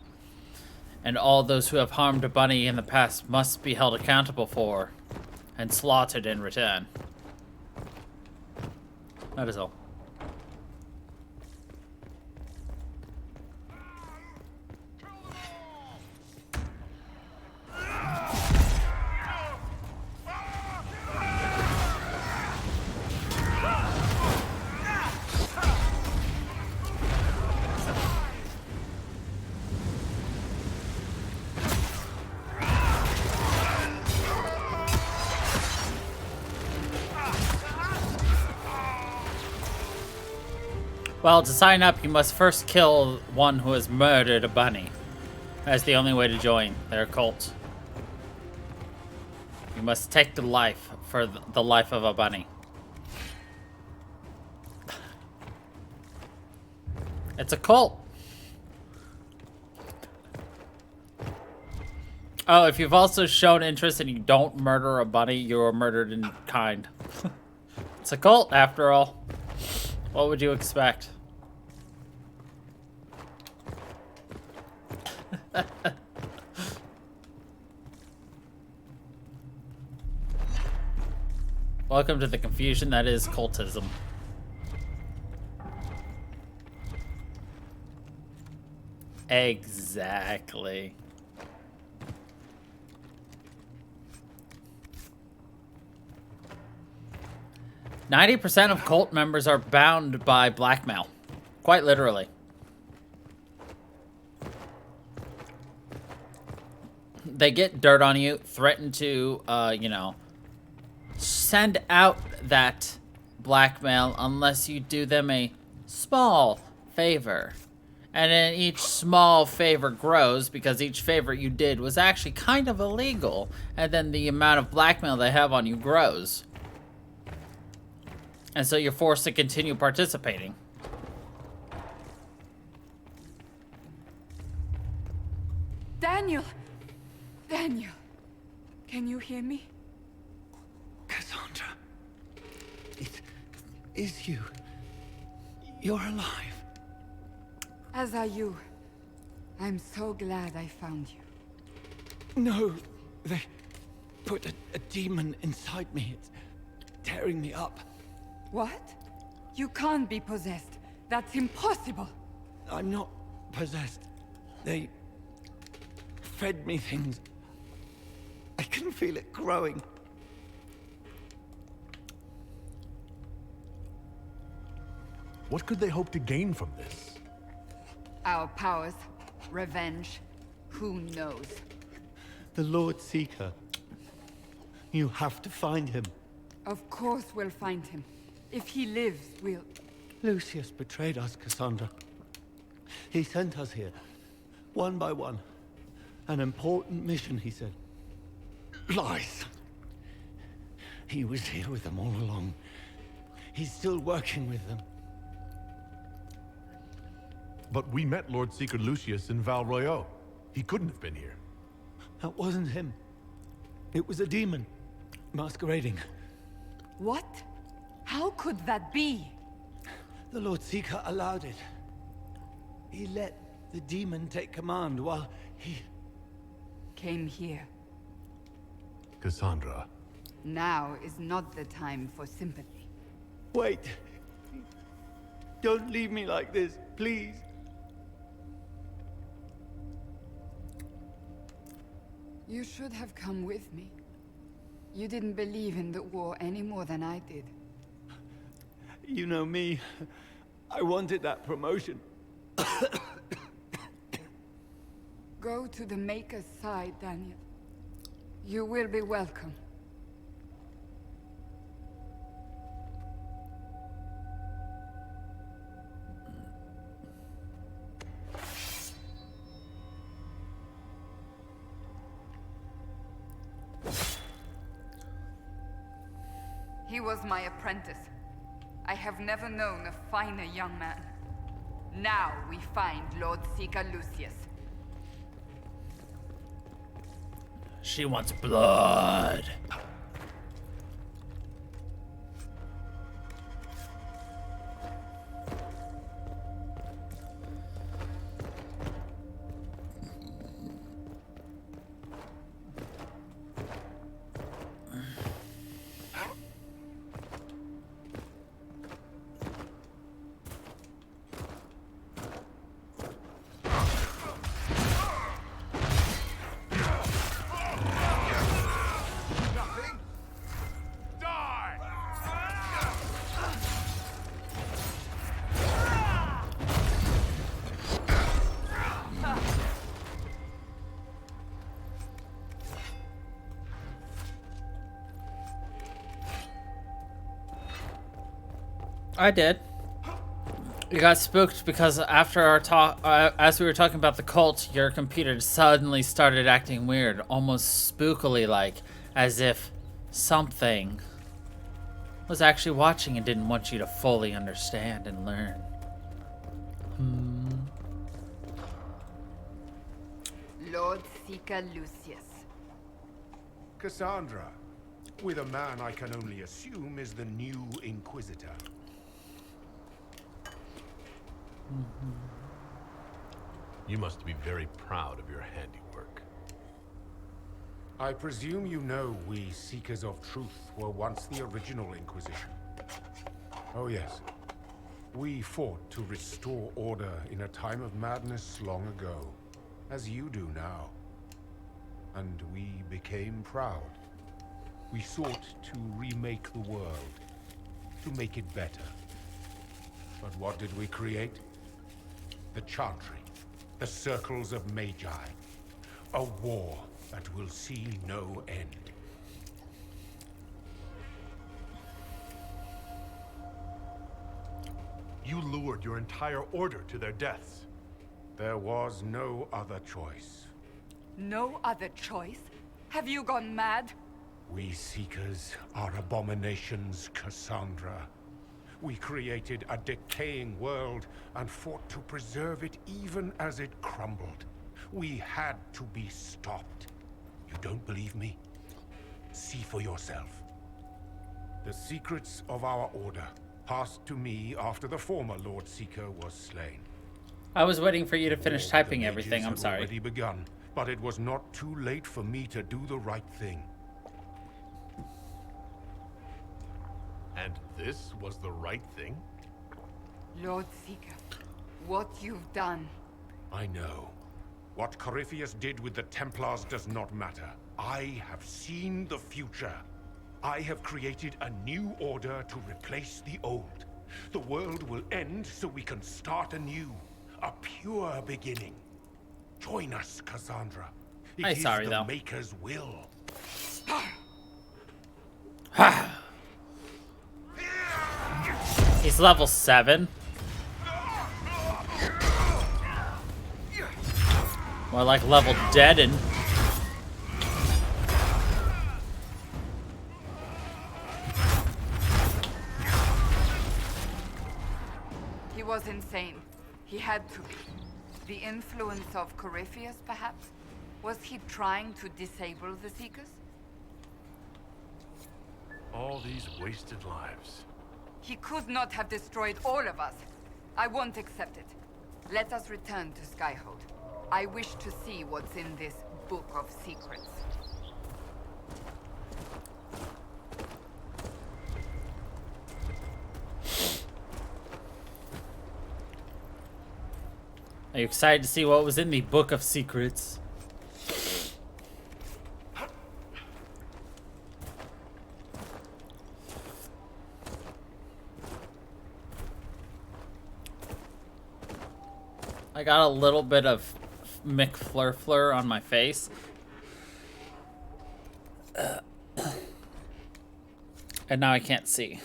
And all those who have harmed a bunny in the past must be held accountable for and slaughtered in return. That is all. Well, to sign up, you must first kill one who has murdered a bunny. That's the only way to join their cult. You must take the life for the life of a bunny. It's a cult. Oh, if you've also shown interest and you don't murder a bunny, you are murdered in kind. It's a cult, after all. What would you expect? Welcome to the confusion that is cultism. Exactly. %90 of cult members are bound by blackmail. Quite literally. They get dirt on you, threaten to, you know, send out that blackmail unless you do them a small favor. And then each small favor grows because each favor you did was actually kind of illegal. And then the amount of blackmail they have on you grows. And so you're forced to continue participating. Daniel! Daniel! Can you hear me? Cassandra. It is you. You're alive. As are you. I'm so glad I found you. No, put a demon inside me. It's tearing me up. What? You can't be possessed. That's impossible. I'm not possessed. They fed me things. I can feel it growing. What could they hope to gain from this? Our powers. Revenge. Who knows? The Lord Seeker. You have to find him. Of course we'll find him. If he lives, we'll... Lucius betrayed us, Cassandra. He sent us here, one by one. An important mission, he said. Lies. He was here with them all along. He's still working with them. But we met Lord Seeker Lucius in Val Royeaux. He couldn't have been here. That wasn't him. It was a demon, masquerading. What? How could that be? The Lord Seeker allowed it. He let the demon take command while he... came here. Cassandra. Now is not the time for sympathy. Wait. Don't leave me like this, please. You should have come with me. You didn't believe in the war any more than I did. You know me. I wanted that promotion. Go to the Maker's side, Daniel. You will be welcome. He was my apprentice. I have never known a finer young man. Now we find Lord Seeker Lucius. She wants blood. I did. You got spooked because after our talk, as we were talking about the cult, your computer suddenly started acting weird, almost spookily like, as if something was actually watching and didn't want you to fully understand and learn. Lord Seeker Lucius. Cassandra, with a man I can only assume is the new Inquisitor. You must be very proud of your handiwork. I presume you know we Seekers of Truth were once the original Inquisition. Oh yes. We fought to restore order in a time of madness long ago, as you do now. And we became proud. We sought to remake the world, to make it better. But what did we create? The Chantry, the Circles of Magi. A war that will see no end. You lured your entire order to their deaths. There was no other choice. No other choice? Have you gone mad? We Seekers are abominations, Cassandra. We created a decaying world and fought to preserve it even as it crumbled. We had to be stopped. You don't believe me? See for yourself. The secrets of our order passed to me after the former Lord Seeker was slain. I was waiting for you to finish typing everything. I'm sorry. Already begun, but it was not too late for me to do the right thing. this was the right thing? Lord Seeker, what you've done. I know. What Corypheus did with the Templars does not matter. I have seen the future. I have created a new order to replace the old. The world will end so we can start anew. A pure beginning. Join us, Cassandra. It is the Maker's will. He's level 7. More like level deaden. He was insane. He had to be. The influence of Corypheus, perhaps? Was he trying to disable the Seekers? All these wasted lives. He could not have destroyed all of us. I won't accept it. Let us return to Skyhold. I wish to see what's in this Book of Secrets. Are you excited to see what was in the Book of Secrets? I got a little bit of McFlurflur on my face. And now I can't see.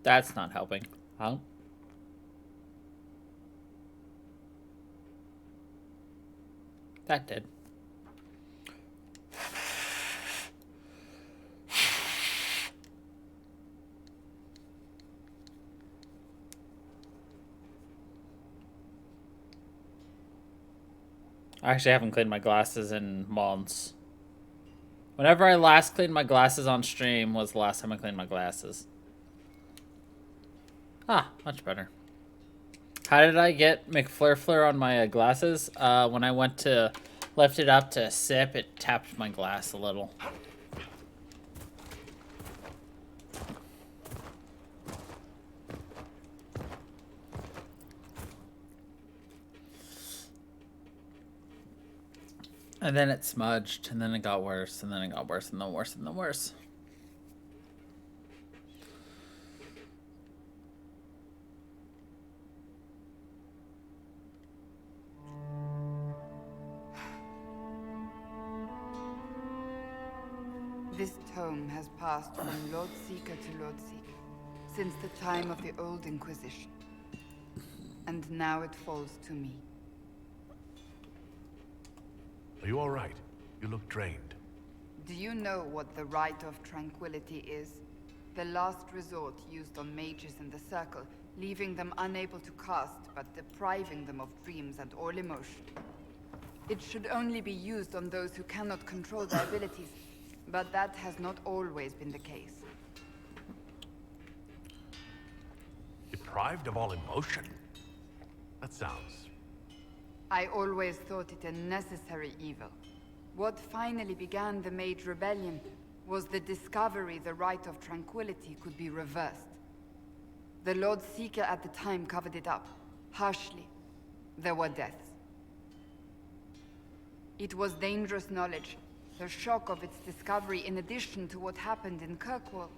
That's not helping. Huh? That did. I actually haven't cleaned my glasses in months. Whenever I last cleaned my glasses on stream was the last time I cleaned my glasses. Ah, much better. How did I get McFlurflur on my glasses? When I went to lift it up to sip, it tapped my glass a little. And then it smudged, and then it got worse, and then it got worse, and then worse, and then worse. This tome has passed from Lord Seeker to Lord Seeker since the time of the old Inquisition. And now it falls to me. Are you all right? You look drained. Do you know what the Rite of Tranquility is? The last resort used on mages in the Circle, leaving them unable to cast, but depriving them of dreams and all emotion. It should only be used on those who cannot control their abilities, but that has not always been the case. Deprived of all emotion? That sounds... I always thought it a necessary evil. What finally began the Mage Rebellion was the discovery the Rite of Tranquility could be reversed. The Lord Seeker at the time covered it up, harshly. There were deaths. It was dangerous knowledge, the shock of its discovery in addition to what happened in Kirkwall.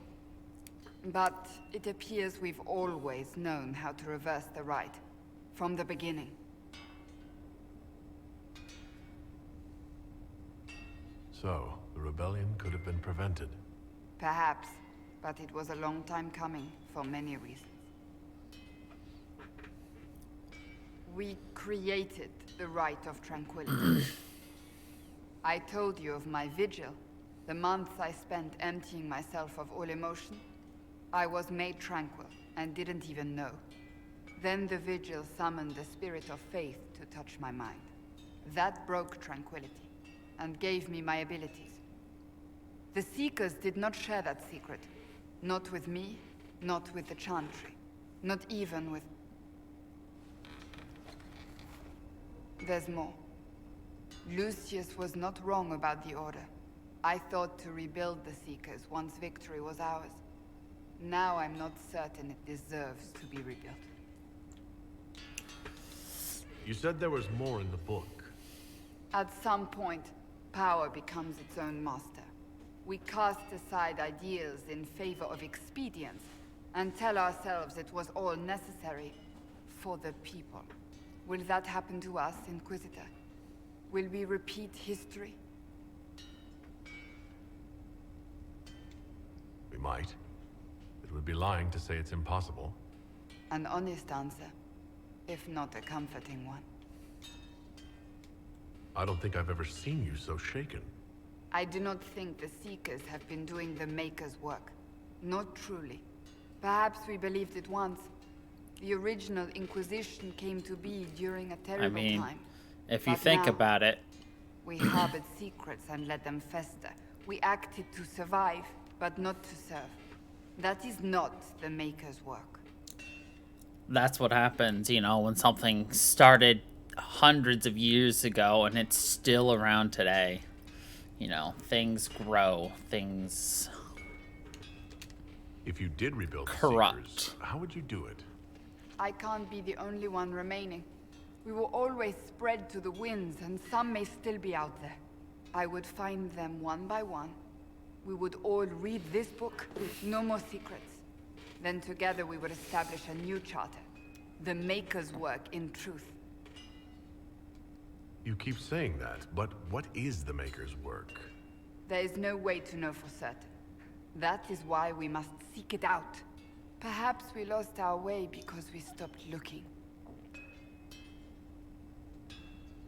But it appears we've always known how to reverse the Rite, from the beginning. So, the rebellion could have been prevented. Perhaps, but it was a long time coming, for many reasons. We created the Rite of Tranquility. I told you of my vigil, the months I spent emptying myself of all emotion. I was made tranquil, and didn't even know. Then the vigil summoned the spirit of faith to touch my mind. That broke tranquility, and gave me my abilities. The Seekers did not share that secret. Not with me, not with the Chantry, not even with... There's more. Lucius was not wrong about the Order. I thought to rebuild the Seekers once victory was ours. Now I'm not certain it deserves to be rebuilt. You said there was more in the book. At some point, power becomes its own master. We cast aside ideals in favor of expedience, and tell ourselves it was all necessary for the people. Will that happen to us, Inquisitor? Will we repeat history? We might. It would be lying to say it's impossible. An honest answer, if not a comforting one. I don't think I've ever seen you so shaken. I do not think the Seekers have been doing the Maker's work. Not truly. Perhaps we believed it once. The original Inquisition came to be during a terrible time. If you But think now, about it... we harbored secrets and let them fester. We acted to survive, but not to serve. That is not the Maker's work. That's what happens, you know, when something started hundreds of years ago and it's still around today. You know, things grow, things... If you did rebuild the corrupt. Seekers, how would you do it? I can't be the only one remaining. We will always spread to the winds, and some may still be out there. I would find them one by one. We would all read this book, no more secrets. Then together we would establish a new charter. The Maker's work in truth. You keep saying that, but what is the Maker's work? There is no way to know for certain. That is why we must seek it out. Perhaps we lost our way because we stopped looking.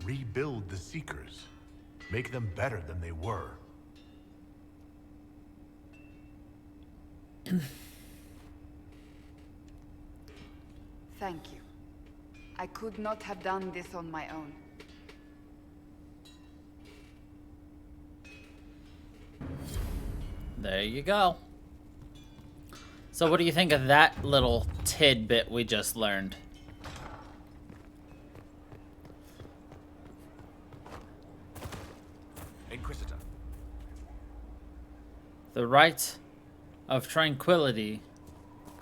Rebuild the Seekers. Make them better than they were. Thank you. I could not have done this on my own. There you go. So what do you think of that little tidbit we just learned? Inquisitor. The right of tranquility.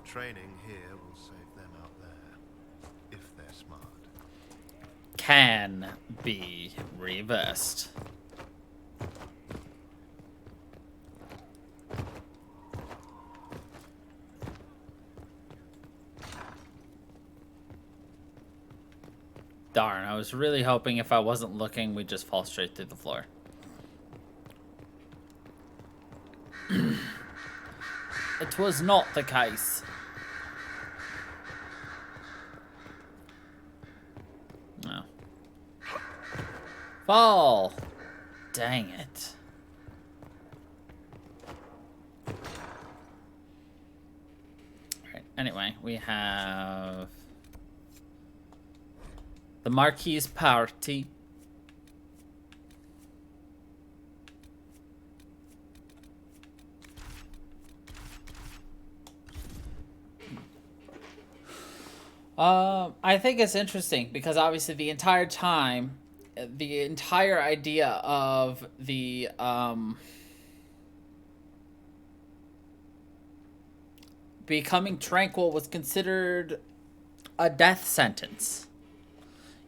Training here will save them out there, if they're smart. Can be reversed. Darn, I was really hoping if I wasn't looking, we'd just fall straight through the floor. It was not the case. No. Fall! Dang it. Alright, anyway, we have... the Marquis' party. I think it's interesting because obviously the entire time, the entire idea of the becoming tranquil was considered a death sentence.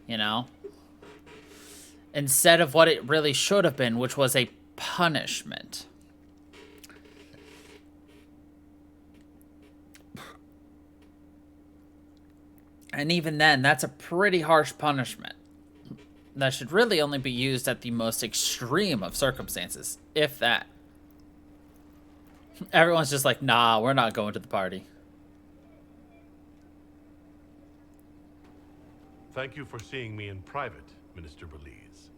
You know? Instead of what it really should have been, which was a punishment. And even then, that's a pretty harsh punishment. That should really only be used at the most extreme of circumstances, if that. Everyone's just like, nah, we're not going to the party. Thank you for seeing me in private, Minister Belize.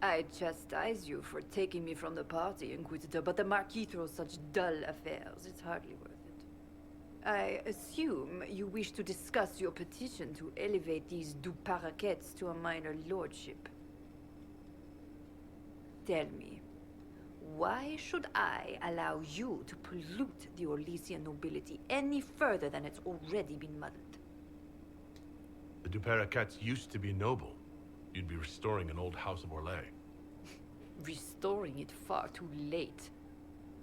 I chastise you for taking me from the party, Inquisitor, but the Marquis throws such dull affairs. It's hardly worth it. I assume you wish to discuss your petition to elevate these du Paraquets to a minor lordship. Tell me, why should I allow you to pollute the Orlesian nobility any further than it's already been muddled? The Duperacats used to be noble. You'd be restoring an old house of Orlais. Restoring it far too late.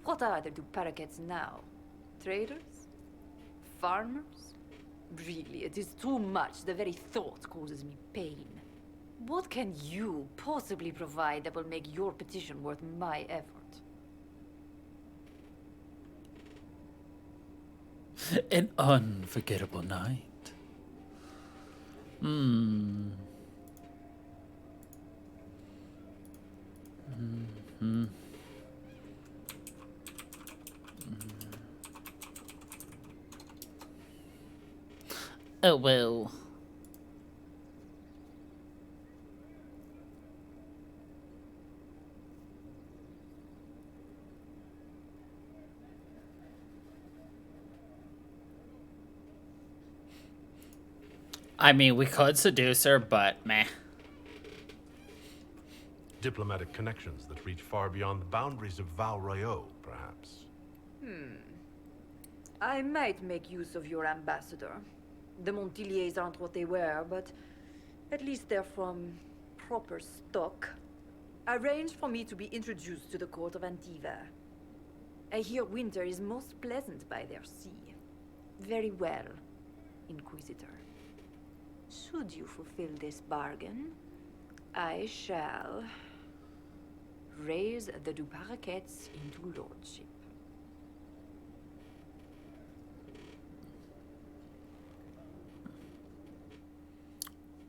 What are the Duperacats now? Traders? Farmers? Really, it is too much. The very thought causes me pain. What can you possibly provide that will make your petition worth my effort? An unforgettable night. Oh well. I mean, we could seduce her, but meh. Diplomatic connections that reach far beyond the boundaries of Val Royeaux, perhaps. I might make use of your ambassador. The Montiliers aren't what they were, but at least they're from proper stock. Arrange for me to be introduced to the court of Antiva. I hear winter is most pleasant by their sea. Very well, Inquisitor. Should you fulfill this bargain, I shall raise the du Paraquets into lordship.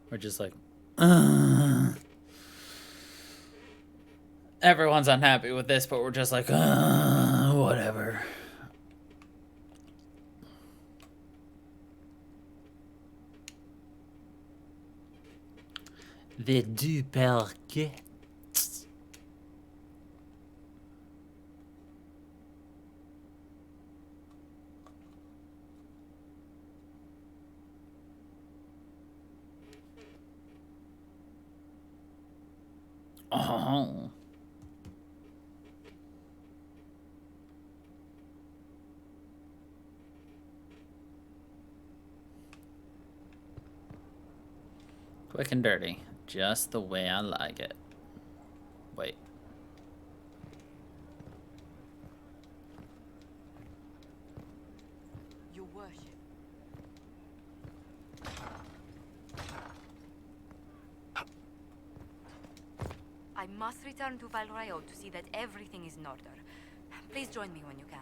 We're just like, everyone's unhappy with this, but we're just like, whatever. The du Paraquets. Oh. Quick and dirty. Just the way I like it. Wait. Your worship. I must return to Val Royeaux to see that everything is in order. Please join me when you can.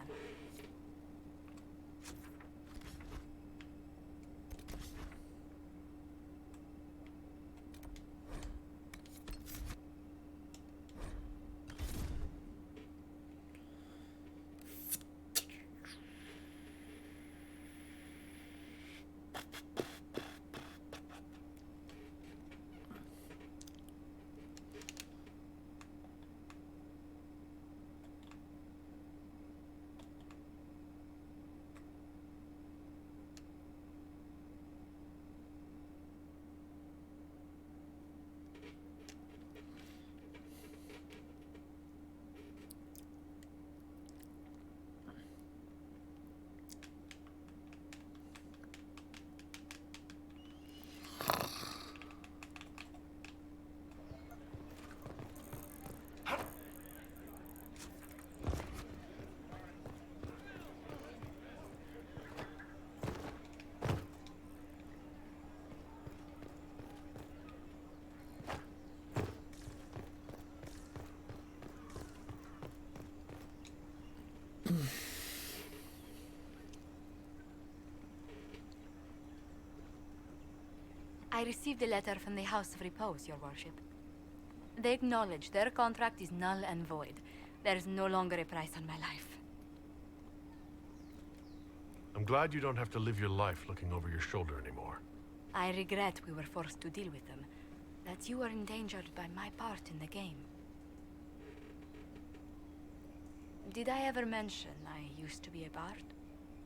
I received a letter from the House of Repose, Your Worship. They acknowledge their contract is null and void. There is no longer a price on my life. I'm glad you don't have to live your life looking over your shoulder anymore. I regret we were forced to deal with them. That you were endangered by my part in the game. Did I ever mention I used to be a bard?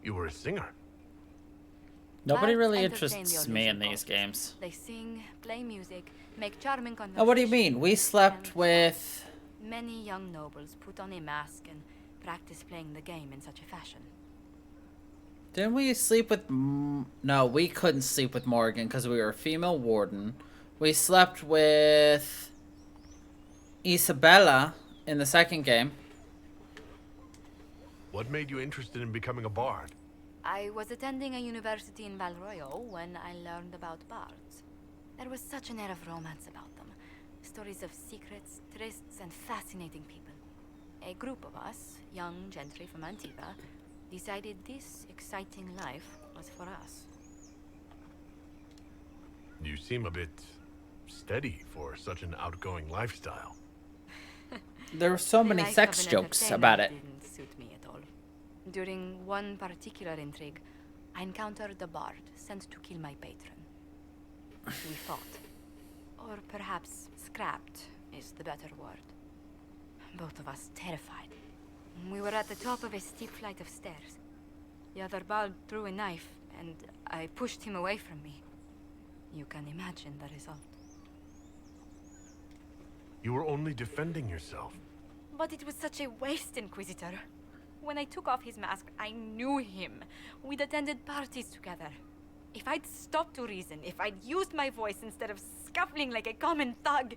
You were a singer? Nobody Bards really entertain interests the me in illusion these cult. games. They sing, play music, make charming conversation. Oh, what do you mean? We slept with... Many young nobles put on a mask and practice playing the game in such a fashion. Didn't we sleep with... No, we couldn't sleep with Morgan because we were a female warden. We slept with Isabella in the second game. What made you interested in becoming a bard? I was attending a university in Valroyo when I learned about bards. There was such an air of romance about them. Stories of secrets, trysts, and fascinating people. A group of us, young gentry from Antigua, decided this exciting life was for us. You seem a bit steady for such an outgoing lifestyle. There were so many life sex of an jokes entertainer about it. Didn't suit me at all. During one particular intrigue, I encountered a bard sent to kill my patron. We fought. Or perhaps scrapped is the better word. Both of us terrified. We were at the top of a steep flight of stairs. The other bard threw a knife, and I pushed him away from me. You can imagine the result. You were only defending yourself. But it was such a waste, Inquisitor. When I took off his mask, I knew him. We'd attended parties together. If I'd stopped to reason, if I'd used my voice instead of scuffling like a common thug,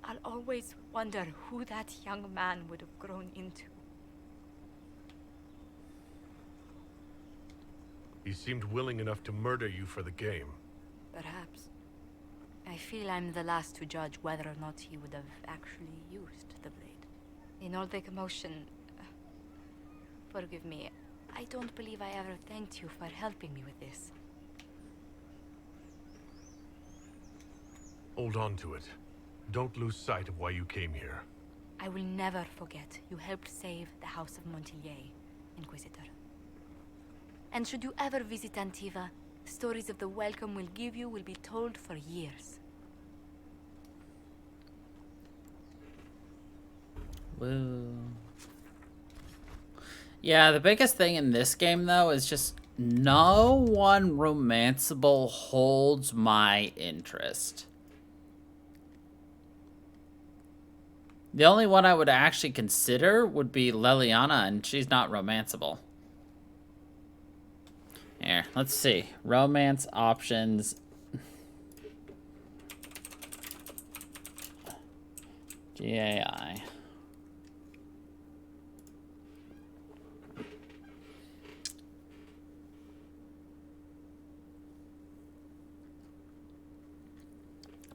I'll always wonder who that young man would have grown into. He seemed willing enough to murder you for the game. Perhaps. I feel I'm the last to judge whether or not he would have actually used the blade. In all the commotion... Forgive me, I don't believe I ever thanked you for helping me with this. Hold on to it. Don't lose sight of why you came here. I will never forget you helped save the House of Montillier, Inquisitor. And should you ever visit Antiva, stories of the welcome we'll give you will be told for years. Woo. Yeah, the biggest thing in this game, though, is just no one romanceable holds my interest. The only one I would actually consider would be Leliana, and she's not romanceable. Here, let's see. Romance options. GAI.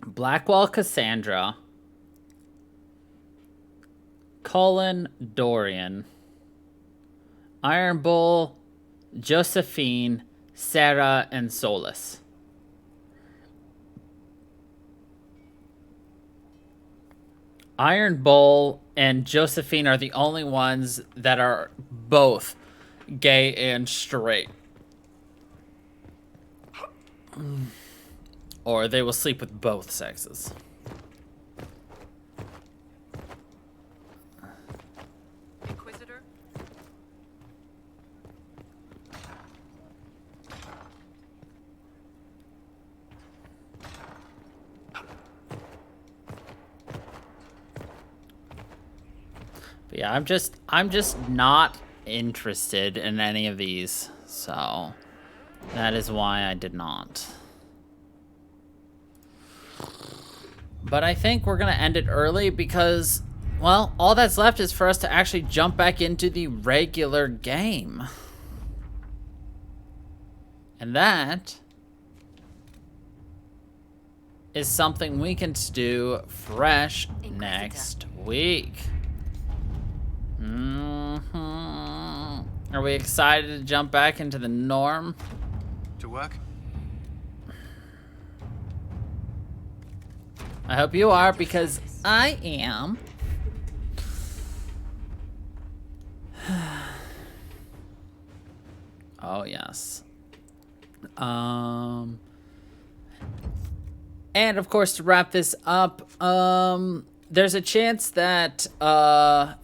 Blackwall Cassandra. Colin Dorian. Iron Bull, Josephine, Sarah, and Solus. Iron Bull and Josephine are the only ones that are both gay and straight. Or they will sleep with both sexes. Inquisitor? But yeah, I'm just not interested in any of these. So that is why I did not. But I think we're going to end it early because, well, all that's left is for us to actually jump back into the regular game. And that is something we can do fresh next week. Are we excited to jump back into the norm? To work? I hope you are, because I am. Oh, yes. And of course, to wrap this up, there's a chance that,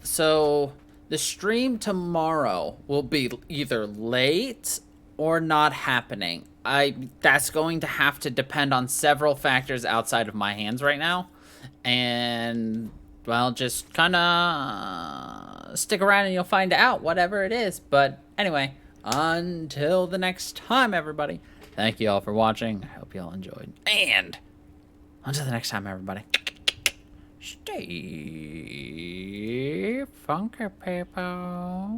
so the stream tomorrow will be either late or not happening. that's going to have to depend on several factors outside of my hands right now. And, well, just kind of stick around and you'll find out whatever it is. But anyway, until the next time, everybody, thank you all for watching. I hope you all enjoyed. And until the next time, everybody, stay funky, people.